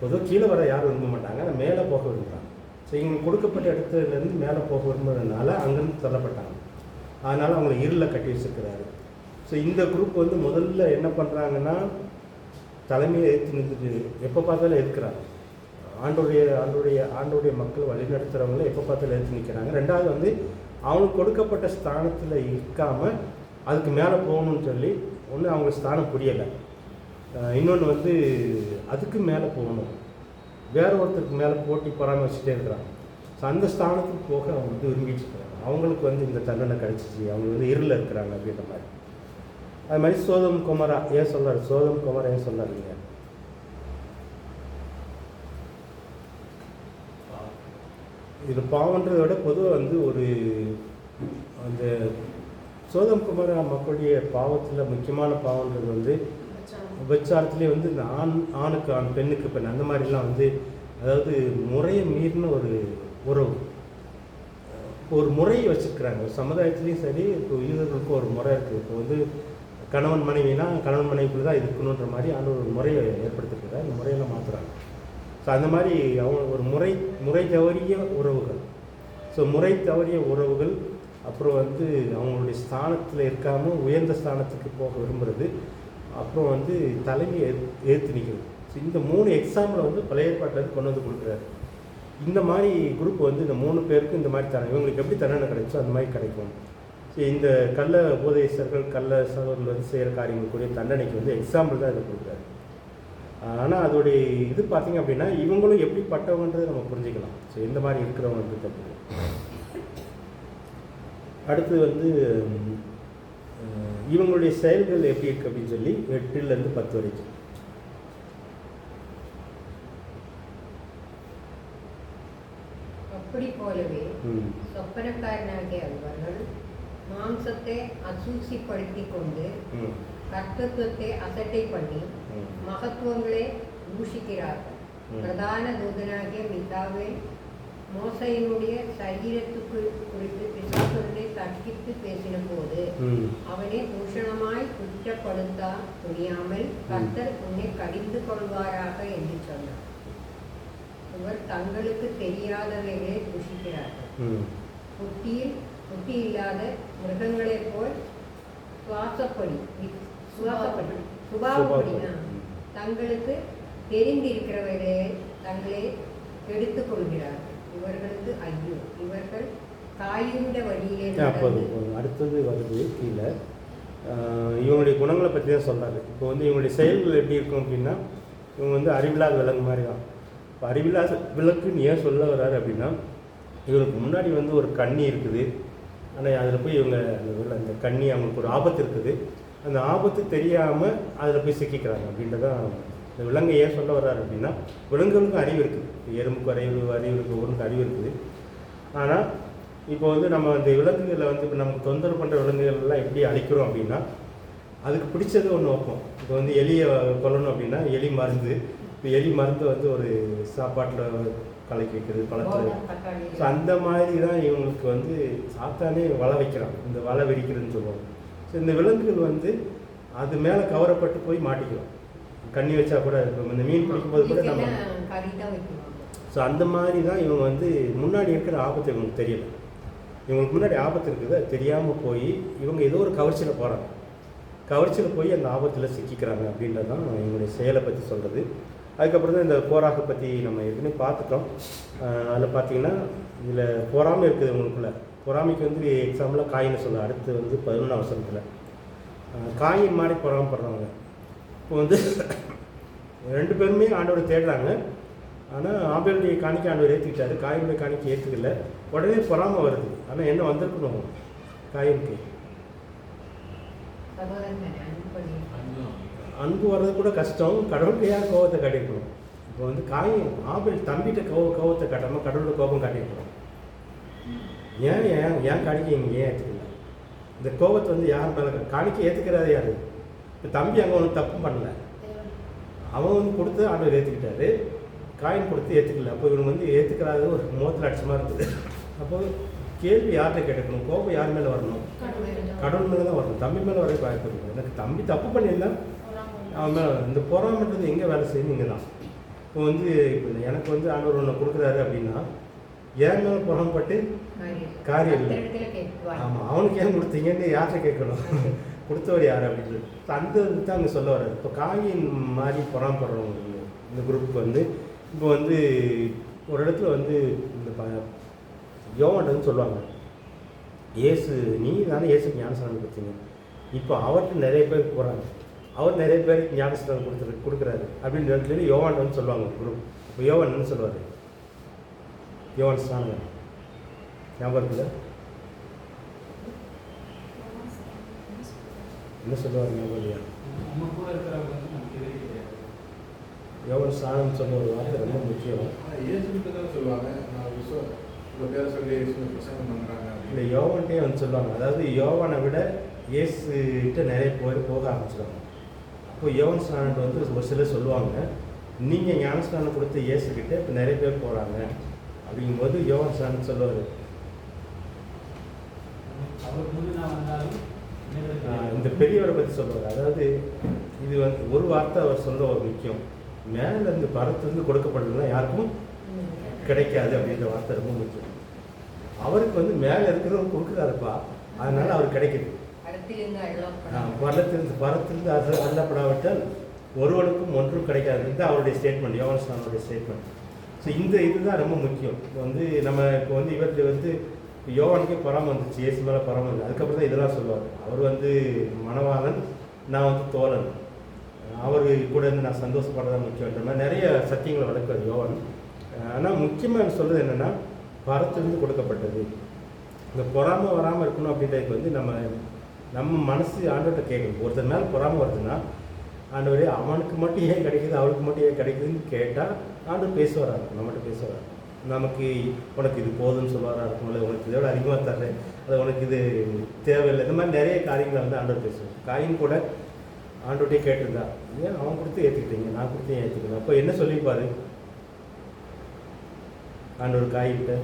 பொதுவாக கீழே வர யாரும் விரும்ப மாட்டாங்க, ஆனால் மேலே போக விரும்புகிறாங்க. ஸோ இவங்களுக்கு கொடுக்கப்பட்ட இடத்துலேருந்து மேலே போக விரும்புறதுனால அங்கேருந்து தள்ளப்பட்டாங்க. அதனால் அவங்கள இருளில் கட்டி வச்சுருக்கிறாரு. ஸோ இந்த குரூப் வந்து முதல்ல என்ன பண்ணுறாங்கன்னா தலைமையை ஏற்று நின்றுட்டு எப்போ பார்த்தாலும் எதிர்க்கிறாங்க. ஆண்டோடைய மக்கள் வழிநடத்துகிறவங்கள எப்போ பார்த்தாலும் எடுத்து நிற்கிறாங்க. ரெண்டாவது வந்து அவங்களுக்கு கொடுக்கப்பட்ட ஸ்தானத்தில் இருக்காமல் அதுக்கு மேலே போகணும்னு சொல்லி ஒன்று அவங்க ஸ்தானம் புரியலை, இன்னொன்று வந்து அதுக்கு மேலே போகணும், வேற ஒருத்தருக்கு மேலே போட்டி பொறாமல் வச்சுட்டே இருக்கிறாங்க. ஸோ அந்த ஸ்தானத்துக்கு போக அவங்க வந்து விரும்பிட்டு இருக்கிறாங்க. அவங்களுக்கு வந்து இந்த தண்டனை கிடச்சிச்சு, அவங்க வந்து இருளில் இருக்கிறாங்க அப்படின்ற மாதிரி. அது மாதிரி சோதம் குமாரா ஏன் சொல்கிறார், சோதம் குமாரா ஏன் சொல்லாருங்க? இது பாவன்றதை விட பொதுவாக வந்து ஒரு அந்த சோதம் குமார மக்களுடைய பாவத்தில் முக்கியமான பாவன்றது வந்து விபச்சாரத்துலேயே வந்து இந்த ஆணுக்கு ஆண் பெண்ணுக்கு பெண் அந்த மாதிரிலாம் வந்து, அதாவது முறையை மீறின ஒரு முறையை வச்சுருக்கிறாங்க. ஒரு சமுதாயத்துலேயும் சரி, இப்போ யூதர்களுக்கும் ஒரு முறை இருக்குது. இப்போ வந்து கணவன் மனைவினா கணவன் மனைவிக்குள்ள தான் இருக்கணுன்ற மாதிரி அந்த ஒரு முறையை ஏற்படுத்திருக்கிறார். அந்த முறையெல்லாம் மாற்றுறாங்க. ஸோ அந்த மாதிரி அவங்க ஒரு முறை தவறிய உறவுகள். ஸோ முறை தவறிய உறவுகள், அப்புறம் வந்து அவங்களுடைய ஸ்தானத்தில் இருக்காமல் உயர்ந்த ஸ்தானத்துக்கு போக விரும்புகிறது, அப்புறம் வந்து தலைமையை ஏற்று நிற்கிறது. ஸோ இந்த 3 எக்ஸாம்பிளை வந்து பழைய ஏற்பாட்டில் கொண்டு வந்து கொடுக்குறாரு. இந்த மாதிரி குரூப் வந்து இந்த 3 பேருக்கும் இந்த மாதிரி இவங்களுக்கு எப்படி தண்டனை கிடைச்சோ அந்த மாதிரி கிடைக்கும். ஸோ இந்த கள்ள உபதேசர்கள் கள்ள சகோதரர்கள் வந்து செய்கிற காரியங்களுக்குரிய தண்டனைக்கு வந்து எக்ஸாம்பிள் தான் இதை கொடுக்குறாரு. ஆனால் அதோடைய இது பார்த்திங்க அப்படின்னா இவங்களும் எப்படிப்பட்டவங்கன்றதை நம்ம புரிஞ்சுக்கலாம். ஸோ எந்த மாதிரி இருக்கிறவங்க தப்பு. அடுத்து வந்து இவங்களுடைய செயல்கள் எப்படி இருக்குது அப்படின்னு சொல்லி 8லேருந்து 10 வரைக்கும். அப்படி போலவே சொப்பனக்காரனாகிய அவர்கள் மாம்சத்தை அசூசிப்படுத்தி கொண்டு கர்த்தத்துவத்தை அசட்டை பண்ணி மகத்துவங்களே தூஷிக்கிறார்கள். பிரதான தூதனாகிய மிகாவே மோசையினுடைய சரீரத்துக்கு குறித்து பிசாசுடனே தர்க்கித்து பேசின போது அவனை தூஷணமாய் குற்றப்படுத்த முடியாமல் கர்த்தர் உன்னை கடிந்து கொள்வாராக என்று சொன்னார். இவர் தங்களுக்கு தெரியாதவைகளை தூஷிக்கிறார்கள். புத்தி இல்லாத மிருகங்களைப் போல் சுபாவப்படி தங்களுக்கு தெரிந்திருக்கிறவர்களே தங்களை கெடுத்துக் கொள்கிறார்கள். இவர்களுக்கு ஐயோ, இவர்கள் காயுண்ட வழியிலே. அடுத்தது வருது கீழே இவங்களுடைய குணங்களை பற்றி தான் சொல்கிறாரு. இப்போ வந்து இவங்களுடைய செயல்கள் எப்படி இருக்கும் அப்படின்னா, இவங்க வந்து அறிவில்லாத விலங்கு மாதிரி தான். இப்போ அறிவில்லாத விலங்குன்னு ஏன் சொல்ல வர்றாரு அப்படின்னா, இவங்களுக்கு முன்னாடி வந்து ஒரு கண்ணி இருக்குது, ஆனால் அதில் போய் இவங்க அந்த கண்ணி அவங்களுக்கு ஒரு ஆபத்து இருக்குது, அந்த ஆபத்து தெரியாமல் அதில் போய் சிக்கிக்கிறாங்க அப்படின்றதான் இந்த விலங்கை ஏன் சொல்ல வர்றாரு அப்படின்னா, விலங்குகளுக்கும் அறிவு இருக்குது, எறும்புக்கு அறிவு இருக்குது, ஒன்றுக்கு அறிவு இருக்குது. ஆனால் இப்போ வந்து நம்ம அந்த விலங்குகளை வந்து இப்போ நமக்கு தொந்தரவு பண்ணுற விலங்குகள்லாம் எப்படி அழிக்கிறோம் அப்படின்னா, அதுக்கு பிடிச்சது ஒன்று வைப்போம். இப்போ வந்து எலியை கொல்லணும் அப்படின்னா எலி மருந்து, இப்போ எலி மருந்து வந்து ஒரு சாப்பாட்டில் கலக்கி வைக்கிறது பழத்தில். ஸோ அந்த மாதிரி தான் இவங்களுக்கு வந்து சாத்தானே வலை வைக்கிறான், இந்த வலை வெடிக்கிறதுன்னு சொல்லுவாங்க. ஸோ இந்த விலங்குகள் வந்து அது மேலே கவரப்பட்டு போய் மாட்டிக்கிறோம். கண்ணி வச்சா கூட இருக்கும், இந்த மீன் பிடிக்கும்போது கூட நம்ம. ஸோ அந்த மாதிரி தான் இவங்க வந்து முன்னாடி இருக்கிற ஆபத்து இவங்களுக்கு தெரியல. இவங்களுக்கு முன்னாடி ஆபத்து இருக்குது, அது தெரியாமல் போய் இவங்க ஏதோ ஒரு கவர்ச்சியில் போகிறாங்க, கவர்ச்சியில் போய் அந்த ஆபத்தில் சிக்கிக்கிறாங்க அப்படின்றது தான் இவங்களுடைய செயலை பற்றி சொல்கிறது. அதுக்கப்புறம் தான் இந்த போராக பற்றி நம்ம ஏற்கனவே பார்த்துட்டோம். அதில் பார்த்தீங்கன்னா இதில் பொறாமை இருக்குது இவங்களுக்குள்ள. பொறாமைக்கு வந்து எக்ஸாம்பிளாக காயின்னு சொல்ல. அடுத்து வந்து 11ஆம் வசனத்தில் காயின் மாதிரி பொறாமப்படுறவங்க. இப்போ வந்து 2 பேருமே ஆண்டவரை தேடுறாங்க, ஆனால் ஆபேலுடைய காணிக்கை ஆண்டவர் ஏற்றுக்கிட்டாரு, காயினுடைய காணிக்கை ஏற்றுக்கல. உடனே பொறாமை வருது. ஆனால் என்ன வந்திருக்கணும் காயினுக்கு? அன்பு வர்றது கூட கஷ்டம், கடவுளுக்கையாக கோபத்தை காட்டியிருக்கணும். இப்போ வந்து ஆபேல் தம்பிகிட்ட கோபத்தை காட்டாமல் கடவுளோட கோபம் காட்டியிருக்கணும். ஏன் காணிக்கை இங்கே ஏன் ஏற்றுக்கல? இந்த கோபத்தை வந்து யார் மேலே காணிக்கை ஏற்றுக்கிறாரு யார்? இப்போ தம்பி அங்கே ஒன்றும் தப்பு பண்ணல, அவன் வந்து கொடுத்து ஆண்டவர் ஏற்றுக்கிட்டாரு, காயின் கொடுத்து ஏற்றுக்கல. அப்போ இவனுக்கு வந்து ஏற்றுக்கிறாது ஒரு முகத்தில் அடிச்சமாக இருக்குது. அப்போ கேள்வி யார்கிட்ட கேட்டுக்கணும்? கோபம் யார் மேலே வரணும்? கடவுள் மேலே தான் வரணும். தம்பி மேலே வர வாய்ப்பு இருக்குது. எனக்கு தம்பி தப்பு பண்ணியிருந்தேன், அவன் மேலே இந்த பொறாமன்றது எங்கே வேலை செய்யணும்? இங்கே தான். இப்போ வந்து இப்போ எனக்கு வந்து ஆண்டவர் ஒன்று கொடுக்குறாரு அப்படின்னா ஏன் மேலே பொறாமப்பட்டு காரியம் இல்லை. ஆமாம், அவனுக்கு ஏன் கொடுத்தீங்கன்னு யார்கிட்ட கேட்கணும்? கொடுத்தவர் யார் அப்படின்னு அந்த இது தான் அங்கே சொல்ல வர்றாரு. இப்போ காயின் மாதிரி பொறாமப்படுறவங்க இந்த குரூப்புக்கு வந்து இப்போ வந்து ஒரு இடத்துல வந்து இந்த யோவான்ட்ட வந்து சொல்லுவாங்க, ஏசு நீ தானே ஏசுக்கு ஞானஸ்நானம் கொடுத்தீங்க, இப்போ அவர்கிட்ட நிறைய பேர் போகிறாங்க, அவர் நிறைய பேருக்கு ஞானஸ்நானம் கொடுக்குறாரு அப்படின்னு சொல்லி யோவான்ட்ட வந்து சொல்லுவாங்க குரூப். இப்போ யோவான் என்ன சொல்லுவார்? யோவான் ஸ்நானம் ஞாபகம் இருக்குல்ல? என்ன சொல்லுவார் ஞாபகம் இல்லையா? யோவான் ஸ்நானம் சொன்ன ஒரு வார்த்தை ரொம்ப முக்கியம். இயேசுகிட்ட தான் சொல்லுவாங்க, நான் உங்கள் பேரை சொல்லி இயேசு பிரசங்கம் பண்ணுறாங்க. இல்லை, யோவான்ட்டே வந்து சொல்லுவாங்க. அதாவது யோவானை விட இயேசுகிட்ட நிறைய பேர் போக ஆரம்பிச்சிடுவாங்க. அப்போ யோவான் ஸ்நானத்தை வந்து ஒரு சிலர் சொல்லுவாங்க, நீங்கள் ஞானஸ்நானம் கொடுத்த இயேசுக்கிட்ட இப்போ நிறைய பேர் போகிறாங்க அப்படிங்கும்போது யோவான் ஸ்நானம் சொல்லுவார், இந்த பெரியவரை பற்றி சொல்லுவார். அதாவது இது வந்து ஒரு வார்த்தை அவர் சொல்ல ஒரு முக்கியம், மேலேருந்து பரத்துலேருந்து கொடுக்கப்படுறதுலாம் யாருக்கும் கிடைக்காது அப்படின்ற வார்த்தை ரொம்ப முக்கியம். அவருக்கு வந்து மேலே இருக்கிறவங்க கொடுக்குறாருப்பா, அதனால அவருக்கு கிடைக்குது. பரத்திலிருந்து அள்ளப்படாவிட்டால் ஒருவனுக்கும் ஒன்றும் கிடைக்காது. இதுதான் அவருடைய ஸ்டேட்மெண்ட், யோவான் ஸ்நானனுடைய ஸ்டேட்மெண்ட். ஸோ இந்த இதுதான் ரொம்ப முக்கியம். இப்போ வந்து நம்ம இப்போ வந்து இவர்கிட்ட வந்து யோவானுக்கே பராம வந்துச்சு, இயேசு மேலே பராம வந்து அதுக்கப்புறம் தான் இதெல்லாம் சொல்லுவார். அவர் வந்து மணவாளன், நான் வந்து தோழன், அவர் கூட இருந்து நான் சந்தோஷப்படுறதா முக்கியன்ற மாதிரி நிறைய சத்தியங்களை வளர்க்குறார் யோவான். ஆனால் முக்கியமாக சொல்கிறது என்னென்னா, பரத்திலிருந்து கொடுக்கப்பட்டது. இந்த பொறாமல் வராமல் இருக்கணும் அப்படின்றதுக்கு வந்து நம்ம மனசு ஆண்டவர்கிட்ட கேட்கணும். ஒருத்தர் மேலே பொறாமல் வருதுன்னா, ஆண்டவரே அவனுக்கு மட்டும் ஏன் கிடைக்குது, அவளுக்கு மட்டும் ஏன் கிடைக்குதுன்னு கேட்டால் ஆண்டவர் பேசுவாரா இருக்கும், நம்மகிட்ட பேசுவார். நமக்கு உனக்கு இது போதும்னு சொல்லுவாரா இருக்கும், இல்லை உனக்கு இதோட அதிகமாக தர்றேன், அது உனக்கு இது தேவையில்லை, இந்த மாதிரி நிறைய காரியங்களை வந்து ஆண்டவர் பேசுவார். காயின் கூட ஆண்டவர்கிட்டே கேட்டிருந்தா, ஏன் அவன் கொடுத்து ஏற்றுக்கிட்டீங்க, நான் கொடுத்து ஏன் ஏற்றுக்கணும்? அப்போ என்ன சொல்லியிருப்பாரு ஆண்டவர் காயின்கிட்ட?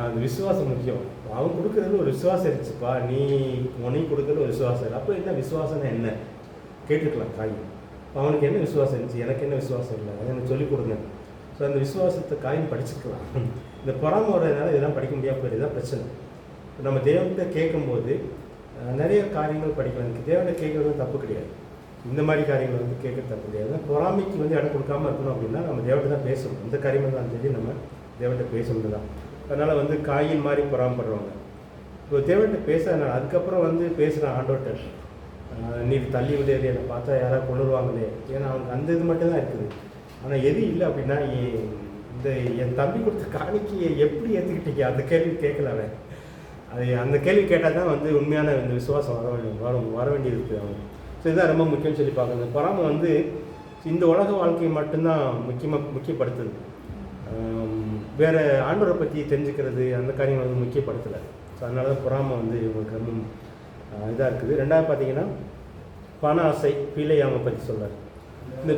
அந்த விசுவாசம் முக்கியம். அவன் கொடுக்குறதுல ஒரு விசுவாசம் இருந்துச்சுப்பா, நீ உனக்கு கொடுக்குறது ஒரு விசுவாசம் இல்லை. அப்போ என்ன விசுவாசம்னா என்ன கேட்டுக்கலாம் காயின். அவனுக்கு என்ன விசுவாசம் இருந்துச்சு, எனக்கு என்ன விசுவாசம் இல்லை, அதை எனக்கு சொல்லிக் கொடுங்க. ஸோ அந்த விசுவாசத்தை காயின் படிச்சுக்கலாம். இந்த பொறாமை வர்றதுனால இதெல்லாம் படிக்க முடியாமல் போயிடுது, தான் பிரச்சனை. நம்ம தேவன்கிட்ட கேட்கும்போது நிறைய காரியங்கள் படிக்கலாம். எனக்கு தேவன்கிட்ட கேட்குறது தப்பு கிடையாது, இந்த மாதிரி காரியங்கள் வந்து கேட்குறது தப்பு கிடையாது. பொறாமைக்கு வந்து இடம் கொடுக்காமல் இருக்கணும் அப்படின்னா நம்ம தேவன்கிட்ட தான் பேசணும். இந்த காரியமாக தான் சரி, நம்ம தேவன்கிட்ட பேசணும் தான். அதனால் வந்து காயின் மாதிரி பொறாமப்படுறவங்க இப்போ தேவன்கிட்ட பேசுறதுனால அதுக்கப்புறம் வந்து பேசுகிறான் ஆண்டவர்கிட்ட, நீ தள்ளி விடையாது, என்னை பார்த்தா யாராவது கொண்டுருவாங்களே, ஏன்னா அவனுக்கு அந்த இது மட்டும்தான் இருக்குது. ஆனால் எது இல்லை அப்படின்னா, இந்த என் தம்பி கொடுத்த காணிக்கையை எப்படி ஏற்றுக்கிட்டீங்க, அந்த கேள்வி கேட்கல அவன். அது அந்த கேள்வி கேட்டால் தான் வந்து உண்மையான இந்த விசுவாசம் வர வேண்டியது இருக்குது அவன். ஸோ இதுதான் ரொம்ப முக்கியம்னு சொல்லி பார்க்குறது. பொறாமை வந்து இந்த உலக வாழ்க்கையை மட்டும்தான் முக்கியப்படுத்துது. வேறு ஆண்டவரை பற்றி தெரிஞ்சுக்கிறது அந்த காரியம் வந்து முக்கியப்படுத்தலை. ஸோ அதனால தான் பொறாமை வந்து இவங்களுக்கு ரொம்ப இதாக இருக்குது. ரெண்டாவது பார்த்தீங்கன்னா பண ஆசை, பிழையாமை பற்றி சொல்கிறார். இந்த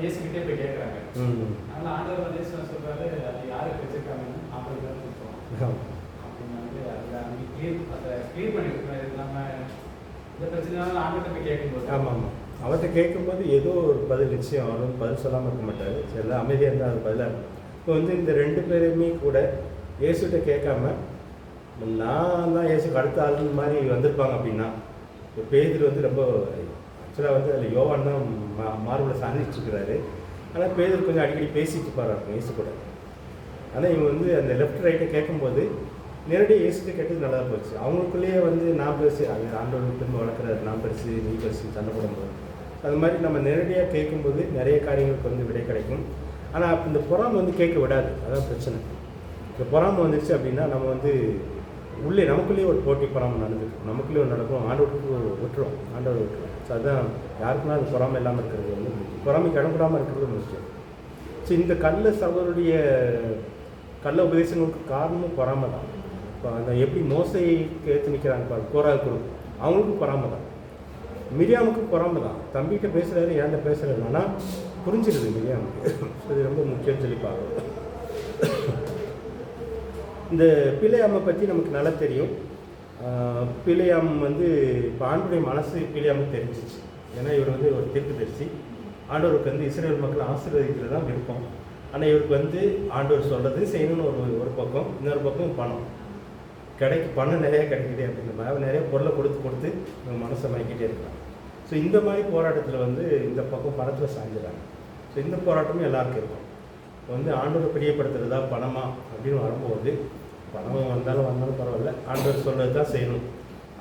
இயேசுகிட்டே போய் கேட்குறாங்க. அதனால ஆண்டவர் வந்து சொல்றாரு, அது யாருக்கு வச்சிருக்காங்கன்னு அவங்களுக்கு தான் கொடுப்போம் அப்படின்னு வந்து அதை கிளியர் பண்ணிருக்கோம். நம்ம இந்த பிரச்சனைனால ஆண்டவர்கிட்ட போய் கேட்கும்போது ஆமாம் அவர்கிட்ட கேட்கும்போது ஏதோ ஒரு பதில் நிச்சயம், அவர் வந்து பதில் சொல்லாமல் இருக்க மாட்டார். சரி, எல்லாம் அமைதியாக இருந்தால் அது பதிலாக இருக்கும். இப்போ வந்து இந்த ரெண்டு பேருமே கூட இயேசுகிட்ட கேட்காம நான் தான் இயேசுக்கு அடுத்த ஆளுன்னு மாதிரி வந்திருப்பாங்க அப்படின்னா, இப்போ பேதுரு வந்து ரொம்ப ஆக்சுவலாக வந்து அதில் யோவான் தான் மார்பில் சாதிச்சுருக்கிறாரு. ஆனால் பேதுரு கொஞ்சம் அடிக்கடி பேசிட்டு இருப்பார் இயேசு கூட. ஆனால் இவங்க வந்து அந்த லெஃப்ட் ரைட்டை கேட்கும்போது நேரடியாக இயேசுக்கு கேட்டது நல்லா போச்சு. அவங்களுக்குள்ளேயே வந்து நான் பெருசு, அது ஆண்டவர் திரும்ப வளர்க்குறாரு, நான் பெருசு நீ பெருசு சண்டை போடும்போது அது மாதிரி நம்ம நேரடியாக கேட்கும்போது நிறைய காரியங்களுக்கு வந்து விடை கிடைக்கும். ஆனால் இந்த பொறாமை வந்து கேட்க விடாது, அதான் பிரச்சனை. இந்த பொறாமை வந்துருச்சு அப்படின்னா நம்ம வந்து உள்ளே நமக்குள்ளேயே ஒரு போட்டி பொறாமை நடந்துட்டு நமக்குள்ளேயே ஒன்று நடக்கும், ஆண்டவருக்கு விட்டுரும், ஆண்டவர் விட்டுரும். ஸோ அதுதான் யாருக்குன்னா அது பொறாமை இல்லாமல் இருக்கிறது வந்து முக்கியம், பொறாமைக்கு இடம்படாமல் இருக்கிறது முக்கியம். ஸோ இந்த கள்ள சகோதரருடைய கள்ள உபதேசங்களுக்கு காரணமும் பொறாமை தான். இப்போ அந்த எப்படி மோசைக்கு ஏற்று நிற்கிறாங்க பாரு கோரா குரூப், அவங்களுக்கும் பொறாமை தான், மிரியாமுக்கும் பொறாமை தான். தம்பிகிட்ட பேசுகிறாரு, ஏன்ட்ட பேசுகிறாரு, ஆனால் புரிஞ்சிருது மிரியாமுக்கு. இது ரொம்ப முக்கியம் சொல்லி பார்க்கணும். இந்த பிலேயாமை பற்றி நமக்கு நல்லா தெரியும். பிலேயாம் வந்து இப்போ ஆண்டவருடைய மனசு பிலேயாமுக்கு தெரிஞ்சிச்சு. ஏன்னா இவர் வந்து ஒரு தீர்க்கதரிசி, ஆண்டவருக்கு வந்து இஸ்ரேல் மக்கள் ஆசீர்வதிக்கிறது தான் விருப்பம். ஆனால் இவருக்கு வந்து ஆண்டவர் சொல்கிறது செய்யணும்னு ஒரு பக்கம், இன்னொரு பக்கம் பணம் பணம் நிறையா கிடைக்குது அப்படின்ற மாதிரி நிறைய பொருளை கொடுத்து நம்ம மனசை வாங்கிக்கிட்டே இருக்கலாம். ஸோ இந்த மாதிரி போராட்டத்தில் வந்து இந்த பக்கம் பணத்தில் சாய்ஞ்சிடறாங்க. ஸோ இந்த போராட்டமும் எல்லாருக்கும் இருக்கும். இப்போ வந்து ஆண்டவரை பிரியப்படுத்துறதா பணமா அப்படின்னு வரும்போது, பணம் வந்தாலும் பரவாயில்ல, ஆண்டவர் சொல்கிறது தான் செய்யணும்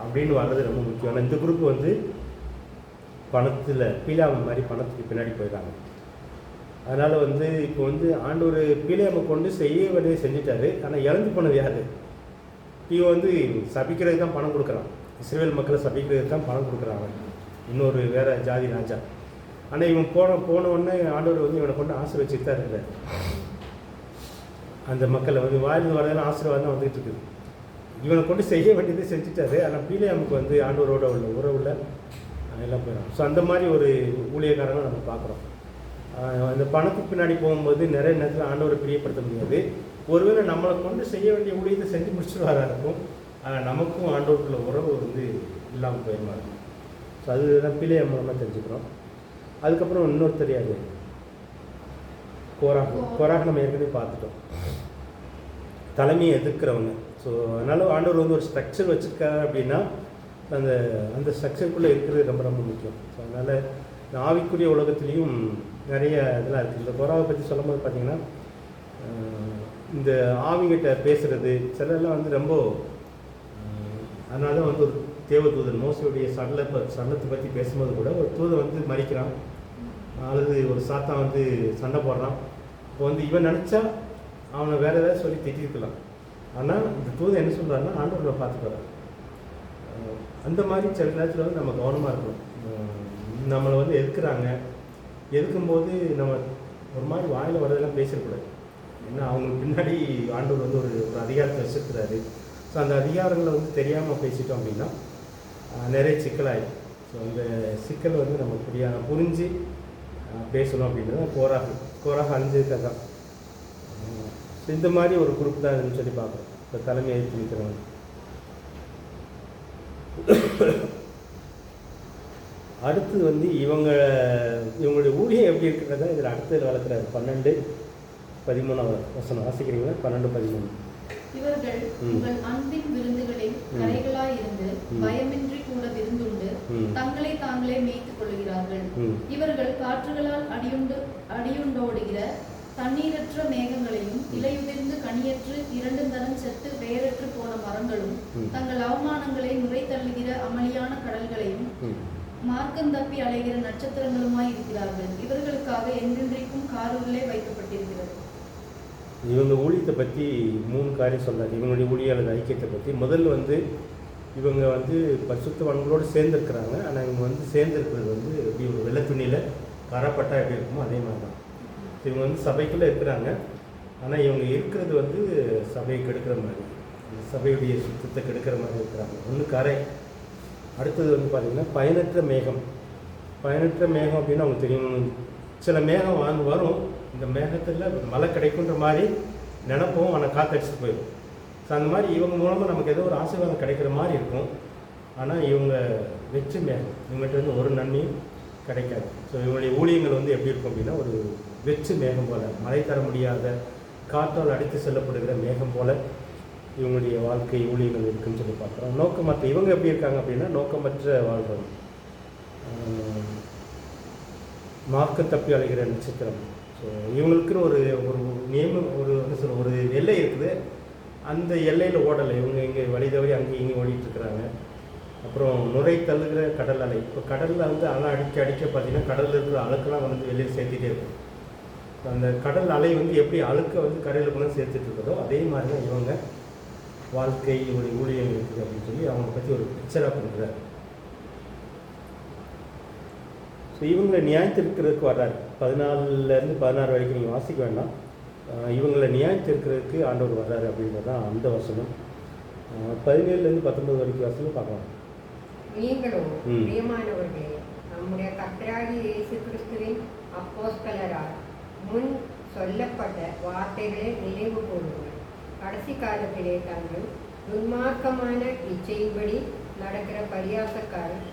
அப்படின்னு வர்றது ரொம்ப முக்கியம். ஆனால் இந்த குரூப் வந்து பணத்தில் பீலாமை மாதிரி பணத்துக்கு பின்னாடி போயிடுறாங்க. அதனால் வந்து இப்போ வந்து ஆண்டவர் பீலாமை கொண்டு செய்ய வேண்டியதை செஞ்சுட்டாரு. ஆனால் இறந்து போனது யார்? இவன் வந்து சபிக்கிறதுக்கு தான் பணம் கொடுக்குறான், இஸ்ரேல் மக்களை சபிக்கிறதுக்கு தான் பணம் கொடுக்குறாங்க, இன்னொரு வேறு ஜாதி ராஜா. ஆனால் இவன் போன உடனே ஆண்டவர் வந்து இவனை கொண்டு ஆசீர்வதிச்சுட்டு தான் இருந்தார். அந்த மக்களை வந்து வாழ்ந்து வரதெல்லாம் ஆசீர்வாதம் தான் வந்துகிட்டு இருக்குது. இவனை கொண்டு செய்ய வேண்டியது செஞ்சுட்டாரு. ஆனால் பீலேயாமுக்கு வந்து ஆண்டவரோட உள்ள உறவுல எல்லாம் போயிடும். ஸோ அந்த மாதிரி ஒரு ஊழியக்காரங்களை நம்ம பார்க்குறோம். அந்த பணத்துக்கு பின்னாடி போகும்போது நிறைய நேரத்தில் ஆண்டவரை பிரியப்படுத்த முடியாது. ஒருவேளை நம்மளை கொண்டு செய்ய வேண்டிய ஊழியத்தை செஞ்சு முடிச்சுடுவாராக இருக்கும், நமக்கும் ஆண்டவருக்குள்ள உறவு வந்து இல்லாமல் போயிருமா இருக்கும். ஸோ அதுதான் பிலேயா மூலமாக தெரிஞ்சுக்கிறோம். அதுக்கப்புறம் இன்னொரு தெரியாது, கோராக நம்ம ஏற்கனவே பார்த்துட்டோம், தலைமையை எதிர்க்கிறவங்க. ஸோ அதனால் ஆண்டவர் வந்து ஒரு ஸ்ட்ரக்சர் வச்சுருக்காரு அப்படின்னா அந்த ஸ்ட்ரக்சருக்குள்ளே இருக்கிறது ரொம்ப ரொம்ப முக்கியம். ஸோ அதனால் ஆவிக்குரிய உலகத்துலேயும் நிறைய இதெல்லாம் இருக்குது. இந்த கோராவை பற்றி சொல்லும் போது பார்த்திங்கன்னா, இந்த ஆவிங்கிட்ட பேசுகிறது சிலர்லாம் வந்து ரொம்ப, அதனால தான் வந்து ஒரு தேவதூதன் மோசையுடைய சடலத்தை பற்றி பேசும்போது கூட ஒரு தூதன் வந்து மறிக்கிறான், அல்லது ஒரு சாத்தான் வந்து சண்டை போடுறான். இப்போ வந்து இவன் நினச்சா அவனை வேறு ஏதாவது சொல்லி திட்டிருக்கலாம். ஆனால் இந்த தூதன் என்ன சொல்கிறாருன்னா, ஆண்டவரை பார்த்துக்கிறான். அந்த மாதிரி சில நேரத்தில் வந்து நம்ம கவனமாக இருக்கணும். நம்மளை வந்து எதுக்கும்போது நம்ம ஒரு மாதிரி வாயில் வரதெல்லாம் பேசக்கூடாது. ஏன்னா அவங்களுக்கு பின்னாடி ஆண்டவர் வந்து ஒரு அதிகாரத்தை வச்சுருக்கிறாரு. ஸோ அந்த அதிகாரங்களை வந்து தெரியாமல் பேசிட்டோம் அப்படின்னா நிறைய சிக்கலாயிடும். ஸோ அந்த சிக்கல் வந்து நம்ம புரிஞ்சு பேசணும் அப்படின்றது கோராக அழிஞ்சதுக்காக தான். ஸோ இந்த மாதிரி ஒரு குரூப் தான் இதுன்னு சொல்லி பார்க்குறோம். இப்போ தலைமை எழுத்து நிற்கிறவங்க. அடுத்து வந்து இவங்களுடைய ஊழியம் எப்படி இருக்கிறதா இதில் அடுத்தது வளர்க்குறாரு. 12-13 வசனம் வாசிக்கிறீங்களா? 12-13. இவர்கள் உங்கள் அன்பின் விருந்துகளில் கரைகளாய் இருந்து பயமின்றி கூட விருந்துண்டு தங்களை தாங்களே மேய்த்துக் கொள்கிறார்கள். இவர்கள் காற்றுகளால் அடியுண்டோடுகிற தண்ணீரற்ற மேகங்களையும் இலையுதிர்ந்து கனியற்று 2 தரம் செத்து வேரற்று போன மரங்களும் தங்கள் அவமானங்களை நுரை தள்ளுகிற அமளியான கடல்களையும் மார்க்கம் தப்பி அலைகிற நட்சத்திரங்களுமாய் இருக்கிறார்கள். இவர்களுக்காக என்றென்றைக்கும் காருகளே வைக்கப்பட்டிருக்கிறது. இவங்க ஊழியத்தை பற்றி 3 காரியம் சொல்கிறார். இவங்களுடைய ஊழியாளர் ஐக்கியத்தை பற்றி முதல்ல வந்து இவங்க வந்து பரிசுத்தவான்களோடு சேர்ந்துருக்கிறாங்க. ஆனால் இவங்க வந்து சேர்ந்துருக்கிறது வந்து எப்படி ஒரு வெள்ளை துணியில் கரப்பட்டா எப்படி இருக்குமோ அதே மாதிரி தான். இவங்க வந்து சபைக்குள்ளே இருக்கிறாங்க. ஆனால் இவங்க இருக்கிறது வந்து சபையை கெடுக்கிற மாதிரி, சபையுடைய சுத்தத்தை கெடுக்கிற மாதிரி இருக்கிறாங்க. ஒன்று கரை, அடுத்தது வந்து பார்த்திங்கன்னா பயனற்ற மேகம். பயனற்ற மேகம் அப்படின்னா அவங்க தெரியும், சில மேகம் வரும், இந்த மேகத்தில் மழை கிடைக்குன்ற மாதிரி நினைப்போம், ஆனால் காற்றடிச்சிட்டு போயிடும். ஸோ அந்த மாதிரி இவங்க மூலமாக நமக்கு ஏதோ ஒரு ஆசீர்வாதம் கிடைக்கிற மாதிரி இருக்கும். ஆனால் இவங்க வெற்றி மேகம், இவங்ககிட்ட வந்து ஒரு நன்மையும் கிடைக்காது. ஸோ இவங்களுடைய ஊழியங்கள் வந்து எப்படி இருக்கும் அப்படின்னா ஒரு வெற்று மேகம் போல், மழை தர முடியாத காற்றால் அடித்து செல்லப்படுகிற மேகம் போல் இவங்களுடைய வாழ்க்கை ஊழியங்கள் இருக்குன்னு சொல்லி பார்க்குறோம். நோக்கமற்ற இவங்க எப்படி இருக்காங்க அப்படின்னா நோக்கமற்ற வாழ்கிறோம், மார்க்கம் தப்பி அழைகிற நட்சத்திரம். ஸோ இவங்களுக்குன்னு ஒரு நியமம், ஒரு எல்லை இருக்குது. அந்த எல்லையில் ஓடலை, இவங்க இங்கே வழி தவறி அங்கே இங்கே ஓடிட்டுருக்குறாங்க. அப்புறம் நுரை தள்ளுகிற கடல் அலை. இப்போ கடலில் வந்து அலை அடிக்க பார்த்தீங்கன்னா கடலில் இருக்கிற அழுக்கெல்லாம் வந்து வெளியே சேர்த்துட்டே இருக்கும். அந்த கடல் அலை வந்து எப்படி அழுக்க வந்து கரையில் கொண்டு சேர்த்துட்டு இருக்கதோ அதே மாதிரி தான் இவங்க வாழ்க்கை ஒரு ஊழியம் இருக்குது அப்படின்னு சொல்லி அவங்க பற்றி ஒரு பிக்சராக பண்ணுறாரு. ஸோ இவங்களை நியாயத்திருக்கிறதுக்கு வர்றாரு. 14 வரைக்கும் நீங்கள் வாசிக்க வேண்டாம். இவங்களை நியாயத்திருக்கிறதுக்கு ஆண்டவர் வர்றாரு அப்படின்றது தான் அந்த வசனம். 17 வரைக்கும் வசனம் பார்க்கலாம். நீங்களோ பிரியமானவர்களே, நம்முடைய கர்த்தராகிய இயேசு கிறிஸ்துவின் அப்போஸ்தலரால் முன் சொல்லப்பட்ட வார்த்தைகளை நினைவு கூறுங்கள். கடைசி காலத்திலே தங்கள் துன்மார்க்கமான இச்சையின்படி நடக்கிற பரியாசக்காரர்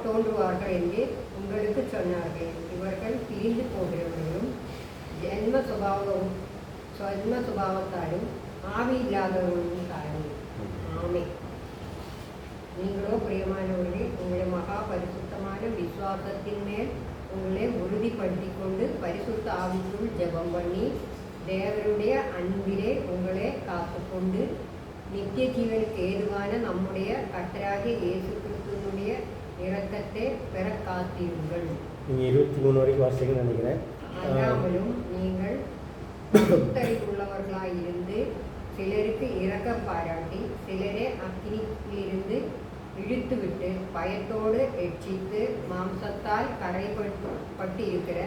தோன்றுவார்கள் என்று உங்களுக்கு சொன்னார்கள். இவர்கள் பிரிந்து போகிறவர்களும் ஜென்ம சுபாவத்தாலும் ஆவி இல்லாதவர்களும் காரணம். ஆமே. நீங்களோ பிரியமானவர்களே, உங்களை மகா பரிசுத்தமான விசுவாசத்தின் மேல் உங்களை உறுதிப்படுத்தி கொண்டு பரிசுத்த ஆவிக்குள் ஜெபம் பண்ணி தேவனுடைய அன்பிலே உங்களை காத்துக்கொண்டு நித்திய ஜீவனுக்கு ஏதுவான நம்முடைய கர்த்தராகிய இயேசு கிறிஸ்துவினுடைய இரக்கத்தை பெற காத்தீர்கள். நீங்கள் 23 வரைக்கும் வாசிங்கன்னு நினைக்கிறேன். அல்லாமலும் நீங்கள் பகுத்தறிவுள்ளவர்களாய் இருந்து சிலருக்கு இரக்கம் பாராட்டி சிலரே அக்கினியிலிருந்து இழுத்துவிட்டு பயத்தோடு எச்சித்து மாம்சத்தால் கரைப்பட்டு இருக்கிற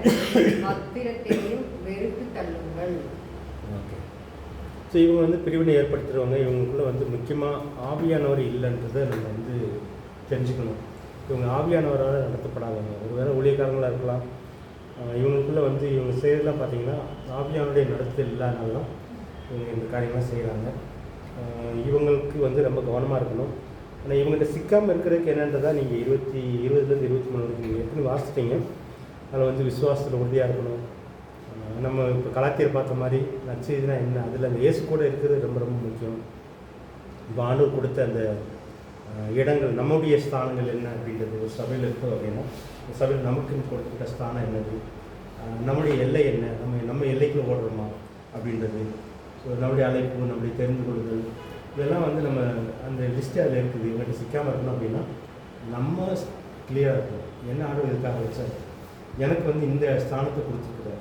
பத்திரத்தையும் வெறுத்து தள்ளுங்கள். ஓகே. ஸோ இவங்க வந்து பிரிவினை ஏற்படுத்துகிறவங்க. இவங்களுக்குள்ள வந்து முக்கியமாக ஆவியானவர் இல்லைன்றதை நம்ம வந்து தெரிஞ்சுக்கணும். இவங்க ஆவியானவரால் நடத்தப்படாதவங்க. ஒருவேளை ஊழியக்காரங்களாக இருக்கலாம். இவங்களுக்குள்ளே வந்து இவங்க செய்யறதுலாம் பார்த்தீங்கன்னா ஆவியானுடைய நடத்தல் இல்லாதனால இவங்க இந்த காரியங்கள்லாம் செய்கிறாங்க. இவங்களுக்கு வந்து ரொம்ப கவனமாக இருக்கணும். ஆனால் இவங்ககிட்ட சிக்காமல் இருக்கிறதுக்கு என்னன்றதான் நீங்கள் 20 23 வரைக்கும் நீங்கள் எப்படி வாசிச்சிட்டிங்க. அதில் வந்து விசுவாசத்தில் உறுதியாக இருக்கணும். நம்ம இப்போ கலாத்தியர் பார்த்த மாதிரி நச்செய்தினா என்ன, அதில் அந்த இயேசு கூட இருக்கிறது ரொம்ப ரொம்ப முக்கியம். இப்போ ஆண்டவர் கொடுத்த அந்த இடங்கள், நம்முடைய ஸ்தானங்கள் என்ன அப்படின்றது ஒரு சபையில் இருக்குது அப்படின்னா இந்த சபையில் நமக்குன்னு கொடுத்துட்ட ஸ்தானம் என்னது, நம்முடைய எல்லை என்ன, நம்ம எல்லைக்குள்ளே ஓடுறோமா அப்படின்றது. ஸோ நம்முடைய அழைப்பு, நம்முடைய தெரிந்து கொள்ளுதல், இதெல்லாம் வந்து நம்ம அந்த லிஸ்ட்டு அதில் இருக்குது. இவங்கள்ட்ட சிக்காமல் இருக்கணும் அப்படின்னா நம்ம கிளியராக இருக்கணும். என்ன ஆண்டவர் இதுக்காக வச்சார், எனக்கு வந்து இந்த ஸ்தானத்தை கொடுத்துருக்குறாரு,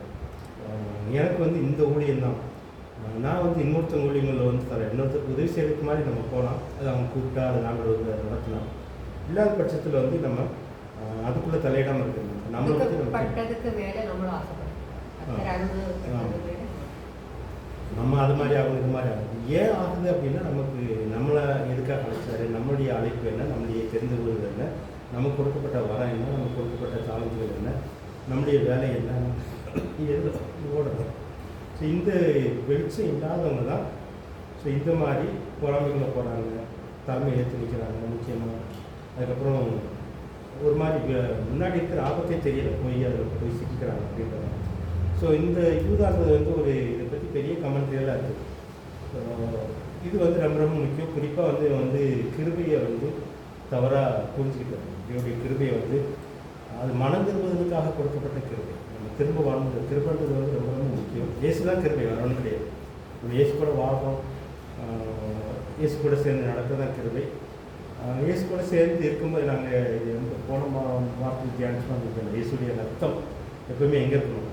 எனக்கு வந்து இந்த ஊழியம்தான், நான் வந்து இன்னொருத்தவங்க ஊழியங்களில் வந்து தரேன், இன்னொருத்தருக்கு உதவி செய்கிறதுக்கு மாதிரி நம்ம போகலாம். அது அவங்க கூப்பிட்டா அதை நாங்கள் நடத்தலாம். இல்லாத பட்சத்தில் வந்து நம்ம அதுக்குள்ளே தலையிடாமல் இருக்கணும். நம்ம மேலே நம்மளும் ஆசைப்படுறோம். நம்ம அது மாதிரி ஆகும், இது மாதிரி ஆகும். ஏன் ஆகுது அப்படின்னா நமக்கு நம்மளை எதுக்காக அழைச்சாரு, நம்மளுடைய அழைப்பு என்ன, நம்மளுடைய தெரிந்து கொள்வது என்ன, நமக்கு கொடுக்கப்பட்ட வரம் என்ன, நமக்கு கொடுக்கப்பட்ட தாளங்கள் என்ன, நம்முடைய வேலை என்ன, இது ஓடணும். ஸோ இந்த வெளிச்சம் இல்லாதவங்க தான் ஸோ இந்த மாதிரி பொறாமைகளை போகிறாங்க, தலைமை ஏற்று நிற்கிறாங்க முக்கியமாக. அதுக்கப்புறம் ஒரு மாதிரி முன்னாடி இருக்கிற ஆபத்தே தெரியல, அதில் போய் சிக்கிறாங்க அப்படின்றாங்க. ஸோ இந்த யூதான்றது வந்து ஒரு இதை பற்றி பெரிய கமெண்ட்ரியெல்லாம் இருக்குது. இது வந்து ரொம்ப ரொம்ப முக்கியம். குறிப்பாக வந்து கிருபையை வந்து தவறாக புரிஞ்சுக்கிட்டாங்க. இதோடைய கிருபையை வந்து அது மனம் திரும்புவதற்காக கொடுக்கப்பட்ட கிருபை. நம்ம திரும்ப வாழ்ந்து கிருபைன்றது வந்து ரொம்ப ரொம்ப முக்கியம். இயேசு தான் கிருபை, வேறு ஒன்றும் கிடையாது. நம்ம இயேசு கூட வாழ்றோம், இயேசு கூட சேர்ந்து நடக்க தான் கிருபை. இயேசு கூட சேர்ந்து இருக்கும்போது நாங்கள் இது வந்து போன வாரத்தில் தியானிச்சுலாம் இருக்கோம். இயேசுடைய ரத்தம் எப்பவுமே எங்கே இருக்கணும்.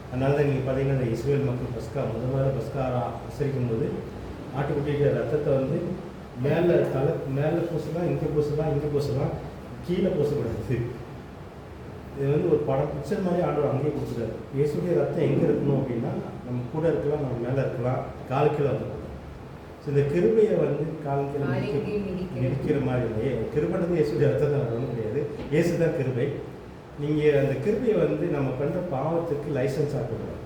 அதனால தான் நீங்கள் பார்த்தீங்கன்னா இந்த இஸ்ரேல் மக்கள் முதல்ல பஸ்கா ஆசரிக்கும் போது ஆட்டுக்குட்டிய ரத்தத்தை வந்து மேலே பூசலாம், இங்கே பூசலாம், கீழே பூசக்கூடாது. இது வந்து ஒரு படம் பிக்சர் மாதிரி ஆண்டவர் அங்கேயே கொடுத்துட்டாரு. இயேசுடைய ரத்தம் எங்கே இருக்கணும் அப்படின்னா நம்ம கூட இருக்கலாம், நம்ம மேலே இருக்கலாம், கால் கீழே வந்துடலாம். ஸோ இந்த கிருபையை வந்து கால் கீழே மிதிக்கிற மாதிரி இல்லை. கிருபைன்றது இயேசுடைய ரத்தம் தான், ஒன்றும் கிடையாது. இயேசு தான் கிருபை. நீங்கள் அந்த கிருபையை வந்து நம்ம பண்ணுற பாவத்துக்கு லைசன்ஸ் ஆக்கக்கூடாது.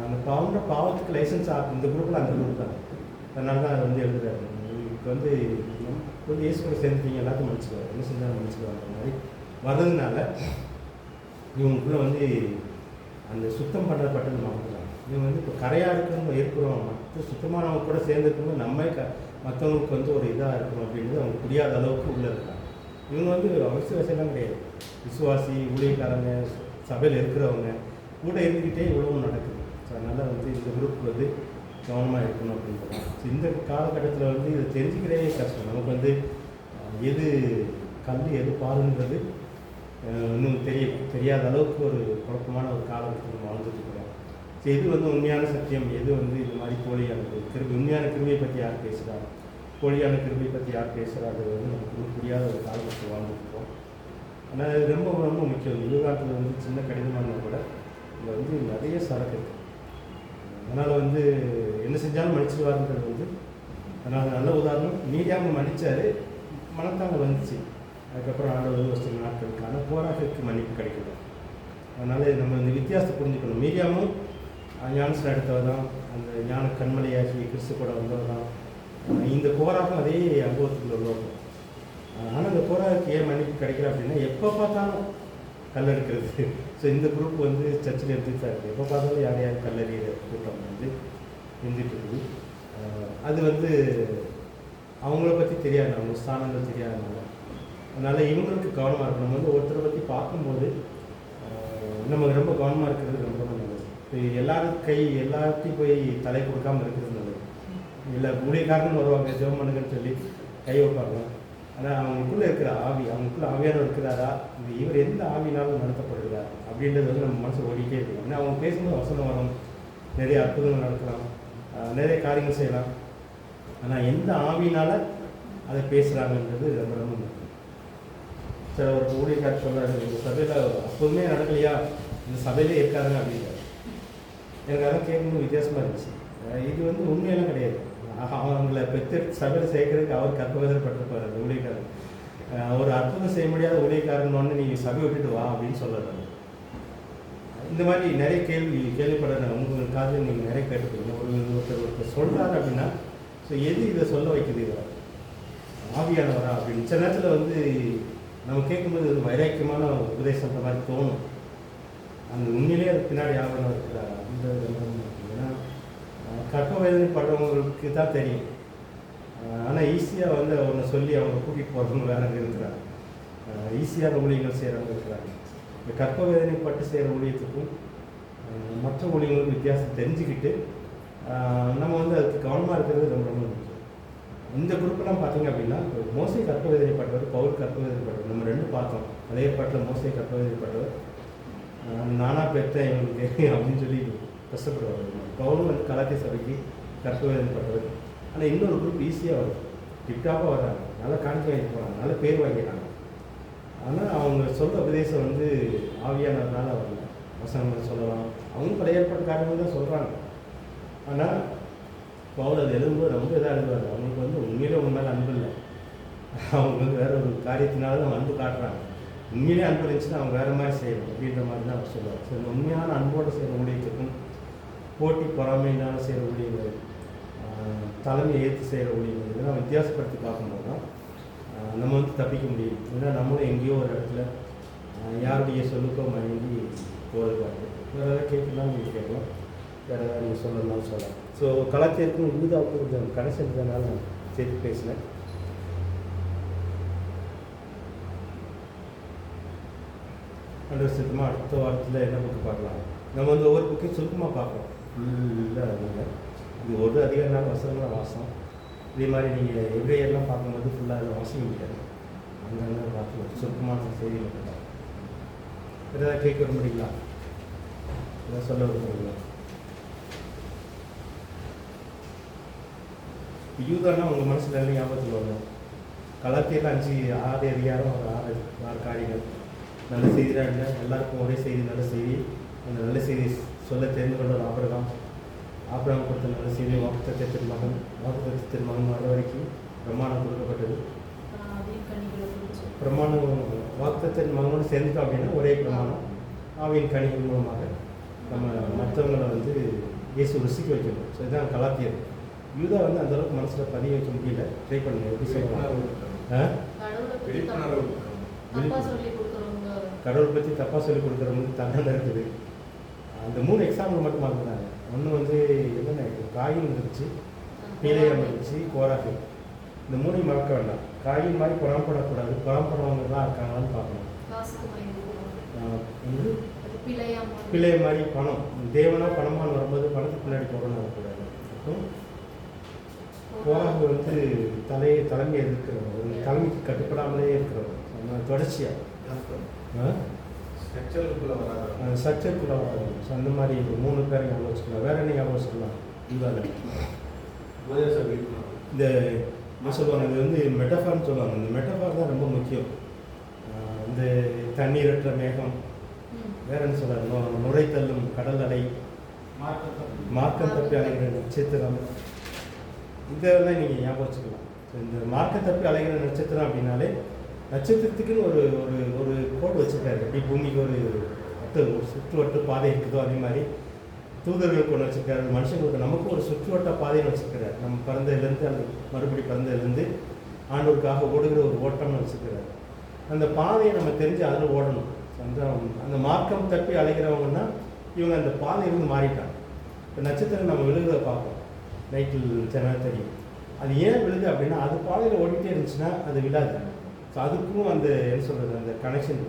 அந்த பாவத்துக்கு லைசன்ஸ் ஆகும் இந்த குரூப்பில் அந்த குரூப் தான். அதனால தான் அது வந்து எழுதுறாரு. இப்போ வந்து இயேசு கூட சேர்ந்துட்டீங்க, எல்லாத்தையும் மன்னிச்சுக்குவாங்க, என்ன செஞ்சாலும் மன்னிச்சுக்குவாங்க மாதிரி வர்றதுனால இவங்களுக்குள்ள வந்து அந்த சுத்தம் பண்ணப்பட்டது மாற்றலாம். இவங்க வந்து இப்போ கரையாக இருக்கிறோம், மற்ற சுத்தமானவங்க கூட சேர்ந்து இருக்கும்போது நம்ம மற்றவங்களுக்கு வந்து ஒரு இதாக இருக்கணும் அப்படின்றது அவங்க புரியாத அளவுக்கு உள்ளே இருக்காங்க. இவங்க வந்து அவசியம் கிடையாது. விசுவாசி, ஊழியக்காரங்க, சபையில் இருக்கிறவங்க கூட இருந்துக்கிட்டே இவ்வளவு நடக்குது. ஸோ அதனால் வந்து இந்த குரூப் வந்து கவனமாக இருக்கணும் அப்படின்றது. ஸோ இந்த காலகட்டத்தில் வந்து இதை தெரிஞ்சுக்கிறதே கஷ்டம். நமக்கு வந்து எது கல் எது பாலுன்றது இன்னும் தெரியாத அளவுக்கு ஒரு குழப்பமான ஒரு காலகட்டத்தில் நம்ம வாழ்ந்துட்டு இருக்கிறோம். ஸோ எது வந்து உண்மையான சத்தியம், எது வந்து இது மாதிரி போலியானது, உண்மையான கிருபையை பற்றி யார் பேசுகிறா, போலியான கிருபையை பற்றி யார் பேசுகிறா, அது வந்து நமக்கு புரியாத ஒரு காலகட்டத்தில் வாழ்ந்துருக்கோம். ஆனால் இது ரொம்ப ரொம்ப முக்கியம். யுவகாலத்தில் வந்து சின்ன கடினமாக இருந்தால் கூட இங்கே வந்து நிறைய சரக்கு இருக்குது. அதனால் வந்து என்ன செஞ்சாலும் மன்னிச்சிடுவாருன்றது வந்து, அதனால் நல்ல உதாரணம் மீடியாமல் மன்னிச்சார், மனத்தாங்க வந்துச்சு. அதுக்கப்புறம் ஆண்டவர் ஒரு சில நாட்களுக்கான போராட்டத்துக்கு மன்னிப்பு கிடைக்கல. அதனால் நம்ம இந்த வித்தியாசத்தை புரிஞ்சுக்கணும். மீடியாமும் ஞானஸ்நானம் எடுத்தவர் தான், அந்த ஞான கண்மலையாகி கிறிஸ்து கூட வந்தவர் தான். இந்த போராட்டம் அதே அனுபவத்துக்குள்ள உள்ளவங்க. ஆனால் இந்த போராட்டத்துக்கு ஏன் மன்னிப்பு கிடைக்கல அப்படின்னா, எப்போ பார்த்தாலும் கல் எடுக்கிறது. ஸோ இந்த குரூப் வந்து சர்ச்சில் இருந்துட்டு தான் இருக்குது. எப்போ பார்த்தாலும் யார் யார் கல்லறிகிற கூட்டம் வந்து இருந்துட்டு இருக்குது. அது வந்து அவங்கள பற்றி தெரியாது, அவங்க ஸ்தானங்கள் தெரியாதனால. அதனால் இவங்களுக்கு கவனமாக இருக்கணும். நம்ம வந்து ஒருத்தரை பற்றி பார்க்கும்போது நம்ம ரொம்ப கவனமாக இருக்கிறது ரொம்ப ரொம்ப நல்லது. எல்லாத்தையும் போய் தலை கொடுக்காமல் இருக்கிறது நல்லது. இல்லை ஊழியக்காரன்னு வருவாங்க, ஜெபம் பண்ணுங்கன்னு சொல்லி கை வைப்பாங்க. ஆனால் அவங்களுக்குள்ளே இருக்கிற ஆவி, அவங்களுக்குள்ள ஆவியானவர் இருக்கிறாரா, இவர் எந்த ஆவினாலும் நடத்தப்படுகிறார் அப்படின்றது வந்து நம்ம மனசு ஓடிக்கிட்டே இருக்கும். ஏன்னா அவங்க பேசும்போது வசனம் வரும், நிறைய அற்புதங்கள் நடக்கலாம், நிறைய காரியங்கள் செய்யலாம். ஆனால் எந்த ஆவினால் அதை பேசுகிறாங்கன்றது ரொம்ப ரொம்ப முக்கியம். சில ஒரு ஊழியக்காரர் சொல்கிறாரு, இந்த சபையில் அப்போதுமே நடக்கலையா, இந்த சபையிலே இருக்காருங்க அப்படின்றாரு. எனக்கு அதெல்லாம் கேட்கும்போது வித்தியாசமாக இருந்துச்சு. இது வந்து உண்மையெல்லாம் கிடையாது. அவங்கள பெற்றெடுத்து சபையில் சேர்க்கறதுக்கு அவர் கற்பவேதப்பட்டிருப்பார் அந்த ஊழியக்காரன். ஒரு அற்புதம் செய்ய முடியாத ஊழியக்காரன்னு நீங்கள் சபை விட்டுட்டு வா அப்படின்னு சொல்கிறாரு. இந்த மாதிரி நிறைய கேள்விப்படுற உங்கள் காதில் நீங்கள் நிறைய கேட்டுப்பீங்க. ஒருத்தர் சொல்கிறாரு அப்படின்னா, ஸோ எது இதை சொல்ல வைக்குது, இதை ஆவியானவரா அப்படின்னு சில நேரத்தில் வந்து நம்ம கேட்கும்போது அது வைராக்கியமான உபதேசம் மாதிரி தோணும். அந்த உண்மையிலேயே அது பின்னாடி ஆவணம் இருக்கிறார் அந்த. ஏன்னா கற்ப வேதனை படுறவங்களுக்கு தான் தெரியும். ஆனால் ஈஸியாக வந்து அவங்க சொல்லி அவங்க கூட்டிகிட்டு போகிறவங்க வேற இருக்கிறாங்க. ஈஸியான ஊழியங்கள் செய்கிறவங்க இருக்கிறாங்க. இந்த கற்ப வேதனைப்பட்டு செய்கிற ஊழியத்துக்கும் மற்ற ஊழியங்களுக்கும் வித்தியாசம் தெரிஞ்சுக்கிட்டு நம்ம வந்து அதுக்கு கவனமாக இருக்கிறது ரொம்ப ரொம்ப முக்கியம். இந்த குரூப்பெல்லாம் பார்த்தீங்க அப்படின்னா, மோசே கற்ப வேதனைப்பட்டவர், பவுல் கற்ப வேதனைப்பட்டவர், நம்ம ரெண்டும் பார்த்தோம். அதே பாட்டில் மோசே கற்ப வேதனைப்பட்டவர், நானாக பெற்றேன் இவங்களுக்கு அப்படின்னு சொல்லி கஷ்டப்படுவார். பவுலும் வந்து கலாத்திய சபைக்கு கற்ப வேதனைப்பட்டவர். ஆனால் இன்னொரு குரூப் ஈஸியாக வரும், டிப்டாப்பாக வர்றாங்க, நல்லா காணிக்க வாங்கிட்டு போகிறாங்க, நல்ல பேர் வாங்கிக்கிறாங்க. ஆனால் அவங்க சொல்கிற உபதேசம் வந்து ஆவியானதுனால வரல. வசனங்கள் சொல்லலாம், அவங்க பழைய ஏற்பாட்டு காரணங்கள் தான் சொல்கிறாங்க. ஆனால் பவுல் அது எழுதும்போது ரொம்ப இதாக எழுதுவார். அவங்களுக்கு வந்து உண்மையிலே அவங்க மேலே அன்பு இல்லை, அவங்க வந்து வேற ஒரு காரியத்தினால அவங்க அன்பு காட்டுறாங்க. உண்மையிலே அன்பு இருந்துச்சுன்னா அவங்க வேறு மாதிரி செய்யணும் அப்படின்ற மாதிரி தான் அவர் சொல்லுவார். ஸோ இந்த உண்மையான அன்போடு செய்கிற ஊழியத்துக்கும் போட்டி பொறாமையினால் செய்கிற ஊழியர்கள், தலைமையை ஏற்று செய்கிற ஊழியர்கள், இதெல்லாம் வித்தியாசப்படுத்தி பார்க்கும்போது தான் நம்ம வந்து தப்பிக்க முடியும். ஏன்னா நம்மளும் எங்கேயோ ஒரு இடத்துல யாருடைய சொல்லுக்கோ மயங்கி போகிறதுக்காக வேறு ஏதாவது கேட்கலாம், நீங்கள் கேட்கலாம், வேறு ஏதாவது நீங்கள் சொல்லணும்னாலும் சொல்லலாம். ஸோ கலாச்சாரத்துக்கும் யூதாவுக்கும் கொஞ்சம் கனெக்ஷன் இருந்ததுனால நான் சேர்த்து பேசினேன். அடுத்த சுத்தமாக அடுத்த வாரத்தில் என்ன புக்கு பார்க்கலாம். நம்ம வந்து ஒவ்வொரு புக்கையும் சுருக்கமாக பார்ப்போம், ஃபுல்லாக இல்லை. இது ஒரு அதிகாரம் வசனங்களாக வாசம். இதே மாதிரி நீங்கள் எவ்ரியெல்லாம் பார்க்கும்போது ஃபுல்லாக அதில் வாசிக்க முடியாது, அங்கங்கே பார்த்து சுருக்கமான செய்திகள் தான். ஏதாவது கேட்க விரும்புறீங்களா, ஏதாவது சொல்ல விரும்புறீங்களா? யூதானா உங்கள் மனசில் என்ன ஞாபகத்தில் வரணும்? கலாத்தியில் 5-6 அதிகாரம், ஒரு 6 காரியங்கள். நல்ல செய்தியாக இல்லை, எல்லாருக்கும் ஒரே செய்தி, நல்ல செய்தி. அந்த நல்ல செய்தி சொல்ல தெரிந்து கொண்ட ஆபிரகாம் கொடுத்த நல்ல செய்தி, வாக்குத்தத்தத்தின் மகன் வர வரைக்கும் பிரமாணம் கொடுக்கப்பட்டது. பிரமாணம் வாக்குத்தத்தின் மகனோடு சேர்ந்துட்டோம் அப்படின்னா ஒரே பிரமாணம், ஆவியின் கனிகள் மூலமாக நம்ம மற்றவங்களை வந்து இயேசு ருசிக்க வைக்கணும். ஸோ இதுதான் கலாத்தியர். யூதா வந்து அந்தளவுக்கு மனசில் பதிய வைக்க முடியல. ட்ரை பண்ணுங்க, எப்படி சொல்லலாம்? கடவுளை பற்றி தப்பாக சொல்லி கொடுக்குறவங்களுக்கு தண்டனை இருக்குது. அந்த 3 எக்ஸாம்பிள் மட்டும் பார்க்குறாங்க. ஒன்று வந்து என்னென்ன காயின் இருந்துச்சு, பீலையம் இருந்துச்சு, கோராஃபி. இந்த 3ஐயும் மறக்க வேண்டாம். காயின் மாதிரி புறம்படக்கூடாது, புறம்படவங்கலாம் இருக்காங்களான்னு பார்க்கணும். பிள்ளை மாதிரி பணம், தேவனாக பணமாக வரும்போது பணத்துக்கு பின்னாடி போகணும்னு வரக்கூடாது. அப்புறம் கோராஃபி வந்து தலைமையை இருக்கிறவங்க, ஒரு தலைமைக்கு கட்டுப்படாமலே இருக்கிறவங்க. தொடர்ச்சியாக ஸ்ட்ரக்சருக்குள்ளே வராது. ஸ்ட்ரக்சருக்குள்ளே வராது. ஸோ அந்த மாதிரி 3 பேரை ஞாபகம் வச்சுக்கலாம். வேறு என்ன ஞாபகம் வச்சுக்கலாம்? இதுதான் இந்த என்ன சொல்லுவாங்க, இது வந்து மெட்டஃபார்னு சொல்லுவாங்க. இந்த மெட்டஃபார் தான் ரொம்ப முக்கியம். இந்த தண்ணீரற்ற மேகம், வேற என்ன சொல்கிறாங்க, நுரை தள்ளும் கடல் அலை, மார்க்கம் தப்பி அலைகிற நட்சத்திரம், இதெல்லாம் நீங்கள் ஞாபகம் வச்சுக்கலாம். இந்த மார்க்கம் தப்பி அலைகிற நட்சத்திரம் அப்படின்னாலே நட்சத்திரத்துக்குன்னு ஒரு ஒரு ஒரு கோடு வச்சுருக்காரு. எப்படி பூமிக்கு ஒரு சுற்றுவட்ட பாதை இருக்குதோ அதே மாதிரி தூதர்களுக்கு ஒன்று வச்சுருக்காரு, மனுஷங்களுக்கு நமக்கும் ஒரு சுற்றுவட்ட பாதைன்னு வச்சுருக்கிறார். நம்ம பிறந்ததுலேருந்து அந்த மறுபடி பிறந்ததுலேருந்து ஆண்டவருக்காக ஓடுகிற ஒரு ஓட்டம்னு வச்சுருக்கிறார். அந்த பாதையை நம்ம தெரிஞ்சு அதில் ஓடணும். அந்த அந்த மார்க்கம் தப்பி அலைகிறவங்கன்னா இவங்க அந்த பாதையிலிருந்து மாறிட்டாங்க. இப்போ நட்சத்திரம் நம்ம விழுகிறத பார்ப்போம், நைட்டில் சேனல் தெரியும். அது ஏன் விழுது அப்படின்னா அது பாதையில் ஓடிட்டே இருந்துச்சுன்னா அது விழாது. ஸோ அதுக்கும் அந்த என்ன சொல்கிறது, அந்த கனெக்ஷன்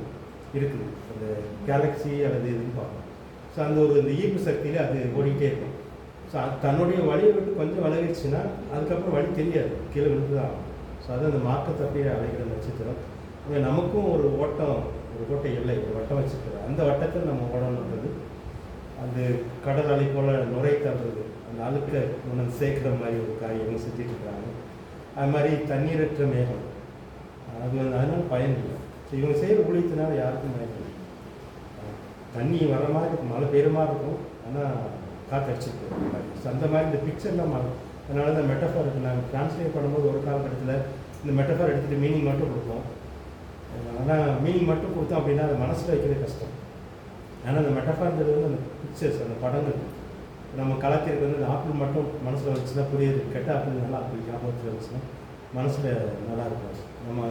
இருக்குது. அந்த கேலக்ஸி அல்லது இதுன்னு பார்ப்போம். ஸோ அந்த ஒரு இந்த ஈர்ப்பு சக்தியில் அது ஓடிக்கிட்டே இருக்கும். ஸோ அது தன்னுடைய வழியை விட்டு கொஞ்சம் விலகிடுச்சுன்னா அதுக்கப்புறம் வழி தெரியாது, கீழே விழுந்து தான் ஆகும். ஸோ அது அந்த மார்க்க தப்பி அலைகிற நட்சத்திரம். நமக்கும் ஒரு ஓட்டம், ஒரு ஓட்டை எல்லை, ஒரு வட்டம் வச்சுருக்குறோம். அந்த வட்டத்தில் நம்ம ஓடணுன்றது அது கடல் அலை போல் நுரை தள்ளுறது, அந்த அழுக்கை ஒன்று சேர்க்குற மாதிரி ஒரு காரியம் செஞ்சுட்டு இருக்கிறாங்க. அது மாதிரி தண்ணீரற்ற மேகம், அது வந்து அதனால பயன் இல்லை. ஸோ இவங்க செய்கிற ஊழியத்தினால யாருக்கும் பயன் இல்லை. தண்ணி வர மாதிரி இருக்கும், மழை பெய்கிற மாதிரி இருக்கும், ஆனால் காற்றடிச்சிருக்கோம். ஸோ அந்த மாதிரி இந்த பிக்சர்லாம் மாறும். அதனால தான் மெட்டஃபாருக்கு நாங்கள் ட்ரான்ஸ்லேட் பண்ணும்போது ஒரு காலகட்டத்தில் இந்த மெட்டஃபார் எடுத்துகிட்டு மீனிங் மட்டும் கொடுப்போம். ஆனால் மீனிங் மட்டும் கொடுத்தோம் அப்படின்னா அதை மனசில் வைக்கிறது கஷ்டம். ஆனால் அந்த மெட்டஃபார்ன்றது வந்து அந்த பிக்சர்ஸ், அந்த படங்கள், நம்ம கலாச்சாரத்துக்கு வந்து அந்த ஆப்பிள் மட்டும் மனசில் வச்சுன்னா புரியுது. கெட்ட ஆப்பிள் நல்லா ஆப்பிள் ஞாபகத்தில் வச்சுன்னா மனசில் நல்லாயிருக்கும். நம்ம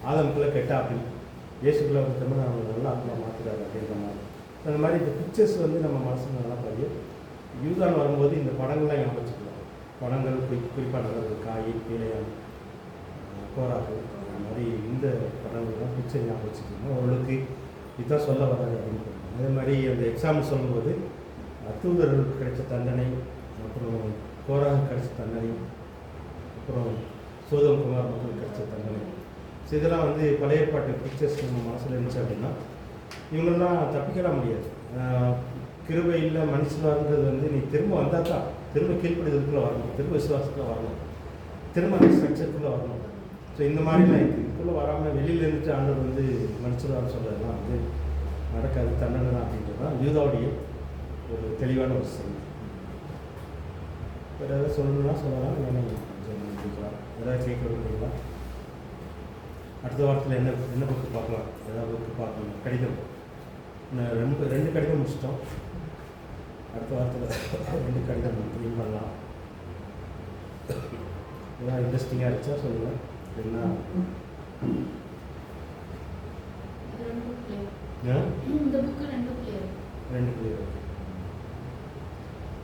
ஆதமுக்குள்ளே கெட்ட ஆப்பிள், இயேசுக்குள்ளே ஒருத்தமே நம்ம நல்லா ஆப்பிளாக மாற்றுறாரு அப்படின்ற மாதிரி. அந்த மாதிரி இந்த பிக்சர்ஸ் வந்து நம்ம மனசில் நல்லா பதியும். யூதான் வரும்போது இந்த படங்கள்லாம் ஞாபகம் வச்சுக்கலாம். படங்கள் குறிப்பாக நல்லது, காய், பீலையான், கோராக்கள், அந்த மாதிரி இந்த படங்கள்லாம் பிக்சர் ஞாபகம் வச்சுக்கணும். ஓரளவுக்கு இதுதான் சொல்ல வராது அப்படின்னு சொல்லுவாங்க. அதே மாதிரி அந்த எக்ஸாம்பிள் சொல்லும்போது தூதர்களுக்கு கிடைச்ச தண்டனை, அப்புறம் கோராக கிடைச்ச தண்டனை, அப்புறம் சோதம் குமார் மக்களுக்கு கிடைச்ச தண்டனை, ஸோ இதெல்லாம் வந்து பழைய ஏற்பாட்டு பிக்சர்ஸ் நம்ம மனசில் இருந்துச்சு அப்படின்னா இவங்கெல்லாம் தப்பிக்கலாம் முடியாது. கிருபை இல்லை மனுஷனாகிறது வந்து நீ திரும்ப வந்தால் தான், திரும்ப கீழ்ப்படுதலுக்குள்ளே வரணும், திரும்ப விசுவாசத்தில் வரணும், திரும்ப அந்த ஸ்ட்ரக்சருக்குள்ளே வரணும். ஸோ இந்த மாதிரிலாம் இருக்குது. இதுக்குள்ளே வராமல் வெளியில் இருந்துட்டு ஆண்டவர் வந்து மனுஷனாக சொல்கிறதுலாம் வந்து நடக்காது, தண்டனை தான் அப்படின்றது தான் யூதாவுடைய ஒரு தெளிவான ஒரு செய்தி. வேறு ஏதாவது சொல்லணும்னா சொல்லலாம், இல்லைன்னா முடிக்கலாம். ஏதாவது கேட்க விரும்புங்களா? அடுத்த வாரத்தில் என்ன புக்கு பார்க்கலாம்? ஏதாவது புக்கு பார்க்கணும். கடிதம் ரெண்டு கடிதம் முடிச்சிட்டோம். அடுத்த வாரத்தில் 2 கடிதம் க்ளீன் பண்ணலாம். ஏதாவது இன்ட்ரெஸ்டிங்காக இருந்துச்சா சொல்லுங்கள். என்ன இந்த புக்கு 2 கிளியர். 2 கிளியர்.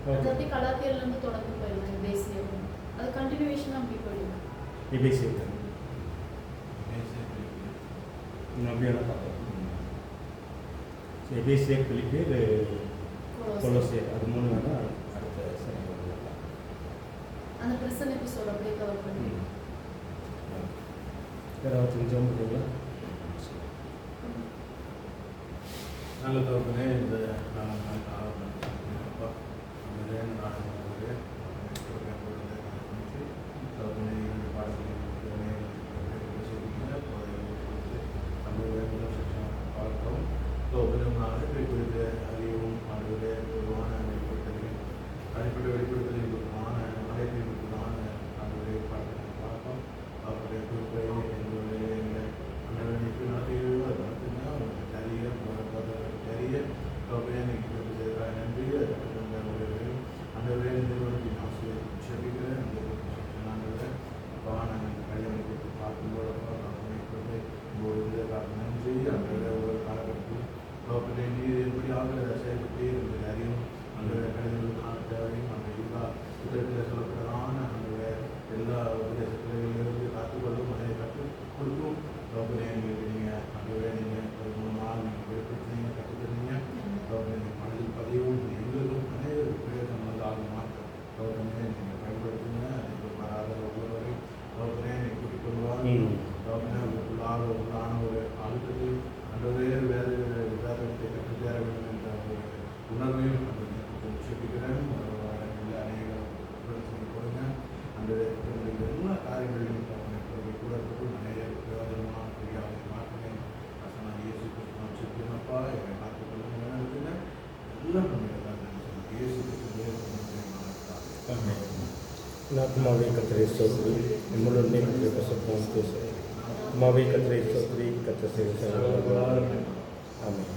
அதாவது கலாத்தியர்லேருந்து தொடர்ந்து போயிடலாம். பேசியம் அது கண்டினியூவேஷன் அப்படி போயிடும். பேசியம் அப்படியான பார்க்கலாம். எபேசியர், பிலிப்பியர், கொலோசியர், அது 3 வேணால் அடுத்த சரி வரலாம். அந்த பிரசன்ட் எபிசோட் அப்படியே கவர் பண்ணி வேறு ஜோம் பண்ணுறீங்களா? நல்ல தோப்பனே, இந்த நாங்கள் அறிவும் ஆண்டுகளே பொதுவான வெளிப்படுத்தலையும் அடிப்படை வெளிப்படுத்தலையும் பொதுவான ஆலயத்தையும் பொதுவான ஆண்டுகளே பார்க்கலாம். அவருடைய குறிப்பை எங்களுடைய அண்ணனுக்கு நாட்டில் நடத்தினா தெரிய தெரிய எனக்கு நன்றி. அண்டவரே நிறுவனத்தின் ஆசிரியர் செபிக்கிறேன். அந்த வாகன கல்யாணம் கொடுத்து பார்க்கும்போது நன்றி. அந்த ஒரு காலகட்டத்தில் ஆத்மாவை கத்தரை சோதரி முழுமே கத்தரை பசுத்தம் பேசு ஆத்மாவை கத்தரை சோதரி கத்த செய்ய ஆமென்.